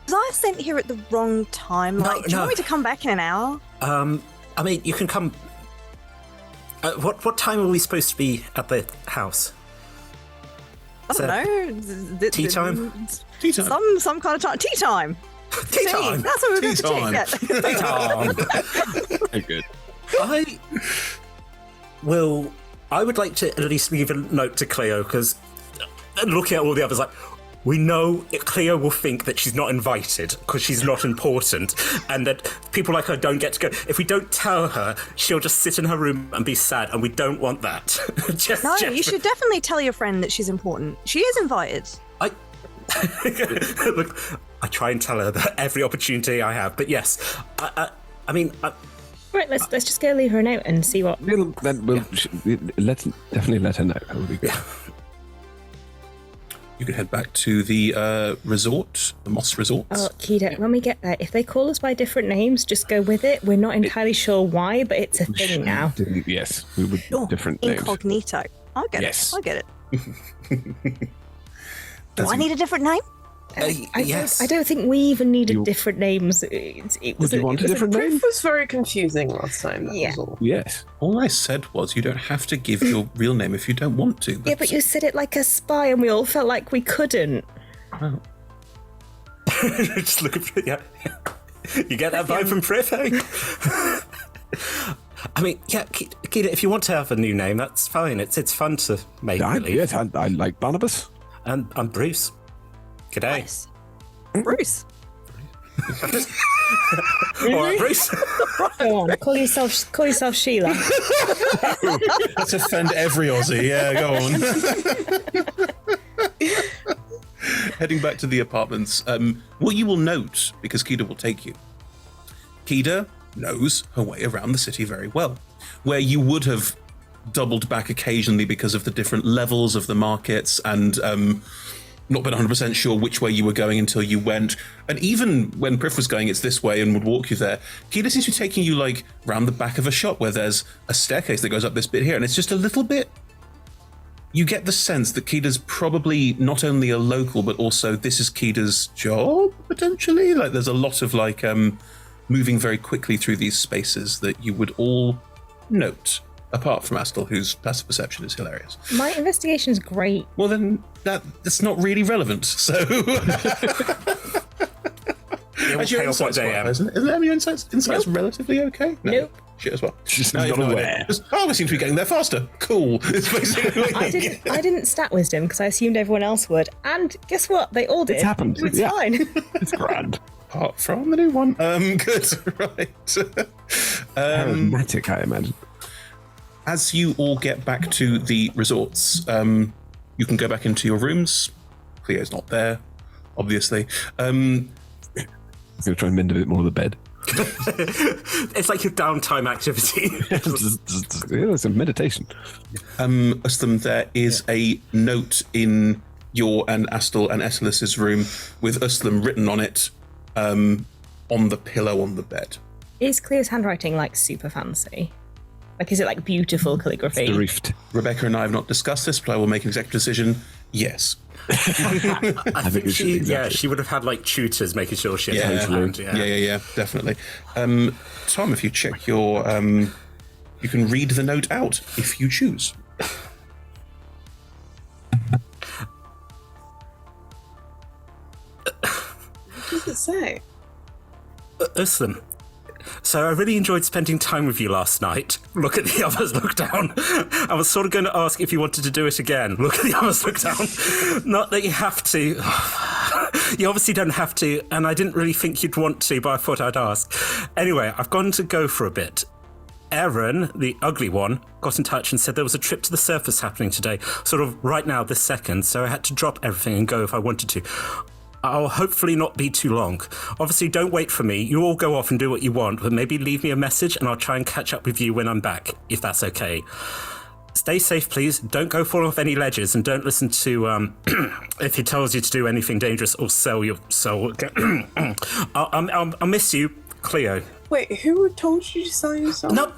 Was I sent here at the wrong time? Like, do you want me to come back in an hour? I mean, you can come. What time are we supposed to be at the house? I don't know. Tea time? Tea time. Some kind of time. Tea time. Tea time. That's what we're going Tea to time. check. Tea time. Very good. I would like to at least leave a note to Cleo, because looking at all the others, like, we know Cleo will think that she's not invited because she's not important, and that people like her don't get to go. If we don't tell her, she'll just sit in her room and be sad, and we don't want that. No, you should definitely tell your friend that she's important. She is invited. Look, I try and tell her that every opportunity I have, but yes, I mean. Right, let's just go leave her a note and see what. We'll definitely let her know. That would be good. Yeah. You can head back to the resort, the Moss Resort. Oh, Keita, when we get there, if they call us by different names, just go with it. We're not entirely sure why, but it's a thing now. Yes, we would different names. Incognito. I get Yes. it. I get it. Do I need a different name? Yes. I don't think we even needed different names. It was Would you want a different name? It was very confusing last time. That was all. Yes. All I said was you don't have to give your real name if you don't want to. Yeah, but you said it like a spy, and we all felt like we couldn't. Well. Just looking for you get that vibe from Prithang. I mean, yeah, Keita, if you want to have a new name, that's fine. It's fun to make. Yes, I like Barnabas. And I'm Bruce. G'day. Nice. Bruce. All right, Bruce. Go on, call yourself Sheila. Let's offend every Aussie. Yeah, go on. heading back to the apartments, what you will note, because Kida will take you, Kida knows her way around the city very well. Where you would have doubled back occasionally because of the different levels of the markets and not been 100% sure which way you were going until you went. And even when Priff was going, it's this way and would walk you there. Kida seems to be taking you like round the back of a shop where there's a staircase that goes up this bit here. And it's just a little bit, you get the sense that Kida's probably not only a local, but also this is Kida's job, potentially. Like there's a lot of like moving very quickly through these spaces that you would all note. Apart from Astel, whose passive perception is hilarious. My investigation is great. Well, then that's not really relevant. So, your insight's well, isn't it? Isn't your insight's relatively okay? No. Nope. Shit as well. Just not aware. We seem to be getting there faster. Cool. It's basically I didn't stat wisdom because I assumed everyone else would, and guess what? They all did. It's happened. It's fine. It's grand. Apart from the new one. Good. Right. Charismatic, I imagine. As you all get back to the resorts, you can go back into your rooms. Cleo's not there, obviously. I'm going to try and mend a bit more of the bed. It's like your downtime activity. It's a meditation. Ustam, there is a note in your and Astel and Etelis's room with Ustam written on it on the pillow on the bed. Is Cleo's handwriting like super fancy? Like, is it like beautiful calligraphy? Drift. Rebecca and I have not discussed this, but I will make an executive decision. Yes. I think she would have had like tutors making sure she had hand. Yeah, definitely. Tom, if you check your, you can read the note out if you choose. What does it say? Uslam. So I really enjoyed spending time with you last night. Look at the others, look down. I was sort of going to ask if you wanted to do it again. Look at the others, look down. Not that you have to. You obviously don't have to, and I didn't really think you'd want to, but I thought I'd ask. Anyway, I've gone to go for a bit. Erin, the ugly one, got in touch and said there was a trip to the surface happening today, sort of right now, this second, so I had to drop everything and go if I wanted to. I'll hopefully not be too long. Obviously, don't wait for me. You all go off and do what you want, but maybe leave me a message and I'll try and catch up with you when I'm back, if that's okay. Stay safe, please. Don't go fall off any ledges and don't listen to if he tells you to do anything dangerous or sell your soul. I'll miss you, Cleo. Wait, who told you to sell your soul? No.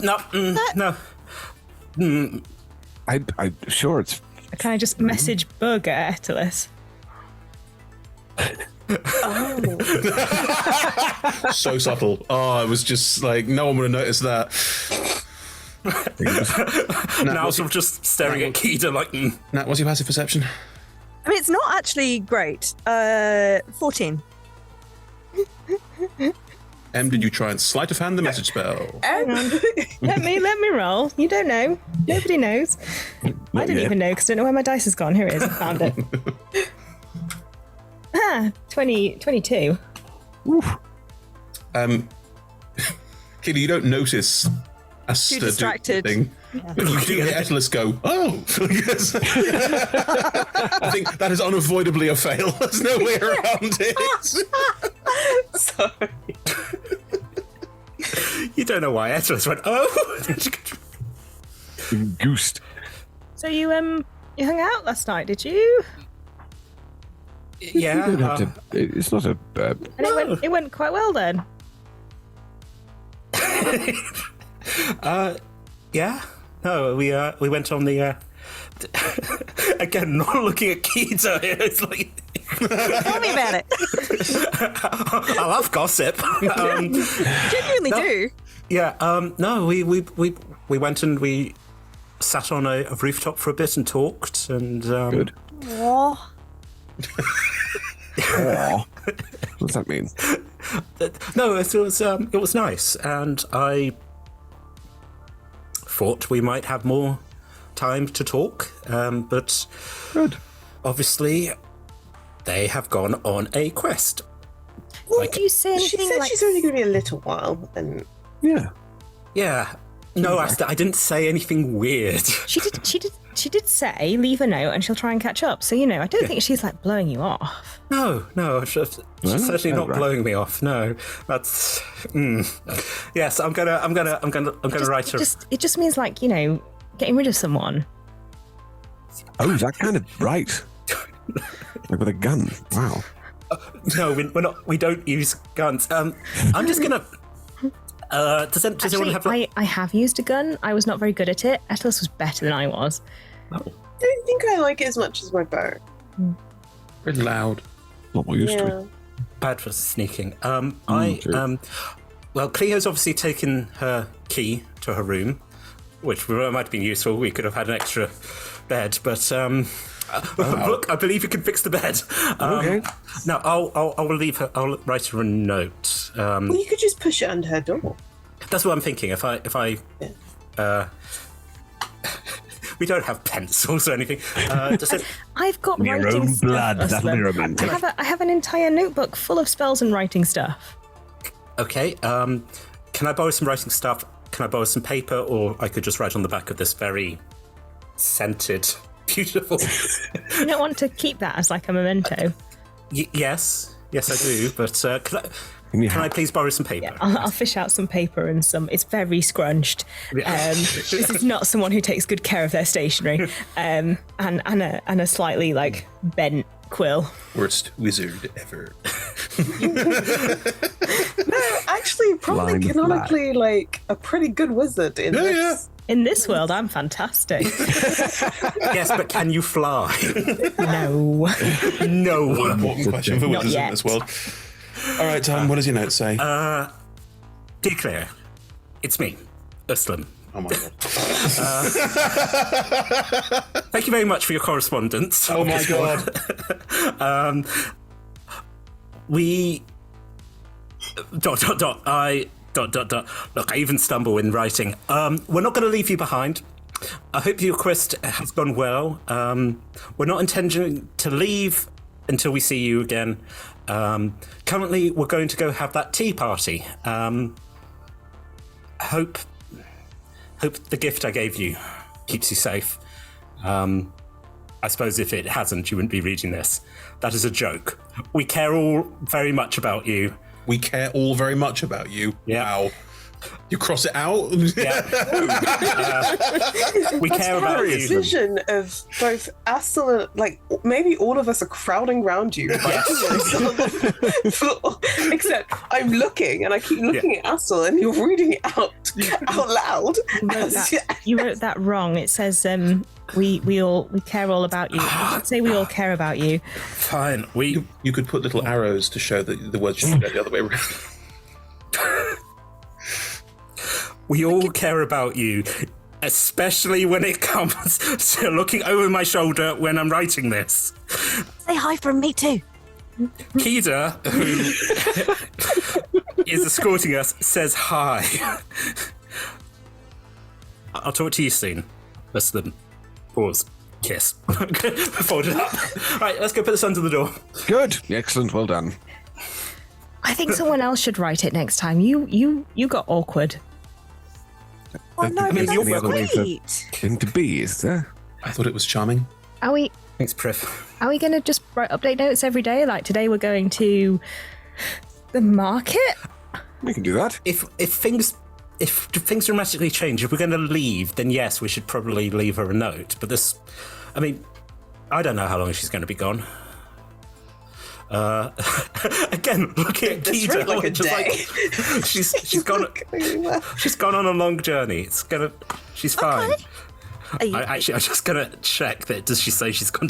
I'm sure it's... Can I just message Bug at Etelis? So subtle. I was just like, no one would have noticed that. Now I'm just staring at Kida like... Nat, what's your passive perception? I mean, it's not actually great. 14. Did you try and sleight of hand the message spell? Hang on. let me roll. You don't know. Nobody knows. I didn't even know because I don't know where my dice has gone. Here it is. I found it. 22. Oof. Kida, you don't notice Asta Too distracted. Thing. Yeah. You do hear Etelis go, oh! I think that is unavoidably a fail. There's no way around it. Sorry. You don't know why Etelis went, oh! Goosed. So you hung out last night, did you? Yeah. You don't have to, it's not a... And it went quite well then? Yeah. No, we went on the... Again, not looking at Keita here. It's like... Tell me about it. I love gossip. Genuinely do. Yeah. No, we went and we sat on a rooftop for a bit and talked and... Good. Aww. What does that mean? No, it was nice, and I thought we might have more time to talk, but good. Obviously, they have gone on a quest. Well, did you say anything? She said like... she's only going to be a little while, and yeah. No, I didn't say anything weird. She did. she did say leave a note and she'll try and catch up. So I don't think she's like blowing you off. No, she's certainly not blowing me off. No, that's. Yes, I'm gonna write her. It just means like getting rid of someone. Oh, that kind of right. Like with a gun. Wow. No, we're not. We don't use guns. I'm just gonna. Does anyone have? I have used a gun. I was not very good at it. Atlas was better than I was. I don't think I like it as much as my bow. Very loud. Not what used to be. Bad for sneaking. Well, Cleo's obviously taken her key to her room, which might have been useful. We could have had an extra bed, but look, I believe you can fix the bed. Okay. No, I'll leave her. I'll write her a note. Well, you could just push it under her door. That's what I'm thinking. If I we don't have pencils or anything. I've got Your writing own stuff, blood. That'll be Uslan. romantic. I have an entire notebook full of spells and writing stuff. Okay. Can I borrow some writing stuff? Can I borrow some paper, or I could just write on the back of this very scented, beautiful. You don't want to keep that as like a memento. Yes, I do. But can I please borrow some paper? Yeah, I'll fish out some paper and some. It's very scrunched. This is not someone who takes good care of their stationery. And a slightly like bent quill. Worst wizard ever. No, actually, probably canonically like a pretty good wizard in this. Yeah. In this world, I'm fantastic. Yes, but can you fly? No. No. Important question for Not wizards in yet. this world. All right, Tom, what does your note say? Dear Claire, it's me, Uhlen. Oh my god. Thank you very much for your correspondence. Oh my god. We... Look, I even stumble in writing. We're not going to leave you behind. I hope your quest has gone well. We're not intending to leave until we see you again. Currently, we're going to go have that tea party. Hope the gift I gave you keeps you safe. I suppose if it hasn't, you wouldn't be reading this. That is a joke. We care all very much about you. We care all very much about you. Yeah. Wow. You cross it out? Yeah. We care about you. Vision of both Astel and like maybe all of us are crowding around you. Except I'm looking and I keep looking at Astel and you're reading it out loud. You wrote that wrong. It says we care all about you. You should say we all care about you. Fine. You could put little arrows to show that the words should go the other way around. We all care about you, especially when it comes to looking over my shoulder when I'm writing this. Say hi from me too. Kida, who is escorting us, says hi. I'll talk to you soon. Listen. Pause. Kiss. Fold it up. All right, let's go put this under the door. Good. Excellent. Well done. I think someone else should write it next time. You got awkward. Oh no, but you're that's welcome. great. Him to be, is there? I thought it was charming. Are we Thanks, Priv. Are we going to just write update notes every day? Like today we're going to the market? We can do that. If things dramatically change, if we're going to leave, then yes, we should probably leave her a note. But this, I mean, I don't know how long she's going to be gone. Again, looking at Kida, like a just day. like she's gone. She's gone on a long journey. She's fine. Okay. I'm just gonna check that. Does she say she's gone?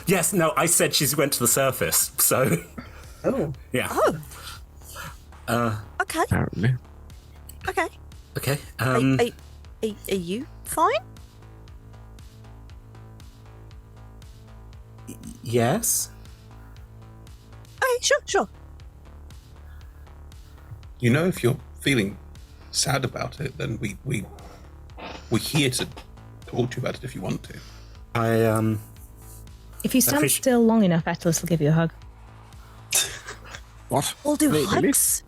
Yes. No. I said she went to the surface. So. Oh. Yeah. Oh. Okay. Apparently. Okay. Okay. Are you fine? Yes. Okay, sure. You know, if you're feeling sad about it, then we're here to talk to you about it if you want to. If you stand still long enough, Atlas will give you a hug. What? We'll do hugs.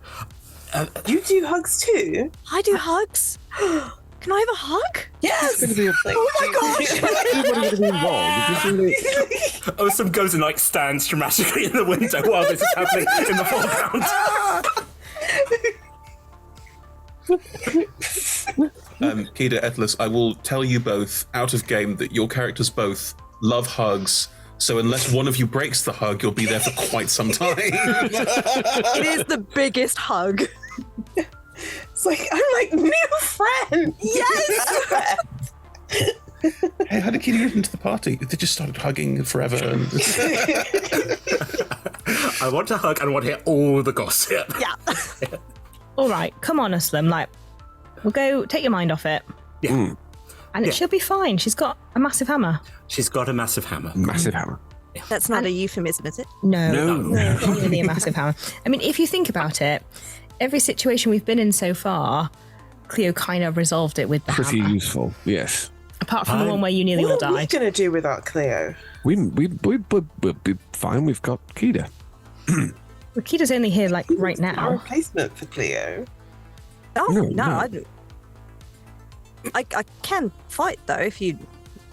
You do hugs too? I do hugs. Can I have a hug? Yes! Oh my gosh! Everybody's going to be involved. Osam goes and like stands dramatically in the window while this is happening in the foreground. Kida, Ethelis, I will tell you both out of game that your characters both love hugs. So unless one of you breaks the hug, you'll be there for quite some time. It is the biggest hug. It's like, I'm like, new friend! Yes! Hey, how did Kida get into the party? They just started hugging forever. And... I want to hug and I want to hear all the gossip. Yeah. All right, come on, Uslam. Like, we'll go. Take your mind off it. Yeah. And she'll be fine. She's got a massive hammer. She's got a massive hammer. Massive hammer. That's not a euphemism, is it? No, genuinely a massive hammer. I mean, if you think about it, every situation we've been in so far, Cleo kind of resolved it with the Pretty hammer. useful, yes. Apart from the one where you nearly all What are we died. going to do without Cleo? We'll be fine. We've got Kida. Well, Kida's only here, like, right A now. replacement for Cleo. Oh, No. I can fight, though, if you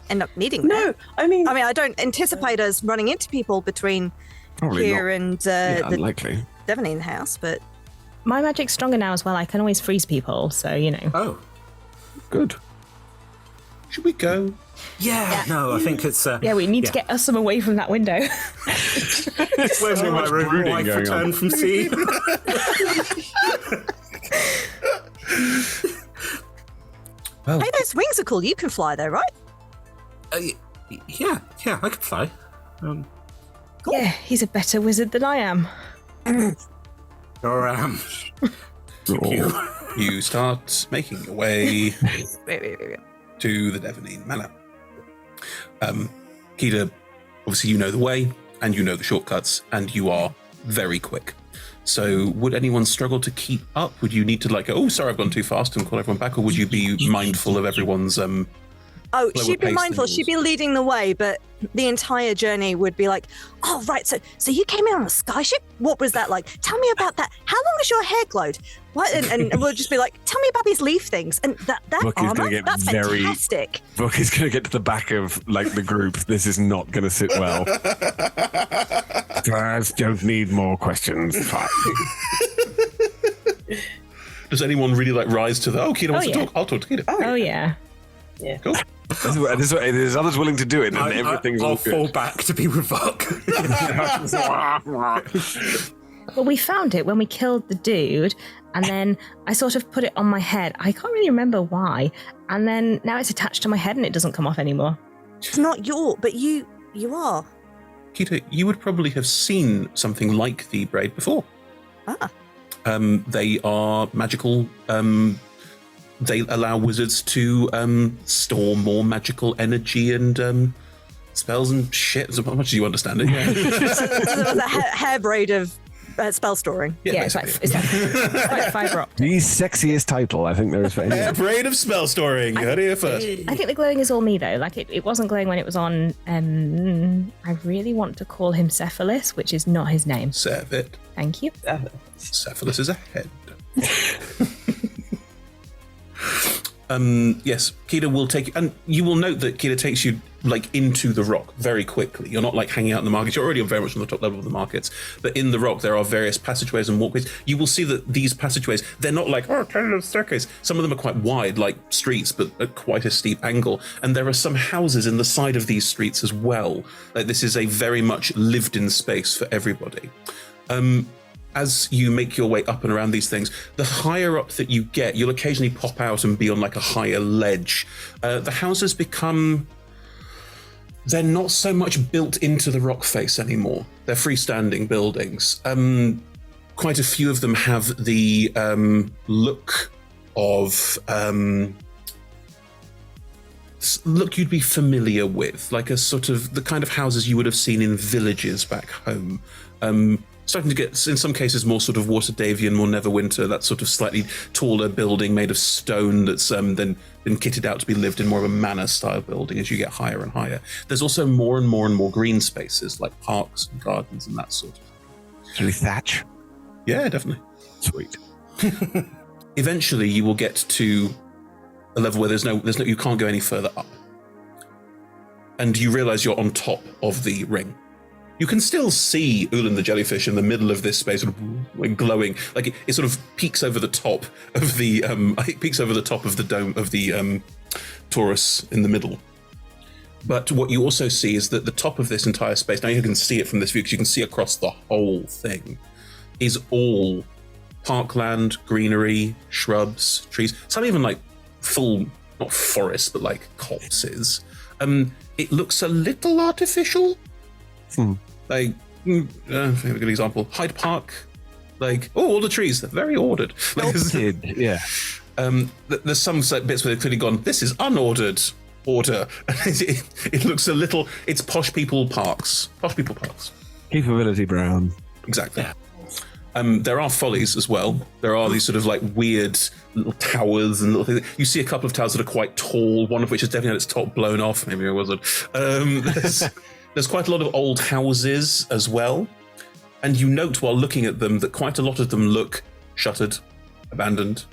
end up needing that. No, I mean, I don't anticipate us running into people between Probably here not. and Yeah, the unlikely. Devanine house, but My magic's stronger now as well. I can always freeze people, so, you know. Oh. Good. Should we go? Yeah, no, I think it's... Yeah, we need to get Usam away from that window. Where's So my much room brooding wife going return on. from sea? Well, hey, those wings are cool. You can fly, though, right? Yeah, I could fly. Yeah, he's a better wizard than I am. Or, you start making your way Wait. to the Devanine Manor. Kida, obviously you know the way, and you know the shortcuts, and you are very quick. So would anyone struggle to keep up? Would you need to like, oh, sorry, I've gone too fast and call everyone back, or would you be mindful of everyone's Oh, slower she'd be pace mindful. than She'd be leading the way, but the entire journey would be like, oh, right, so you came in on a skyship? What was that like? Tell me about that. How long has your hair glowed? What? And we'll just be like, tell me about these leaf things. And that Look, he's gonna armor? get That's very- fantastic. Book is going to get to the back of like the group. This is not going to sit well. Guys, don't need more questions. Fine. Does anyone really like rise to the? Oh, Kida wants to talk. I'll talk to Kida. Oh yeah. Yeah. Cool. There's others willing to do it, and everything's I'll all good. fall back to be with Vok. Well, we found it when we killed the dude, and then I sort of put it on my head. I can't really remember why. And then now it's attached to my head and it doesn't come off anymore. It's not but you are. Kida, you would probably have seen something like the braid before. Ah. They are magical. They allow wizards to store more magical energy and spells and shit. So much do you understand it? Yeah. So there was a hair braid of spell storing. Yeah, it's like fiber optic. The sexiest title I think there is for any. A braid of spell storing. You heard it here first. I think the glowing is all me though. Like it wasn't glowing when it was on. I really want to call him Cephalus, which is not his name. Servit. Thank you. Cephalus is a head. Yes, Kida will take, and you will note that Kida takes you like into the rock very quickly. You're not like hanging out in the markets. You're already very much on the top level of the markets, but in the rock there are various passageways and walkways. You will see that these passageways, they're not like a staircase. Some of them are quite wide, like streets, but at quite a steep angle. And there are some houses in the side of these streets as well. Like this is a very much lived-in space for everybody. As you make your way up and around these things, the higher up that you get, you'll occasionally pop out and be on like a higher ledge. The houses become... They're not so much built into the rock face anymore. They're freestanding buildings. Quite a few of them have the look of... look you'd be familiar with, like a sort of the kind of houses you would have seen in villages back home. Starting to get, in some cases, more sort of Waterdavian, more Neverwinter, that sort of slightly taller building made of stone that's then been kitted out to be lived in, more of a manor-style building as you get higher and higher. There's also more and more and more green spaces, like parks and gardens and that sort of thing. Can we thatch? Yeah, definitely. Sweet. Eventually, you will get to a level where there's no, you can't go any further up. And you realize you're on top of the ring. You can still see Uhlen the jellyfish in the middle of this space, sort of like glowing. Like it sort of peeks over the top of the dome of the torus in the middle. But what you also see is that the top of this entire space, now you can see it from this view because you can see across the whole thing, is all parkland, greenery, shrubs, trees. Some even like full, not forest, but like copses. It looks a little artificial. Like, a good example, Hyde Park. Like, all the trees, they're very ordered. Like, yeah. There's some bits where they've clearly gone, this is unordered order. It looks a little, it's posh people parks. Capability Brown. Exactly. There are follies as well. There are these sort of like weird little towers and little things. You see a couple of towers that are quite tall, one of which has definitely had its top blown off. Maybe it wasn't. There's quite a lot of old houses as well. And you note while looking at them that quite a lot of them look shuttered, abandoned.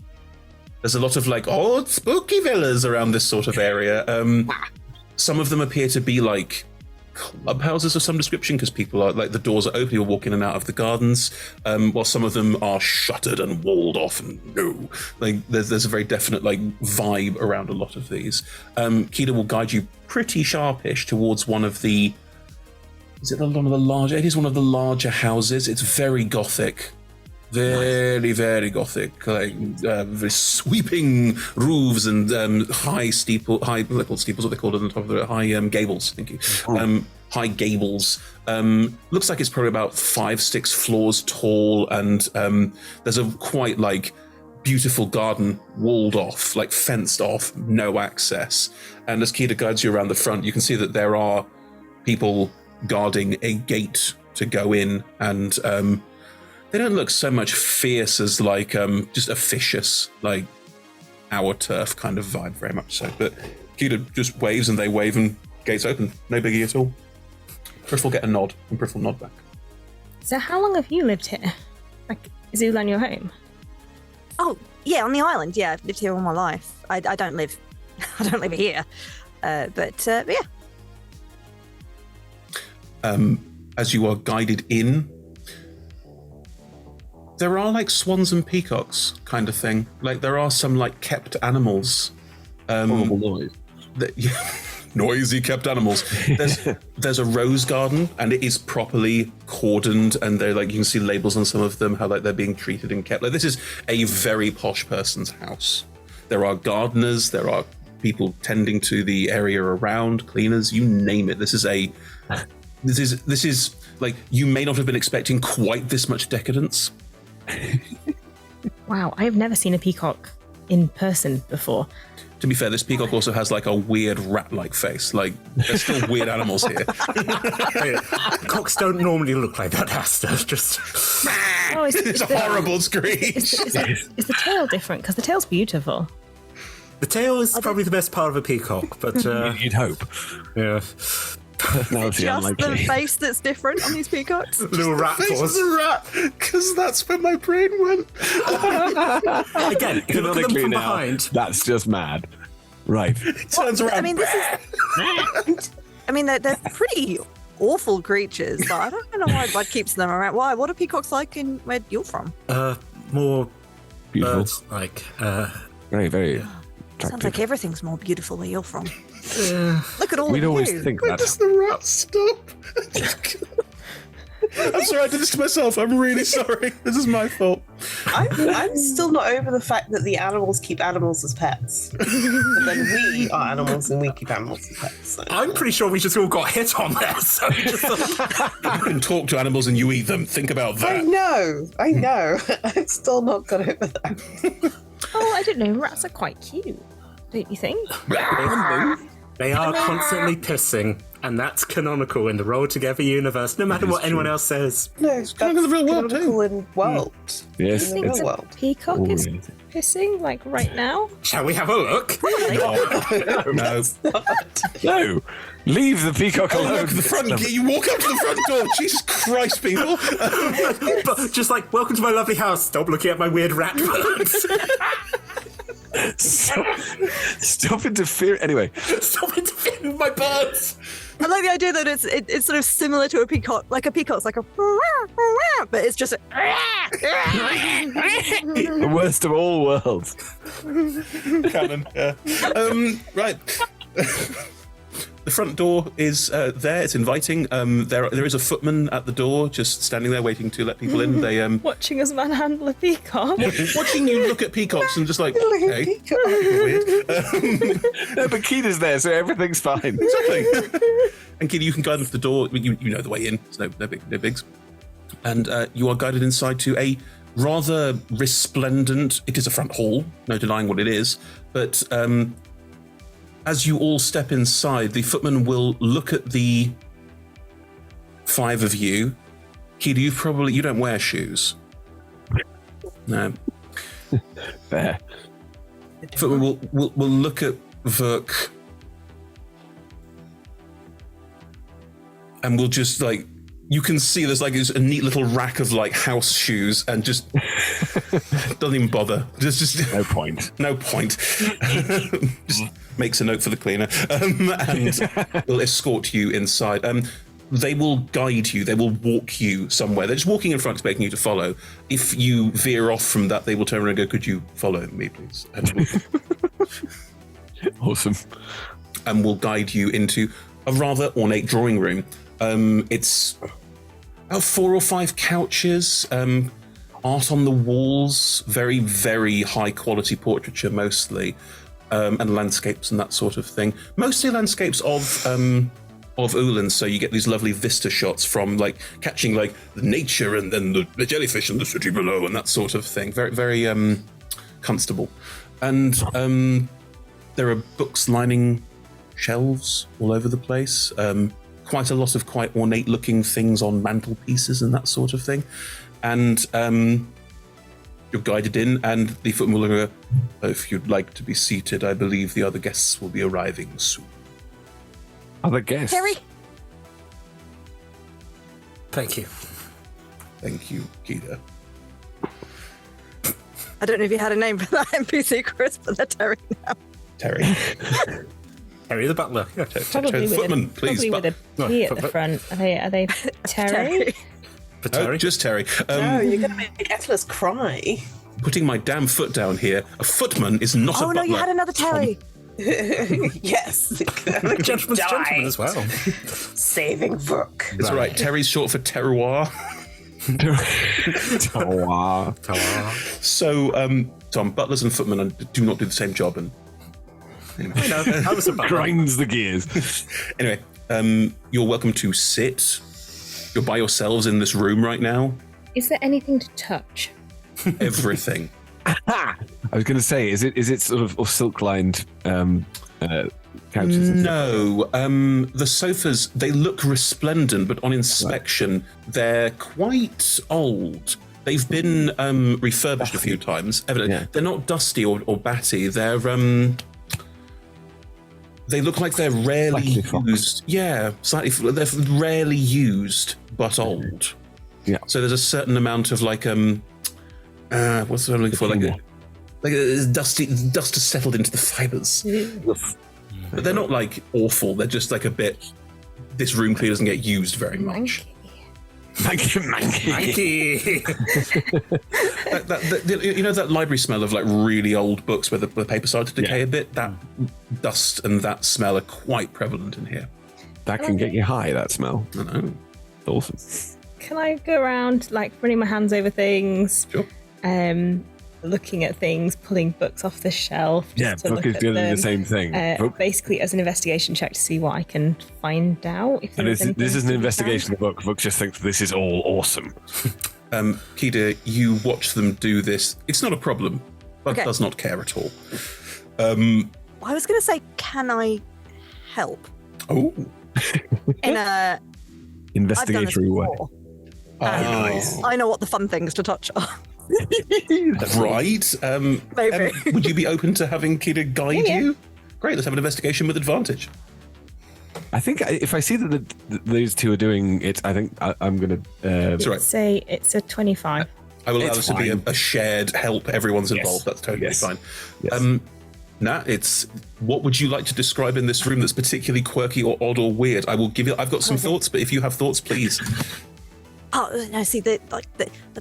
There's a lot of like odd spooky villas around this sort of area. Some of them appear to be like clubhouses of some description because people are like the doors are open, you walk in and out of the gardens, while some of them are shuttered and walled off and like there's a very definite like vibe around a lot of these. Kida will guide you pretty sharpish towards one of the it is one of the larger houses. It's very gothic. Very, very gothic, like very sweeping roofs and high steeples, what they called on the top of the high gables. Thank you. High gables. Looks like it's probably about 5-6 floors tall, and there's a quite like beautiful garden walled off, like fenced off, no access. And as Kida guides you around the front, you can see that there are people guarding a gate to go in, and they don't look so much fierce as like just officious, like our turf kind of vibe, very much so. But Kida just waves and they wave and gates open. No biggie at all. Priff will get a nod and Priff will nod back. So how long have you lived here? Like, is Uhlen your home? Oh, yeah, on the island. Yeah, I've lived here all my life. I don't live here. But yeah. As you are guided in, there are like swans and peacocks kind of thing. Like there are some like kept animals. Horrible noise. Noisy kept animals. There's a rose garden and it is properly cordoned, and they're like, you can see labels on some of them how like they're being treated and kept. Like this is a very posh person's house. There are gardeners, there are people tending to the area around, cleaners, you name it. This is like, you may not have been expecting quite this much decadence. Wow, I have never seen a peacock in person before. To be fair, this peacock also has like a weird rat-like face. Like, there's still weird animals here. Cocks don't normally look like that, Asta. Just it's a horrible screech. Is the tail different? Because the tail's beautiful. The tail is probably the best part of a peacock, but you'd hope. Yeah. Just the face that's different on these peacocks. Little rat face paws. is a rat, because that's where my brain went. Again, if you look at them from behind, that's just mad. Right. It turns around. I mean, they're pretty awful creatures, but I don't know why keeps them around. Why? What are peacocks like in where you're from? More beautiful. Birds, like very, very. Sounds like everything's more beautiful where you're from. Look at all We'd of always you. think When that. does the rat stop? I'm sorry, I did this to myself. I'm really sorry. This is my fault. I'm still not over the fact that the animals keep animals as pets. But then we are animals and we keep animals as pets. So. I'm pretty sure we just all got hit on there. So You can talk to animals and you eat them. Think about that. I know. I've still not got over that. Oh, I don't know. Rats are quite cute, don't you think? They are constantly pissing, and that's canonical in the Roll Together universe, no matter what anyone else says. No, that's canonical in the real world canonical in world. Yes. You think the peacock is pissing, like right now? Shall we have a look? No. No. Leave the peacock Oh, alone. look, the front. You walk up to the front door. Jesus Christ, people. But just like, welcome to my lovely house. Stop looking at my weird rat bugs. Stop interfering. Anyway. Stop interfering with my birds. I like the idea that it's sort of similar to a peacock. Like a peacock's like a, but it's just the worst of all worlds. Canon. Yeah. Right. The front door is there. It's inviting. There is a footman at the door, just standing there waiting to let people in. They watching us manhandle a peacock. Watching you look at peacocks and just like, okay, weird. No, but Keita's there, so everything's fine. Exactly. And Keita, you can guide them to the door. You know the way in. It's no bigs. And you are guided inside to a rather resplendent. It is a front hall. No denying what it is, but. As you all step inside, the footman will look at the 5 of you. Keita, you don't wear shoes. No. Fair. Footman will look at Vuk and we'll just like, you can see there's like a neat little rack of like house shoes and just doesn't even bother. Just no point. No point. Just makes a note for the cleaner and will escort you inside. They will guide you. They will walk you somewhere. They're just walking in front, expecting you to follow. If you veer off from that, they will turn around and go, "Could you follow me, please?" Awesome. And will guide you into a rather ornate drawing room. It's about 4 or 5 couches, art on the walls, very, very high quality portraiture mostly, and landscapes and that sort of thing. Mostly landscapes of Uhlen, so you get these lovely vista shots from like catching like the nature and then the jellyfish and the city below and that sort of thing. Very, very comfortable. And there are books lining shelves all over the place. Quite a lot of quite ornate looking things on mantelpieces and that sort of thing. And you're guided in and the footman will go, "If you'd like to be seated, I believe the other guests will be arriving soon." Other guests? Terry? Thank you. Thank you, Keita. I don't know if you had a name for that NPC, Chris, but they're Terry now. Terry. Terry the butler. Yeah, Probably with footman, please. Probably with a T at the front. Are they Terry? For Terry? Oh, just Terry. No, you're going to make Atlas cry. Putting my damn foot down here. A footman is not a butler. Oh no, you had another Terry. Yes. The gentleman's gentleman as well. Saving Vuk. That's right. Terry's short for terroir. Terroir. So, Tom, butlers and footmen do not do the same job. And anyway. I know. I was a butler. Grinds the gears. Anyway, you're welcome to sit. You're by yourselves in this room right now. Is there anything to touch? Everything. I was going to say, is it sort of silk-lined couches? No, the sofas, they look resplendent, but on inspection, they're quite old. They've been refurbished a few times. Evidently, they're not dusty or batty. They're they look like they're rarely used. Yeah, slightly. They're rarely used, but old. Yeah. So there's a certain amount of like what's the word I'm looking for? Like dust has settled into the fibers. But they're not like awful. They're just like a bit. This room clearly doesn't get used very much. Manky. You know that library smell of like really old books where the paper started to decay a bit? That dust and that smell are quite prevalent in here. That can get you high, that smell. I know. Awesome. Can I go around like running my hands over things? Sure. Looking at things, pulling books off the shelf. Yeah, Vuk is doing the same thing. Basically, as an investigation check to see what I can find out. If this is an investigation of the book. Vuk just thinks this is all awesome. Keita, you watch them do this. It's not a problem, but does not care at all. I was going to say, can I help? Oh. In a investigatory way. Nice. I know what the fun things to touch are. Right. Maybe. Would you be open to having Keita guide you? Great. Let's have an investigation with advantage. I think if I see that those two are doing it, I think I'm going to. That's right. It's a 25. I will allow this to be a shared help. Everyone's involved. That's totally fine. Yes. Nat, it's what would you like to describe in this room that's particularly quirky or odd or weird? I will give you. I've got some thoughts, but if you have thoughts, please. Oh no! See, the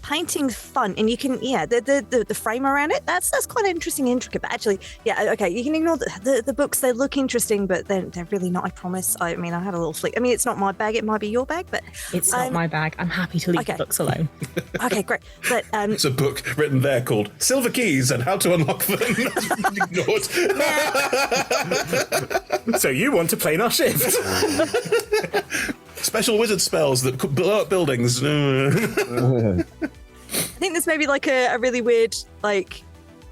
painting's fun, and you can the frame around it. That's quite interesting and intricate. But actually, okay, you can ignore the books. They look interesting, but they're really not. I promise. I mean, I had a little flick. I mean, it's not my bag. It might be your bag, but it's not my bag. I'm happy to leave the books alone. Okay, great. But it's a book written there called "Silver Keys and How to Unlock Them." Ignored. So you want to play in our shift? Special wizard spells that could blow up buildings. I think there's maybe like a really weird like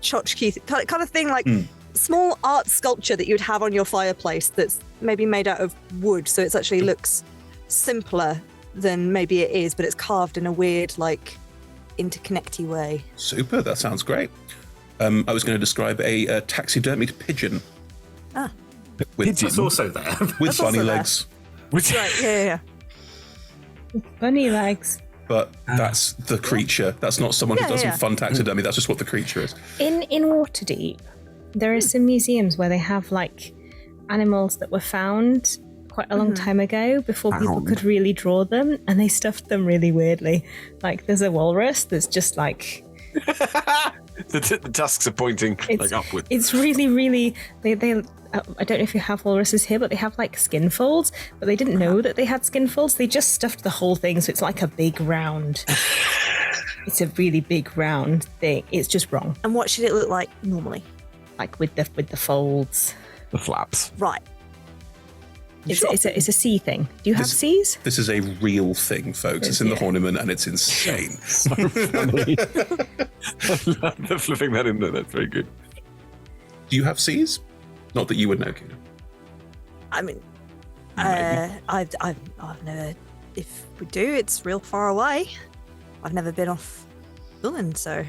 tchotchke kind of thing, like small art sculpture that you'd have on your fireplace that's maybe made out of wood, so it actually looks simpler than maybe it is, but it's carved in a weird like interconnecty way. Super, that sounds great. I was going to describe a taxidermied pigeon. It's also there with funny legs. Right, yeah. Bunny legs. But that's the creature. That's not someone who does some fun taxidermy. That's just what the creature is. In Waterdeep, there are some museums where they have like animals that were found quite a long time ago before people could really draw them, and they stuffed them really weirdly. Like there's a walrus that's just like the tusks are pointing like upward. It's really, really they I don't know if you have walruses here, but they have like skin folds, but they didn't know that they had skin folds. They just stuffed the whole thing, so it's like a big round. It's a really big round thing. It's just wrong. And what should it look like normally? Like with the folds. The flaps. Right. It's a sea thing. Do you have seas? This is a real thing, folks. It's in the Horniman, and it's insane. So funny. I love the flipping that in there. That's very good. Do you have seas? Not that you would know, Kina. I mean, I've never. If we do, it's real far away. I've never been off Uhlen, so.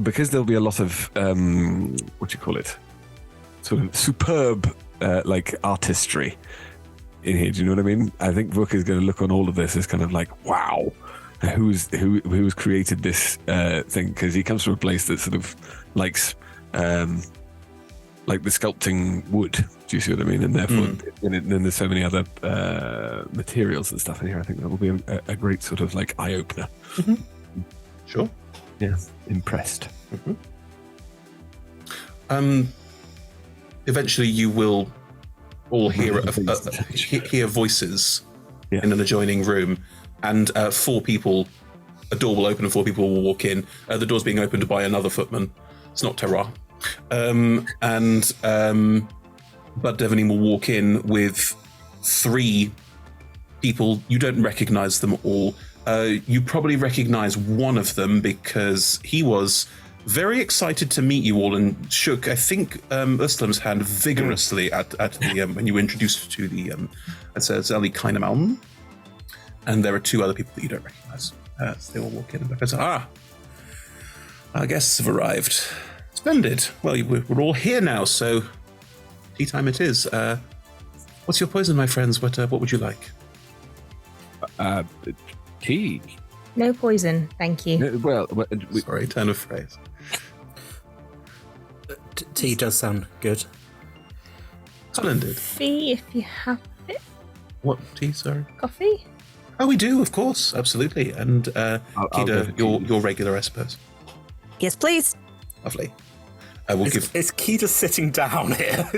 Because there'll be a lot of what do you call it? Sort of superb like artistry in here. Do you know what I mean? I think Vuk is going to look on all of this as kind of like, wow, who's created this thing? Because he comes from a place that sort of likes like the sculpting wood. Do you see what I mean? And therefore, then there's so many other materials and stuff in here. I think that will be a great sort of like eye opener. Mm-hmm. Sure. Yeah, impressed. Eventually, you will all hear hear voices in an adjoining room, and 4 people. A door will open and 4 people will walk in. The door's being opened by another footman. It's not Terra. Bud Devaney will walk in with 3 people. You don't recognize them all. You probably recognize one of them because he was very excited to meet you all and shook, I think, Uslam's hand vigorously at the when you were introduced to the Zeli Kainemalm. And there are 2 other people that you don't recognize. So they all walk in and goes, our guests have arrived. Splendid. Well, we're all here now, so tea time it is. What's your poison, my friends? What would you like? Tea. No poison, thank you. Sorry, turn of phrase. Tea does sound good. Splendid. Coffee, if you have it. What tea, sorry? Coffee? Oh, we do, of course, absolutely. And Kida, your regular, I suppose. Yes, please. Lovely. Is Kida sitting down here?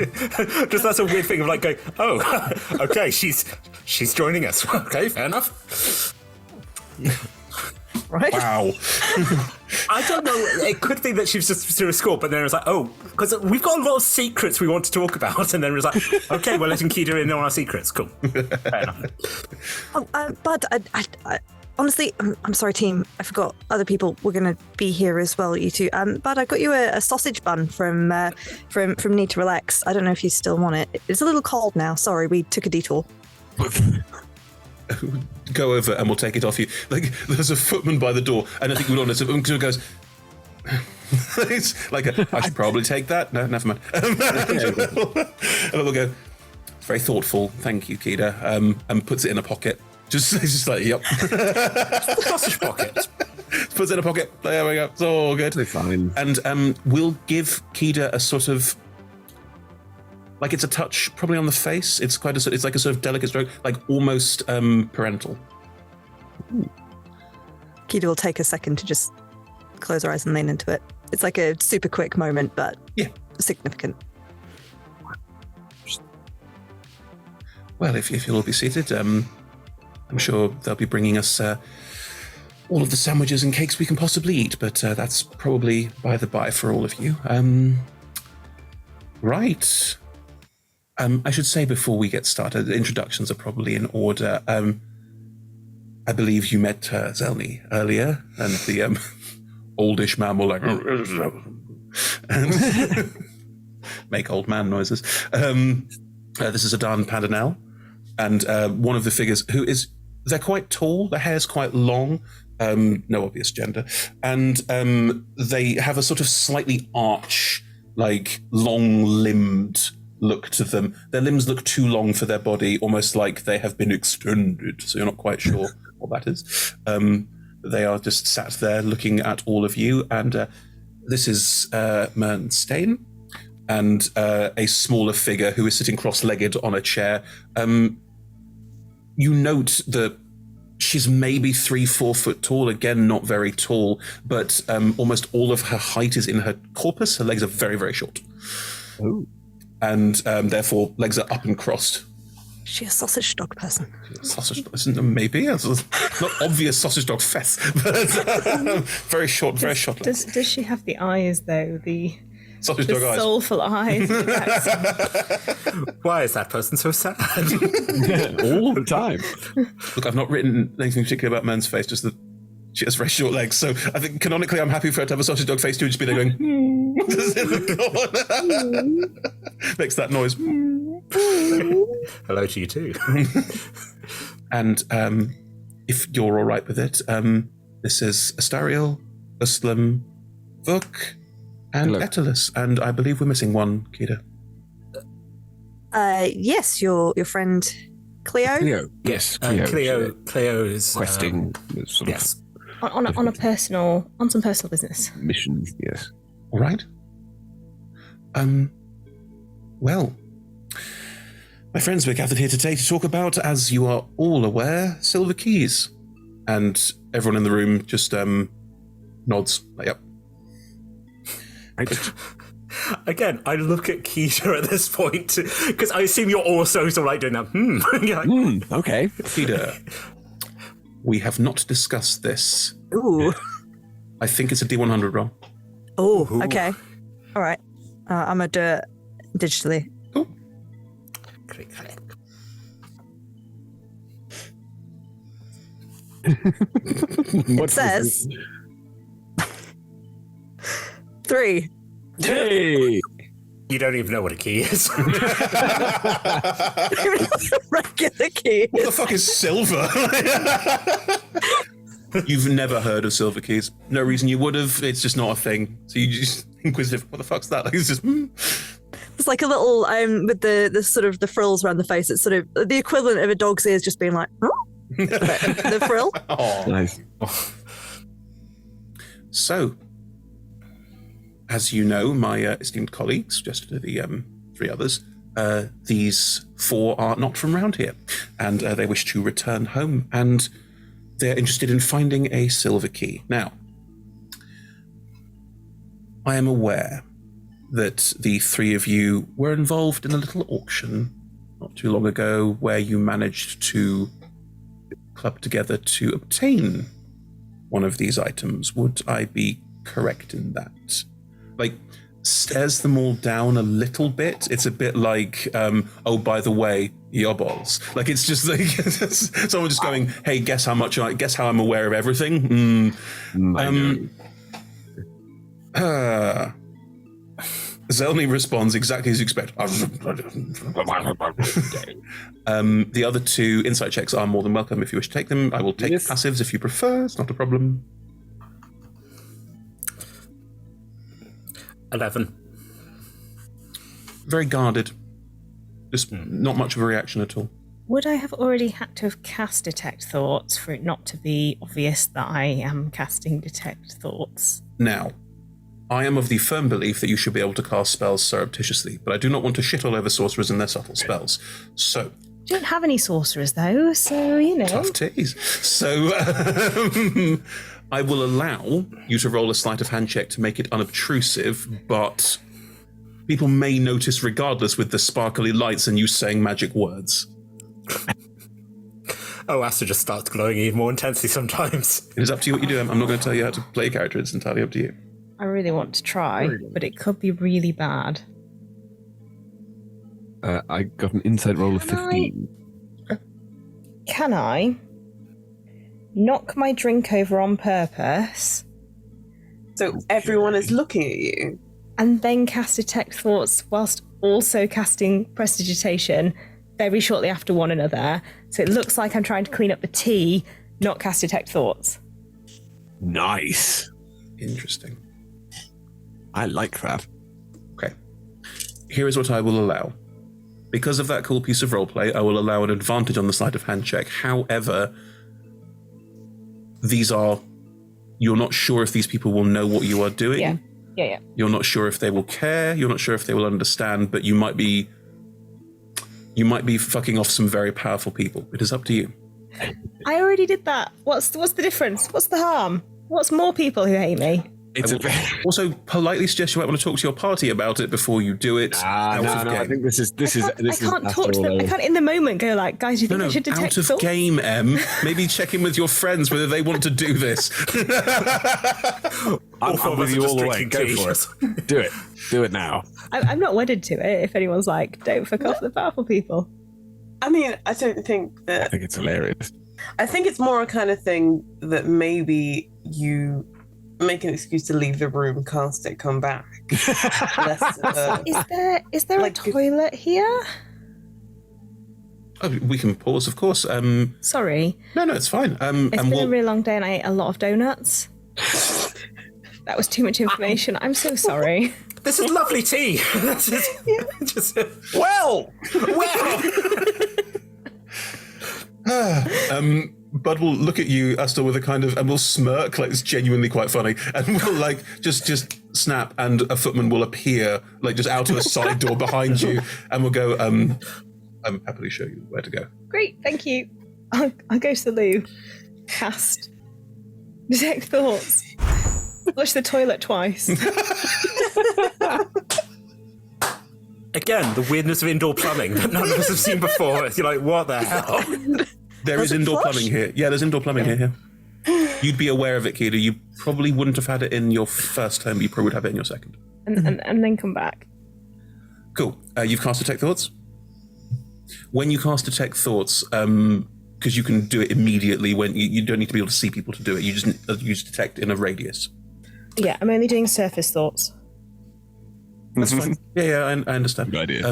Just that's a weird thing of like going, oh, okay, she's joining us. Okay, fair enough. Right? Wow. I don't know. It could be that she was just through a score, but then it was like, oh, because we've got a lot of secrets we want to talk about, and then it was like, okay, we're letting Kida in on our secrets. Cool. Fair enough. Oh, Bud, I honestly, I'm sorry, team. I forgot other people were going to be here as well. You two. Bud, I got you a sausage bun from Need to Relax. I don't know if you still want it. It's a little cold now. Sorry, we took a detour. Go over and we'll take it off you. Like, there's a footman by the door, and I think we'll honest, it goes. It's like I should probably take that. No, never mind. And we'll go. It's very thoughtful. Thank you, Kida. And puts it in a pocket. Just like, yep. Sausage pocket. Puts it in a pocket. There we go. It's all good. They're fine. And we'll give Kida a sort of, like it's a touch probably on the face. It's quite a, it's like a sort of delicate stroke, like almost parental. Kida will take a second to just close her eyes and lean into it. It's like a super quick moment, but significant. Well, if you'll all be seated, I'm sure they'll be bringing us all of the sandwiches and cakes we can possibly eat, but that's probably by the by for all of you. Right. I should say before we get started, the introductions are probably in order. I believe you met Zelny earlier, and the oldish man will like and make old man noises. This is Adan Padanel, and one of the figures who is, they're quite tall, their hair's quite long, no obvious gender, and they have a sort of slightly arch, like long-limbed look to them. Their limbs look too long for their body, almost like they have been extended, so you're not quite sure what that is. They are just sat there looking at all of you, and this is Mern Stain, and a smaller figure who is sitting cross-legged on a chair. You note that she's maybe 3-4 foot tall, again, not very tall, but almost all of her height is in her corpus. Her legs are very, very short. Oh. And therefore, legs are up and crossed. Is she a sausage dog person? Sausage dog, maybe. It's not obvious sausage dog fess, but very short, very short legs. Does she have the eyes, though? The sausage dog eyes. Soulful eyes. Why is that person so sad? All the time. Look, I've not written anything particular about Mern's face, just that she has very short legs. So I think canonically I'm happy for her to have a sausage dog face too, just be there going, just in the corner. Makes that noise. Hello to you too. And if you're all right with it, this is Astariel, Uslam, Vuk, and Etelus, and I believe we're missing one, Kida. Yes, your friend Cleo. Cleo, yes, Cleo is questing. Sort yes, on some personal business. Mission, yes. All right. Well, my friends, we're gathered here today to talk about, as you are all aware, silver keys, and everyone in the room just nods. Like, yep. Right. Again, I look at Keisha at this point because I assume you're also sort of like doing that. You're like, okay. Peter, we have not discussed this. Ooh. I think it's a D100 roll. Oh, okay. All right. I'm going to do it digitally. Cool. It says 3. Hey! You don't even know what a key is. Regular key. What the fuck is silver? You've never heard of silver keys. No reason you would have. It's just not a thing. So you just inquisitive. What the fuck's that? Like, it's just. It's like a little with the sort of the frills around the face. It's sort of the equivalent of a dog's ears just being like the frill. Oh, nice. So, as you know, my esteemed colleagues, just to the 3 others, these 4 are not from around here, and they wish to return home, and they're interested in finding a silver key. Now, I am aware that the 3 of you were involved in a little auction not too long ago where you managed to club together to obtain one of these items. Would I be correct in that? Like, stares them all down a little bit. It's a bit like, oh, by the way, yobbles. Like, it's just like someone just going, hey, guess how I'm aware of everything. Zelny responds exactly as you expect. The other 2 insight checks are more than welcome if you wish to take them. I will take passives if you prefer. It's not a problem. 11. Very guarded. Just not much of a reaction at all. Would I have already had to have cast Detect Thoughts for it not to be obvious that I am casting Detect Thoughts? Now, I am of the firm belief that you should be able to cast spells surreptitiously, but I do not want to shit all over sorcerers and their subtle spells. So... I don't have any sorcerers, though, so, you know... Tough tease. So, I will allow you to roll a sleight of hand check to make it unobtrusive, but people may notice regardless with the sparkly lights and you saying magic words. Oh, Asta just starts glowing even more intensely sometimes. It is up to you what you do. I'm not going to tell you how to play a character. It's entirely up to you. I really want to try, but it could be really bad. I got an insight roll of 15. Can I knock my drink over on purpose? So everyone is looking at you? And then cast Detect Thoughts whilst also casting Prestidigitation very shortly after one another. So it looks like I'm trying to clean up the tea, not cast Detect Thoughts. Nice. Interesting. I like that. Okay. Here is what I will allow. Because of that cool piece of roleplay, I will allow an advantage on the sleight of hand check. However, these are... You're not sure if these people will know what you are doing. Yeah. You're not sure if they will care. You're not sure if they will understand, but you might be fucking off some very powerful people. It is up to you. I already did that. What's the difference? What's the harm? What's more people who hate me? Also, politely suggest you might want to talk to your party about it before you do it. No, I think this is. I can't talk to them. I can't in the moment go like, guys, do you think I should detect out of thoughts? game, Em. Maybe check in with your friends whether they want to do this. I'm with you all the way. Go for it. Do it. Do it now. I'm not wedded to it. If anyone's like, don't fuck off the powerful people. I mean, I don't think that... I think it's hilarious. I think it's more a kind of thing that maybe you make an excuse to leave the room, cast it, come back. Is there a toilet here? Oh, we can pause, of course. Sorry. No, it's fine. It's been a really long day and I ate a lot of donuts. That was too much information. I'm so sorry. This is lovely tea. Well. Bud will look at you, Astor, with a kind of, and will smirk like it's genuinely quite funny, and will like just snap, and a footman will appear like just out of a side door behind you, and will go. I'm happily show you where to go. Great, thank you. I'll go to the loo. Cast. Detect thoughts. Flush the toilet twice. Again, the weirdness of indoor plumbing that none of us have seen before. You're like, what the hell? There is indoor plumbing here. Yeah, there's indoor plumbing here. You'd be aware of it, Kida. You probably wouldn't have had it in your first term, but you probably would have it in your second. And then come back. Cool. You've cast Detect Thoughts? When you cast Detect Thoughts, because you can do it immediately when you don't need to be able to see people to do it. You just use Detect in a radius. Yeah, I'm only doing surface thoughts. That's fine. Yeah, I understand. Good idea.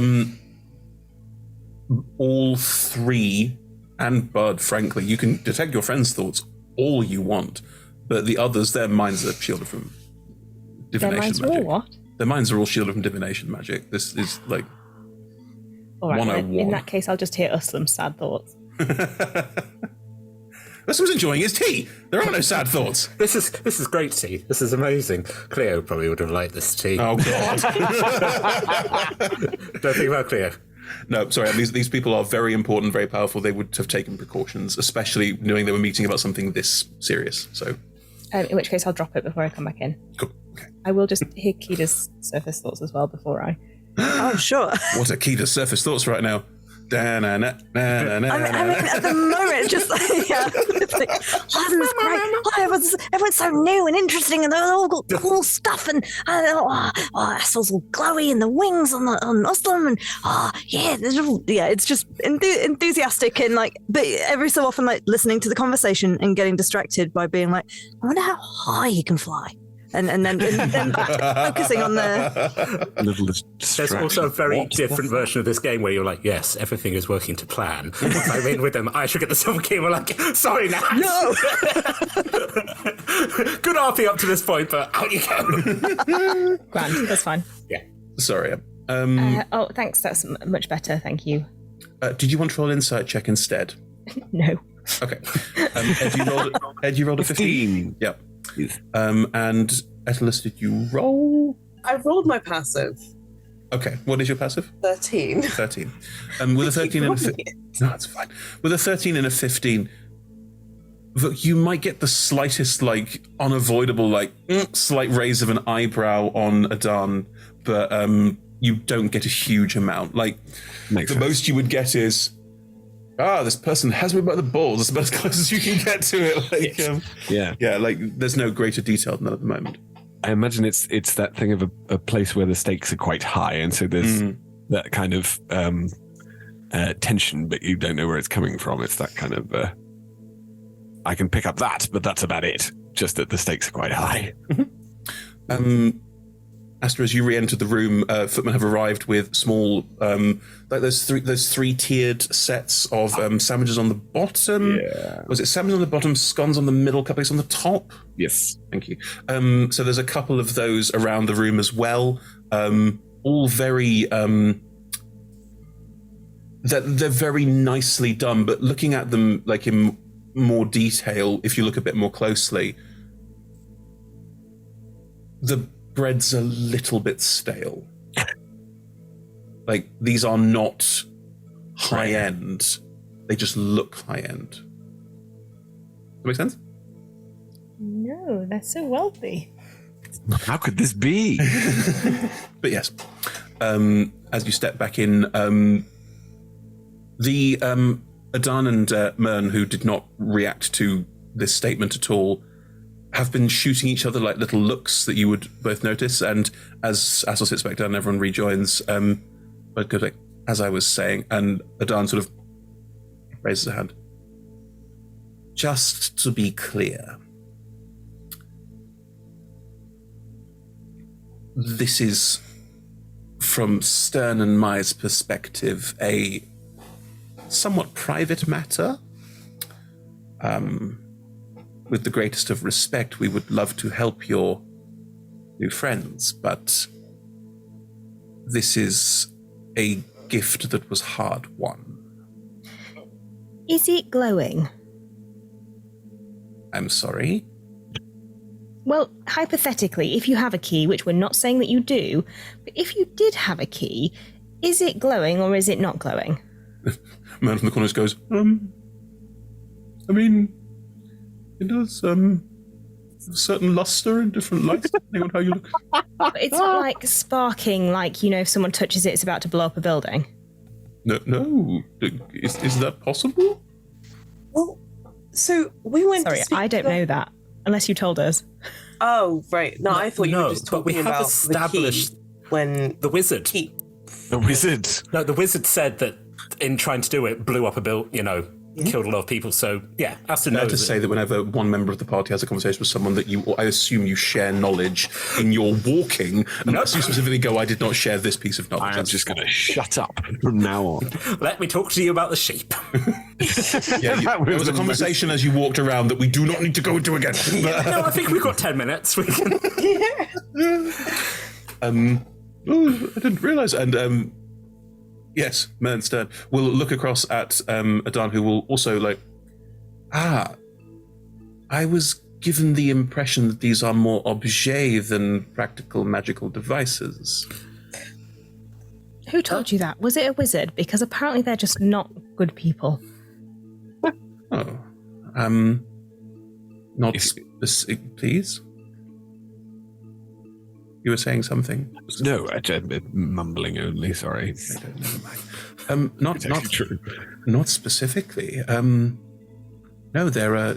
All three, and Bud, frankly, you can detect your friends' thoughts all you want, but the others, their minds are shielded from divination Their minds magic. are all what? Their minds are all shielded from divination magic. This is like All right, 101. in that case, I'll just hear Uslam's sad thoughts. Uslam's enjoying his tea. There are no sad thoughts. This is great tea. This is amazing. Cleo probably would have liked this tea. Oh God! Don't think about Cleo. No, sorry. These people are very important, very powerful. They would have taken precautions, especially knowing they were meeting about something this serious. So, in which case, I'll drop it before I come back in. Cool. Okay. I will just hear Kida's surface thoughts as well before I. Oh, sure. What are Kida's surface thoughts right now? I mean, at the moment, it's just like, it's like, oh, isn't this great? Oh, everyone's so new and interesting, and they're all got cool stuff, and Assel's all glowy, and the wings on Uslam, and it's just enthusiastic, and like, but every so often, like listening to the conversation and getting distracted by being like, I wonder how high he can fly. And then focusing on the little distraction. There's also a very different version of this game where you're like, yes, everything is working to plan. If I'm in with them, I should get the silver key. We're like, sorry, Nat. No. Good RP up to this point, but out you go. Grand, that's fine. Yeah. Sorry. Oh, thanks. That's much better. Thank you. Did you want to roll an insight check instead? No. Okay. Ed, you rolled a 15. Yep. And Etalus, did you roll? I rolled my passive. Okay. What is your passive? 13. 13. With a 13 and a 15. No, it's fine. With a 13 and a 15, you might get the slightest, unavoidable, slight raise of an eyebrow on Adan, but you don't get a huge amount. The most you would get is, this person has me by the balls. That's about as close as you can get to it. There's no greater detail than that at the moment. I imagine it's that thing of a place where the stakes are quite high, and so there's that kind of tension, but you don't know where it's coming from. It's that kind of, I can pick up that, but that's about it. Just that the stakes are quite high. Astra, as you re-enter the room, footmen have arrived with small, those three tiered sets of sandwiches on the bottom. Yeah. Was it sandwiches on the bottom, scones on the middle, cupcakes on the top? Yes. Thank you. So there's a couple of those around the room as well. All very, they're very nicely done, but looking at them in more detail, if you look a bit more closely, the bread's a little bit stale. These are not high end. They just look high end. Does that make sense? No, they're so wealthy. How could this be? But yes, as you step back in, the Adan and Mern, who did not react to this statement at all, have been shooting each other little looks that you would both notice. And as Assel sits back down, everyone rejoins. But goes as I was saying, and Adan sort of raises a hand. Just to be clear, this is, from Stern and Mai's perspective, a somewhat private matter. With the greatest of respect, we would love to help your new friends, but this is a gift that was hard won. Is it glowing? I'm sorry? Well, hypothetically, if you have a key, which we're not saying that you do, but if you did have a key, is it glowing or is it not glowing? Man from the corners goes, I mean, it does, certain luster in different lights, depending on how you look. But it's not sparking, if someone touches it, it's about to blow up a building. No. Is that possible? Well, so we went Sorry, I don't know that, unless you told us. Oh, right. No, I thought you were just talking about established the key when the wizard. The wizard? No, the wizard said that in trying to do it, blew up a killed a lot of people. So, yeah, Aston knows. To say that whenever one member of the party has a conversation with someone that I assume you share knowledge in your walking, unless you specifically go, I did not share this piece of knowledge. I'm just going to shut up from now on. Let me talk to you about the sheep. There was a conversation as you walked around that we do not need to go into again. No, I think we've got 10 minutes. We can... I didn't realise. And yes, Mern Stern will look across at Adan, who will also I was given the impression that these are more objets than practical magical devices. Who told you that? Was it a wizard? Because apparently they're just not good people. Oh. Not please? You were saying something? No, mumbling only, sorry. Not true. Not specifically. No, there are...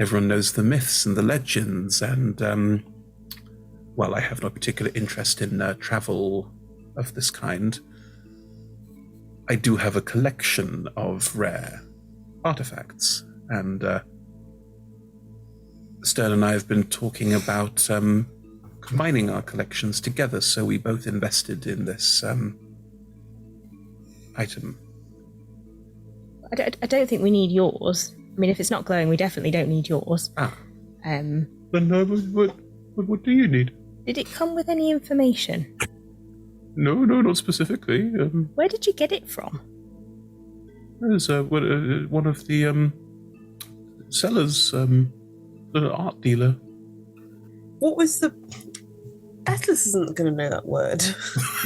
Everyone knows the myths and the legends, and, I have no particular interest in travel of this kind. I do have a collection of rare artifacts, and Stern and I have been talking about combining our collections together, so we both invested in this item. I don't think we need yours. I mean, if it's not glowing, we definitely don't need yours. Then what do you need? Did it come with any information? No, not specifically. Where did you get it from? There's one of the sellers, the art dealer. What was the... Atlas isn't going to know that word.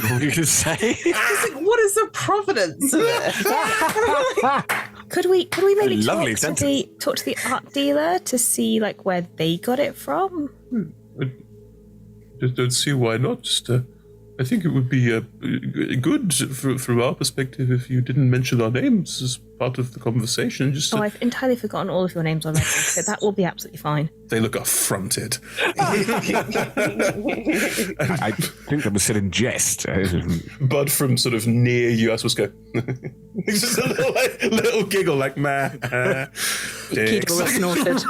What were you going to say? What is the provenance of it? Could we maybe talk Lovely to the art dealer to see like where they got it from? I just don't see why not. Just, I think it would be good from our perspective if you didn't mention our names as part of the conversation. Just I've entirely forgotten all of your names already, so that will be absolutely fine. They look affronted. I think that was said in jest. Bud from sort of near you, I suppose, go. Just a little giggle, like, meh. Keith snorted.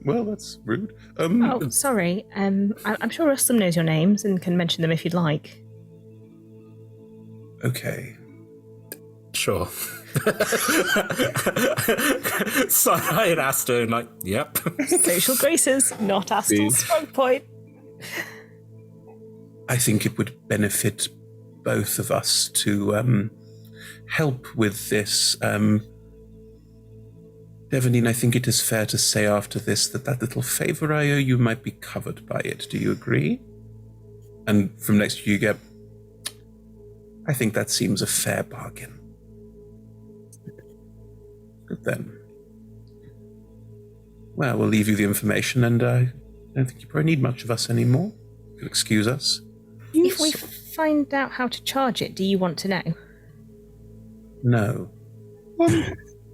Well, that's rude. Sorry. I'm sure Rustam knows your names and can mention them if you'd like. Okay. Sure. So I had asked her, and like, yep. Social graces, not Astel's strong point. I think it would benefit both of us to help with this. Devanine, I think it is fair to say after this that little favor I owe you might be covered by it. Do you agree? And from next year you get... I think that seems a fair bargain. Good then. Well, we'll leave you the information, and I don't think you probably need much of us anymore. You can excuse us. If we find out how to charge it, do you want to know? No.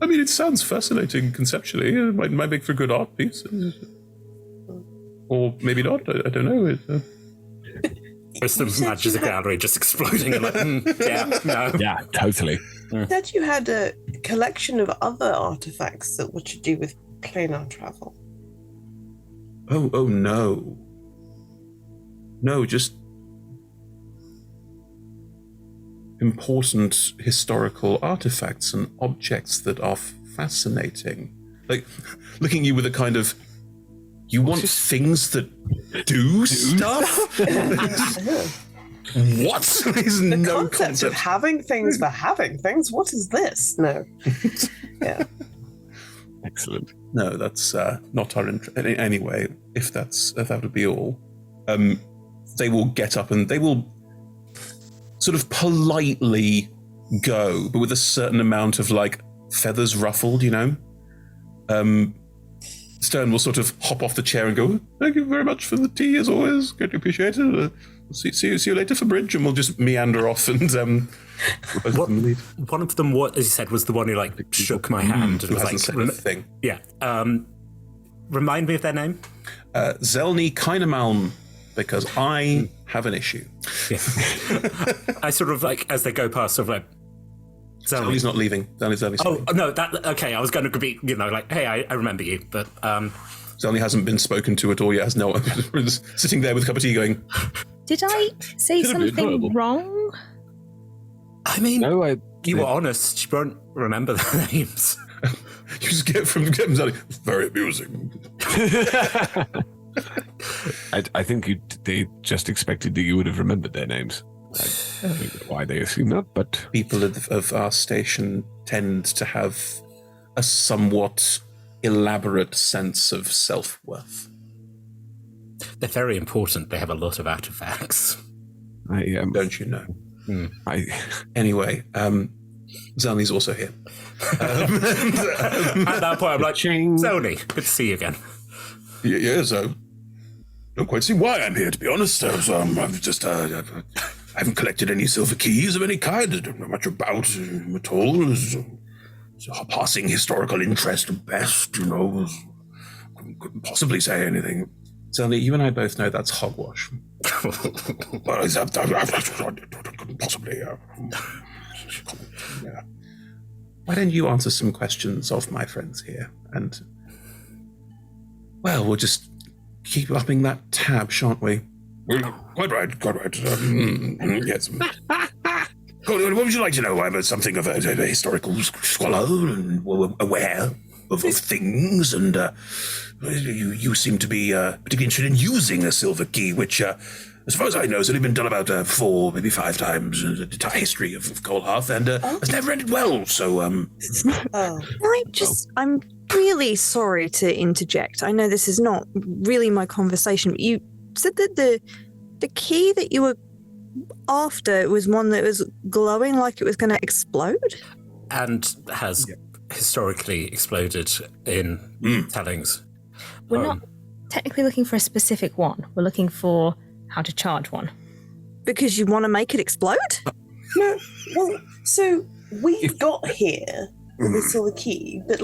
I mean, it sounds fascinating conceptually. It might make for a good art piece. Or maybe not. I don't know. Rustam imagines a gallery just exploding. And like, yeah, no. Yeah, totally. You said you had a collection of other artifacts that were to do with planar travel. Oh no. No, just important historical artifacts and objects that are fascinating. Like, looking at you with a kind of, you want things that do stuff? What? There's The no concept of having things for having things? What is this? No. Yeah. Excellent. No, that's not our interest. Anyway, if that would be all, they will get up and they will sort of politely go, but with a certain amount of like feathers ruffled, you know. Stern will sort of hop off the chair and go, "Thank you very much for the tea, as always. Greatly appreciated. See you later for bridge," and we'll just meander off and One of them, what as you said, was the one who like shook my hand and was like, said anything. Yeah. Remind me of their name. Zelny Kinemalm, because I have an issue. Yeah. I sort of like, as they go past, sort of like, Zelny's not leaving. Zelny's Oh no, okay. I was going to be, like, hey, I remember you, but Zelny hasn't been spoken to at all yet. Has no one sitting there with a cup of tea going, Did I say something wrong? I mean, you were honest. You won't remember their names. You just get from Zelny. Very amusing. I think they just expected that you would have remembered their names. I don't know why they assume that, but people of our station tend to have a somewhat elaborate sense of self-worth. They're very important. They have a lot of artifacts. Don't you know? Anyway, Zelny's also here. At that point, I'm like, Zelny, good to see you again. Yeah, so I don't quite see why I'm here, to be honest. I've just I haven't collected any silver keys of any kind. I don't know much about them at all. It's a passing historical interest at best, Couldn't possibly say anything. Zelny, you and I both know that's hogwash. Well, couldn't possibly. Yeah. Why don't you answer some questions of my friends here? And, well, we'll just keep upping that tab, shan't we? Quite right. Yes. What would you like to know? I'm something of a historical scholar and aware things, and you seem to be particularly interested in using a silver key, which, as far as I know, has only been done about 4, maybe 5 times in the entire history of Coalhearth, and has never ended well. So, I'm really sorry to interject. I know this is not really my conversation, but you said that the key that you were after was one that was glowing like it was going to explode? And has historically exploded in tellings. We're not technically looking for a specific one. We're looking for how to charge one. Because you want to make it explode? No, well, so we got here with the silver key, but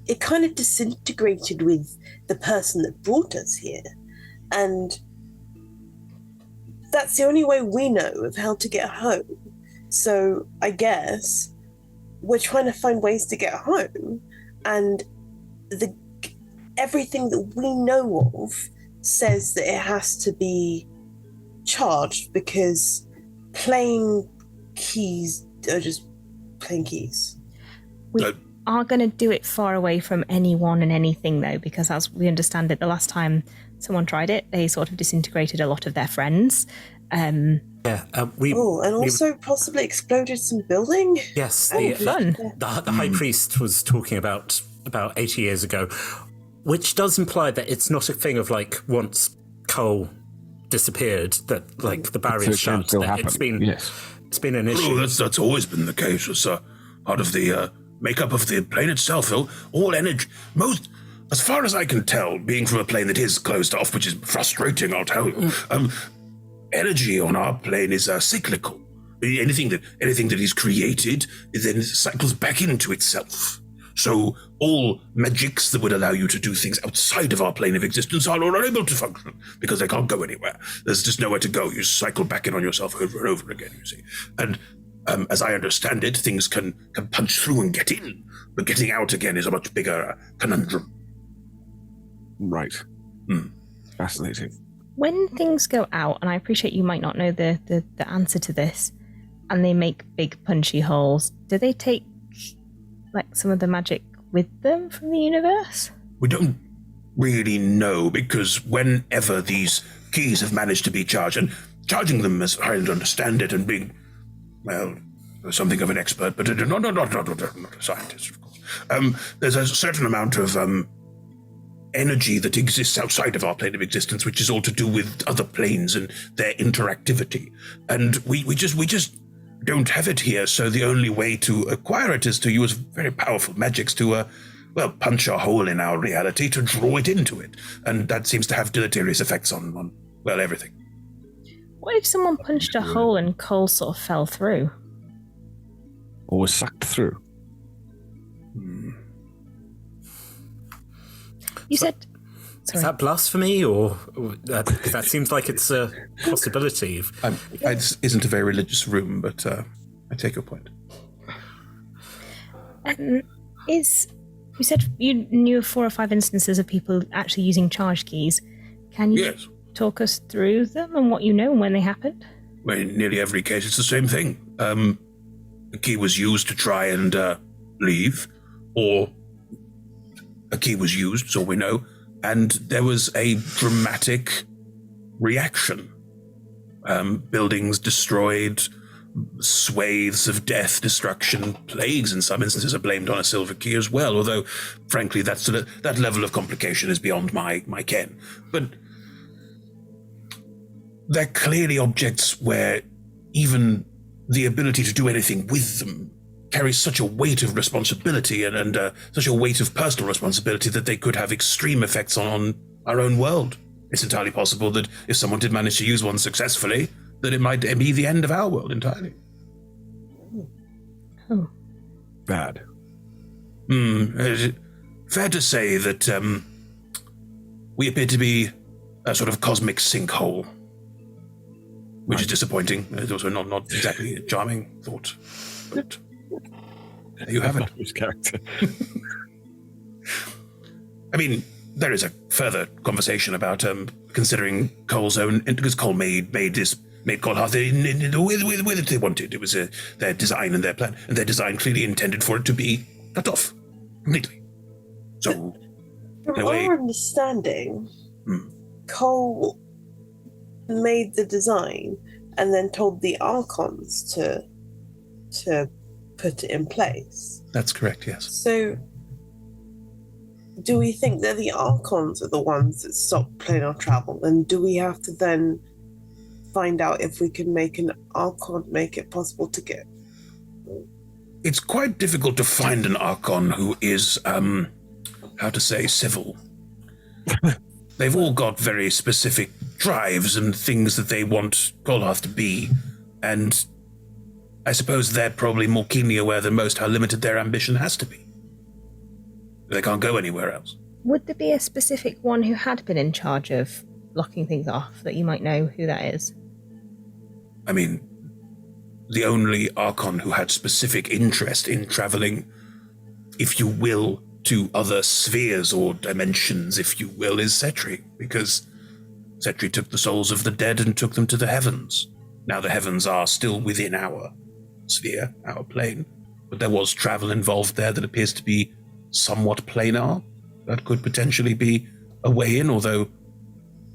it kind of disintegrated with the person that brought us here. And that's the only way we know of how to get home. So I guess we're trying to find ways to get home, and everything that we know of says that it has to be charged, because plain keys are just plain keys. We are going to do it far away from anyone and anything, though, because as we understand it, the last time someone tried it, they sort of disintegrated a lot of their friends. And also possibly exploded some building? Yes, fun. The High Priest was talking about 80 years ago, which does imply that it's not a thing of once coal disappeared, that the barrier's shut. It's been an issue. That's always been the case. It's part of the makeup of the plane itself. All energy, as far as I can tell, being from a plane that is closed off, which is frustrating, I'll tell you. Energy on our plane is cyclical. Anything that is created then cycles back into itself. So all magics that would allow you to do things outside of our plane of existence are unable to function because they can't go anywhere. There's just nowhere to go. You cycle back in on yourself over and over again, you see. And as I understand it, things can punch through and get in, but getting out again is a much bigger conundrum. Right. Fascinating. When things go out, and I appreciate you might not know the answer to this, and they make big punchy holes, do they take some of the magic with them from the universe? We don't really know, because whenever these keys have managed to be charged, and charging them as I understand it, and being, something of an expert, but not a scientist, of course. There's a certain amount of energy that exists outside of our plane of existence, which is all to do with other planes and their interactivity. And we just don't have it here, so the only way to acquire it is to use very powerful magics to, punch a hole in our reality to draw it into it. And that seems to have deleterious effects on everything. What if someone punched a hole and coal sort of fell through? Or was sucked through? You said... Is that blasphemy, or that seems like it's a possibility? It isn't a very religious room, but I take your point. You said you knew of 4 or 5 instances of people actually using charge keys. Can you talk us through them and what you know and when they happened? Well, in nearly every case, it's the same thing. A key was used to try and leave, or a key was used, so we know, and there was a dramatic reaction. Buildings destroyed, swathes of death, destruction, plagues in some instances are blamed on a silver key as well, although, frankly, that level of complication is beyond my ken. But they're clearly objects where even the ability to do anything with them carries such a weight of responsibility and such a weight of personal responsibility that they could have extreme effects on our own world. It's entirely possible that if someone did manage to use one successfully, that it might be the end of our world entirely. Oh. Bad. Fair to say that we appear to be a sort of cosmic sinkhole, which is disappointing. It's also not exactly a charming thought, but there you have it. His character. I mean, there is a further conversation about considering Cole's own, because Cole made Coalhearth in the way that they wanted. It was their design and their plan, and their design clearly intended for it to be cut off completely. So, From in a way, our understanding, Cole made the design and then told the Archons to put it in place. That's correct, yes. So, do we think that the Archons are the ones that stopped planar travel? And do we have to then find out if we can make an Archon make it possible to get? it's quite difficult to find an Archon who is, how to say, civil. They've all got very specific drives and things that they want Kolhath to be, and I suppose they're probably more keenly aware than most how limited their ambition has to be. They can't go anywhere else. Would there be a specific one who had been in charge of locking things off that you might know who that is? I mean, the only Archon who had specific interest in traveling, if you will, to other spheres or dimensions, if you will, is Setri, because Setri took the souls of the dead and took them to the heavens. Now the heavens are still within our sphere, our plane, but there was travel involved there that appears to be somewhat planar. That could potentially be a way in, although,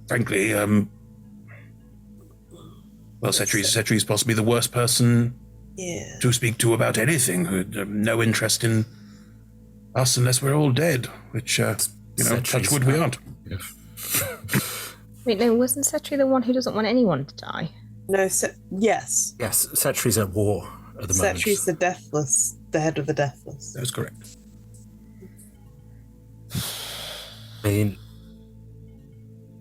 frankly, Setri's possibly the worst person to speak to about anything, who had no interest in us unless we're all dead, which, touch wood, we aren't. Wait, no, wasn't Setri the one who doesn't want anyone to die? No, yes. Yes, Setri's at war at the moment. Setri's the Deathless, the head of the Deathless. That's correct. I mean,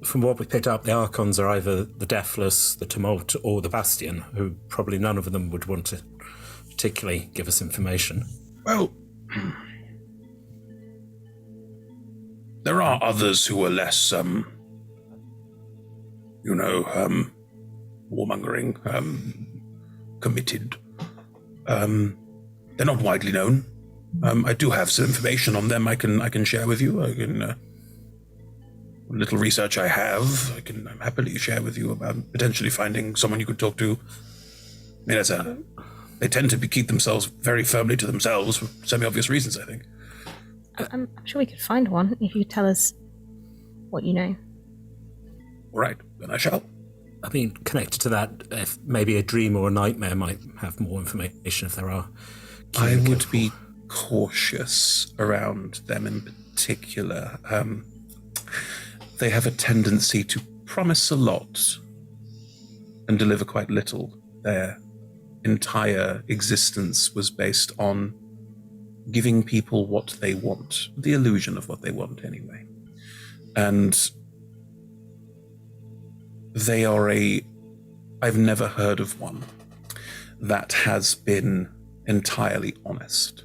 from what we picked up, the Archons are either the Deathless, the Tumult, or the Bastion, who probably none of them would want to particularly give us information. Well, there are others who are less, warmongering, committed. They're not widely known. I do have some information on them I can share with you. I can, little research I have, I can happily share with you about potentially finding someone you could talk to. I mean, they tend to keep themselves very firmly to themselves for semi-obvious reasons, I think. I'm sure we could find one if you tell us what you know. All right, then I shall. I mean, connected to that, if maybe a dream or a nightmare might have more information if there are. I would be cautious around them in particular. They have a tendency to promise a lot and deliver quite little. Their entire existence was based on giving people what they want, the illusion of what they want anyway. And they are I've never heard of one that has been entirely honest.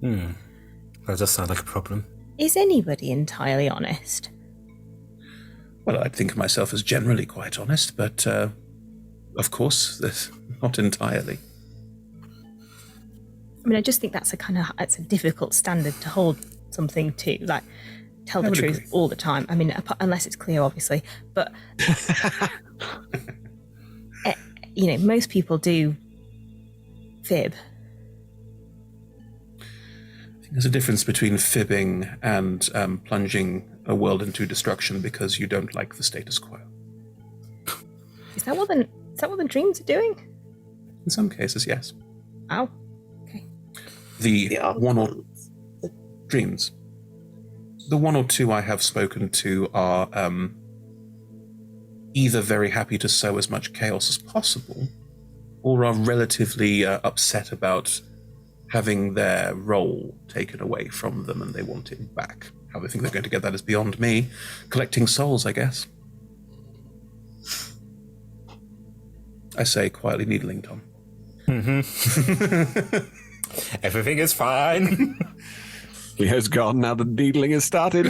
That does sound like a problem. Is anybody entirely honest? Well, I'd think of myself as generally quite honest, but of course, not entirely. I mean, I just think it's a difficult standard to hold something to, like, tell the truth all the time. I mean, unless it's Cleo, obviously, but most people do fib. I think there's a difference between fibbing and plunging a world into destruction because you don't like the status quo. Is that what the dreams are doing? In some cases, yes. Ow. The one or dreams. The one or two I have spoken to are either very happy to sow as much chaos as possible, or are relatively upset about having their role taken away from them and they want it back. How they think they're going to get that is beyond me. Collecting souls, I guess. I say, quietly needling Tom. Everything is fine. Leo's gone now the needling has started.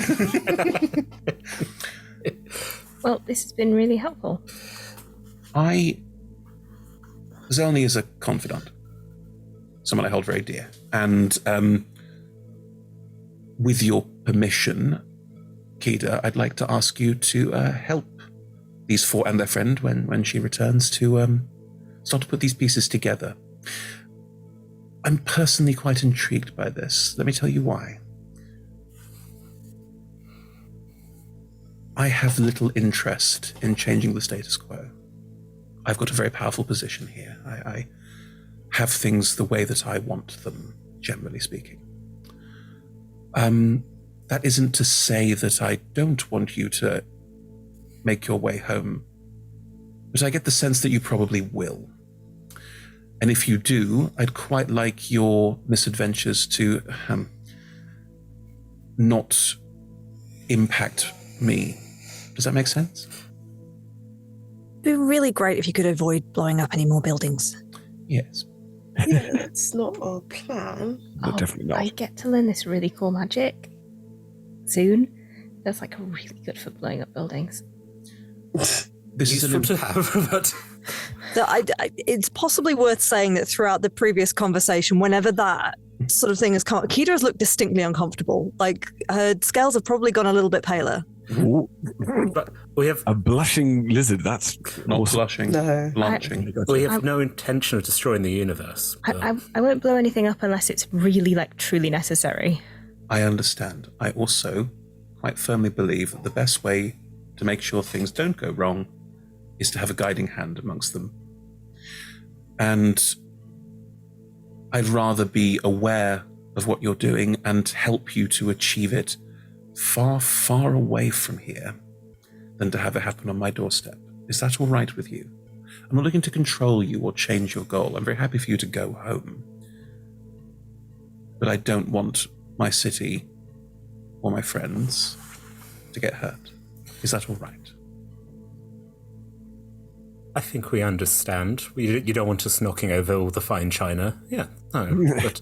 Well, this has been really helpful. Zelny is a confidant. Someone I hold very dear. And with your permission, Kida, I'd like to ask you to help these four and their friend when she returns to start to put these pieces together. I'm personally quite intrigued by this. Let me tell you why. I have little interest in changing the status quo. I've got a very powerful position here. I have things the way that I want them, generally speaking. That isn't to say that I don't want you to make your way home, but I get the sense that you probably will. And if you do, I'd quite like your misadventures to not impact me. Does that make sense? It'd be really great if you could avoid blowing up any more buildings. Yes. Yeah, that's not our plan. Definitely not. I get to learn this really cool magic soon. That's like really good for blowing up buildings. This is useful to have, but So it's possibly worth saying that throughout the previous conversation, whenever that sort of thing has come up, Keita has looked distinctly uncomfortable. Like, her scales have probably gone a little bit paler. Ooh. But we have a blushing lizard. That's not awesome. blushing. No. Blanching. We have no intention of destroying the universe. I won't blow anything up unless it's really, like, truly necessary. I understand. I also quite firmly believe that the best way to make sure things don't go wrong is to have a guiding hand amongst them. And I'd rather be aware of what you're doing and help you to achieve it far, far away from here than to have it happen on my doorstep. Is that all right with you? I'm not looking to control you or change your goal. I'm very happy for you to go home. But I don't want my city or my friends to get hurt. Is that all right? I think we understand. You don't want us knocking over all the fine china. Yeah, no. But,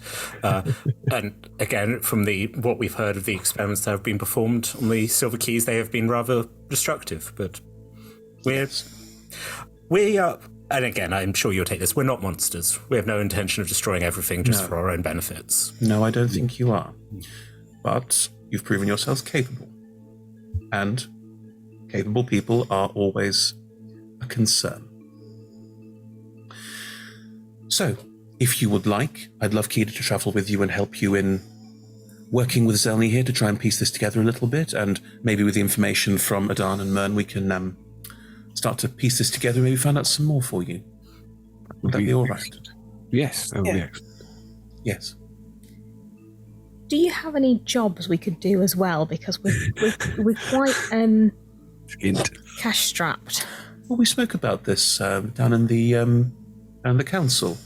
and again, from what we've heard of the experiments that have been performed on the Silver Keys, they have been rather destructive. But we are, and again, I'm sure you'll take this, we're not monsters. We have no intention of destroying everything just for our own benefits. No, I don't think you are. But you've proven yourselves capable. And capable people are always a concern. So, if you would like, I'd love Keita to travel with you and help you in working with Zelny here to try and piece this together a little bit, and maybe with the information from Adan and Mern, we can start to piece this together and maybe find out some more for you. Would that be all right? Yes, that would be excellent. Yes. Do you have any jobs we could do as well? Because we're quite cash strapped. Well, we spoke about this down in the council.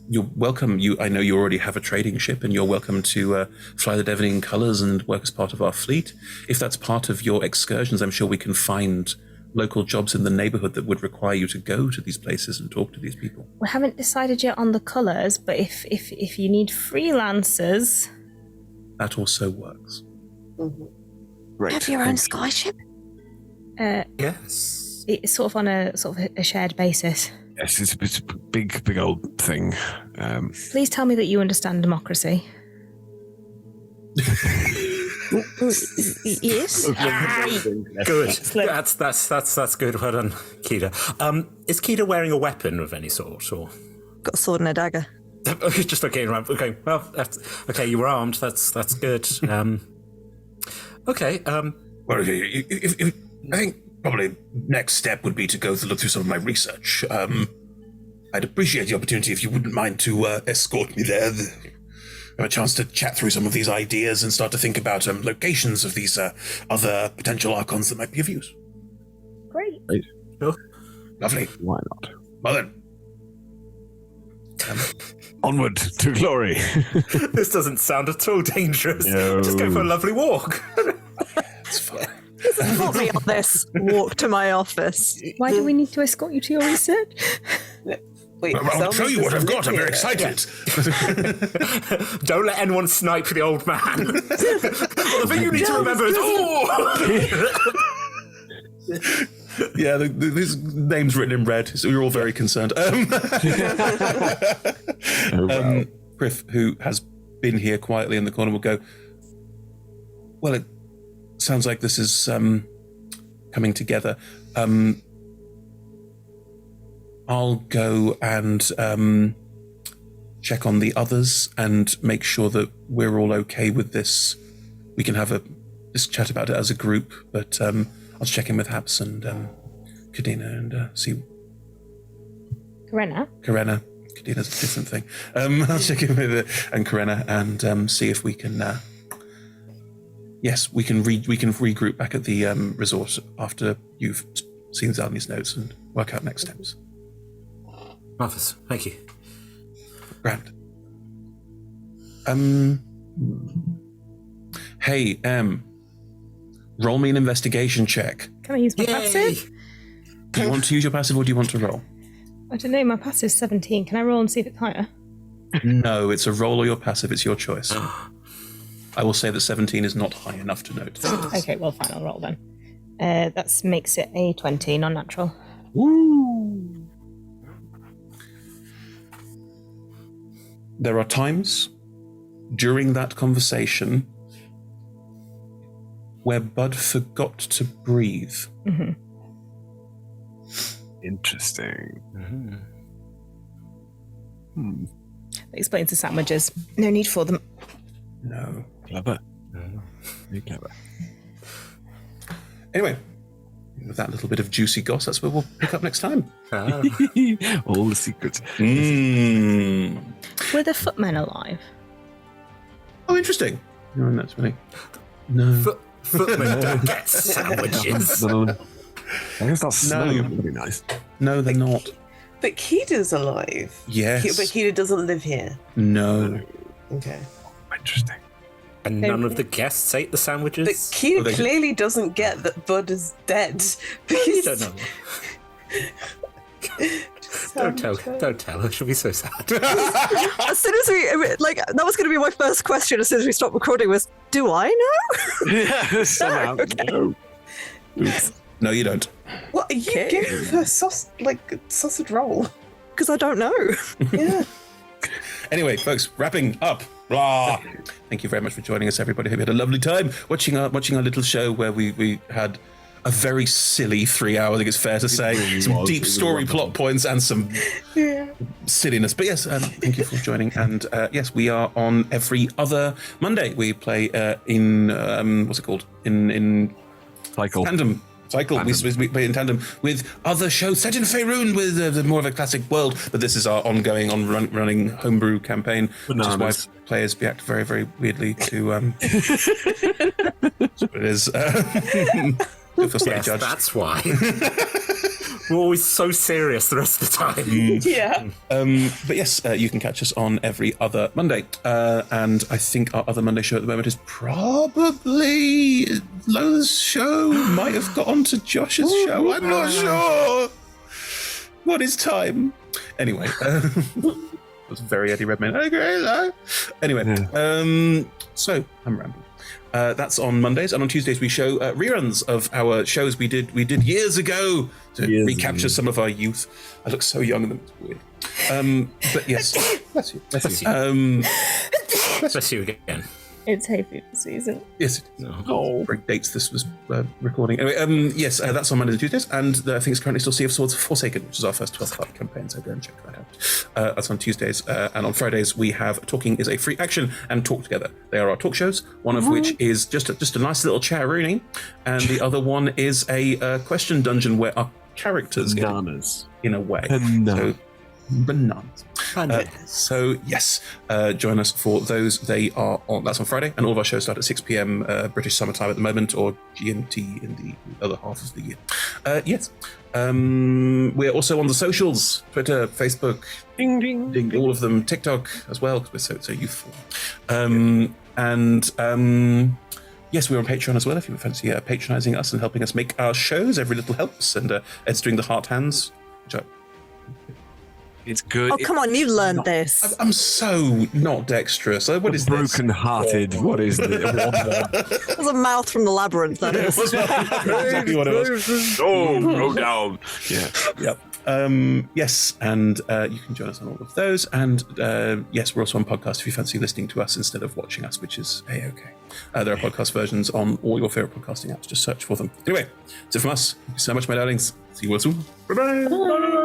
You're welcome. I know you already have a trading ship, and you're welcome to fly the Devaning colours and work as part of our fleet. If that's part of your excursions, I'm sure we can find local jobs in the neighbourhood that would require you to go to these places and talk to these people. We haven't decided yet on the colours, but if you need freelancers, that also works. Right. Have your own skyship? Yes. It's sort of on a shared basis. Yes, it's a big old thing. Please tell me that you understand democracy. Yes. Good. That's good. Well done, Keita. Is Keita wearing a weapon of any sort, or got a sword and a dagger? Just looking around. Okay, well, okay. You were armed. That's good. Okay. Well, if I think probably next step would be to go look through some of my research. I'd appreciate the opportunity if you wouldn't mind to escort me there. Have a chance to chat through some of these ideas and start to think about locations of these other potential archons that might be of use. Great. Sure. Lovely. Why not? Well then. Onward to glory. This doesn't sound at all dangerous. No. Just go for a lovely walk. It's fine. Put me on this walk to my office. Why do we need to escort you to your research? Wait, I'll show you what I've got. I'm very excited. Don't let anyone snipe the old man. The thing you need to remember is, Yeah, his name's written in red, so you're all very concerned. Griff, who has been here quietly in the corner, will go, well, it sounds like this is coming together. I'll go and check on the others and make sure that we're all okay with this. We can have this chat about it as a group, but I'll check in with Habs and Kadina and see. Karenna? Karenna. Kadina's a different thing. I'll check in with and Karenna and see if we can. Yes, we can regroup back at the resort after you've seen Zalni's notes and work out next steps. Marvellous. Thank you. Grand. Hey, roll me an investigation check. Can I use my passive? Do you want to use your passive or do you want to roll? I don't know, my passive's 17. Can I roll and see if it's higher? No, it's a roll or your passive. It's your choice. I will say that 17 is not high enough to note. Okay, well, fine, I'll roll then. That makes it a 20, non-natural. Woo! There are times during that conversation where Bud forgot to breathe. Mm-hmm. Interesting. That explains the sandwiches. No need for them. No. Clever. Very clever. Anyway, with that little bit of juicy goss, that's where we'll pick up next time. All the secrets. Were the footmen alive? Oh, interesting. No, that's funny. No. Footmen don't get sandwiches. I guess that's very nice. No, they're not. But Kida's alive. Yes. But Kida doesn't live here. No. Okay. Interesting. And none of the guests ate the sandwiches? But Kida clearly doesn't get that Bud is dead. You don't know. Don't tell her. She'll be so sad. As soon as that was going to be my first question as soon as we stopped recording was, do I know? Yeah, somehow. Okay. No. Oops. No, you don't. What are you giving her sausage roll? Because I don't know. Yeah. Anyway, folks, wrapping up. Blah. Thank you very much for joining us, everybody. Hope you had a lovely time watching our little show where we had a very silly 3 hours, I think it's fair to say. Some deep story plot points and some silliness. But yes, thank you for joining. And yes, we are on every other Monday. We play in, what's it called? In Cycle. Tandem. We play in tandem with other shows set in Faerun with more of a classic world, but this is our ongoing, running homebrew campaign, which is why players react very, very weirdly to. That's what it is. Yes, that's why. We're always so serious the rest of the time. Yeah. But yes, you can catch us on every other Monday. And I think our other Monday show at the moment is probably Lola's show. Might have got onto Josh's show. I'm not sure. What is time? Anyway. It was very Eddie Redmayne. Okay, anyway, so I'm rambling. That's on Mondays, and on Tuesdays we show reruns of our shows we did years ago to recapture some of our youth. I look so young and it's weird. But yes, bless you. Bless you again. It's hay fever season. Yes. Oh, great dates this was recording. Anyway, yes, that's on Mondays and Tuesdays, and I think it's currently still Sea of Swords Forsaken, which is our first 12-part campaign, so go and check that out. That's on Tuesdays, and on Fridays we have Talking is a Free Action and Talk Together. They are our talk shows, one of which is just a nice little chat-rooney, and the other one is a question dungeon where our characters get in a way. So, bananas. So yes, join us for those. They are on. That's on Friday, and all of our shows start at 6 p.m. British summertime at the moment, or GMT in the other half of the year. Yes, we're also on the socials: Twitter, Facebook, ding, all of them, TikTok as well, because we're so youthful. Yes, we're on Patreon as well. If you fancy patronising us and helping us make our shows, every little helps. And Ed's doing the heart hands, which it's good. Oh, come on, you learned this. I'm so not dexterous. What is broken-hearted? What is this? There's a mouth from the labyrinth, that is. Exactly what it was. Oh, go down. Yeah. Yep. Yes, and you can join us on all of those. And yes, we're also on podcast if you fancy listening to us instead of watching us, which is A-okay. There are podcast versions on all your favourite podcasting apps. Just search for them. Anyway, that's it from us. Thank you so much, my darlings. See you all soon. Bye-bye. Bye.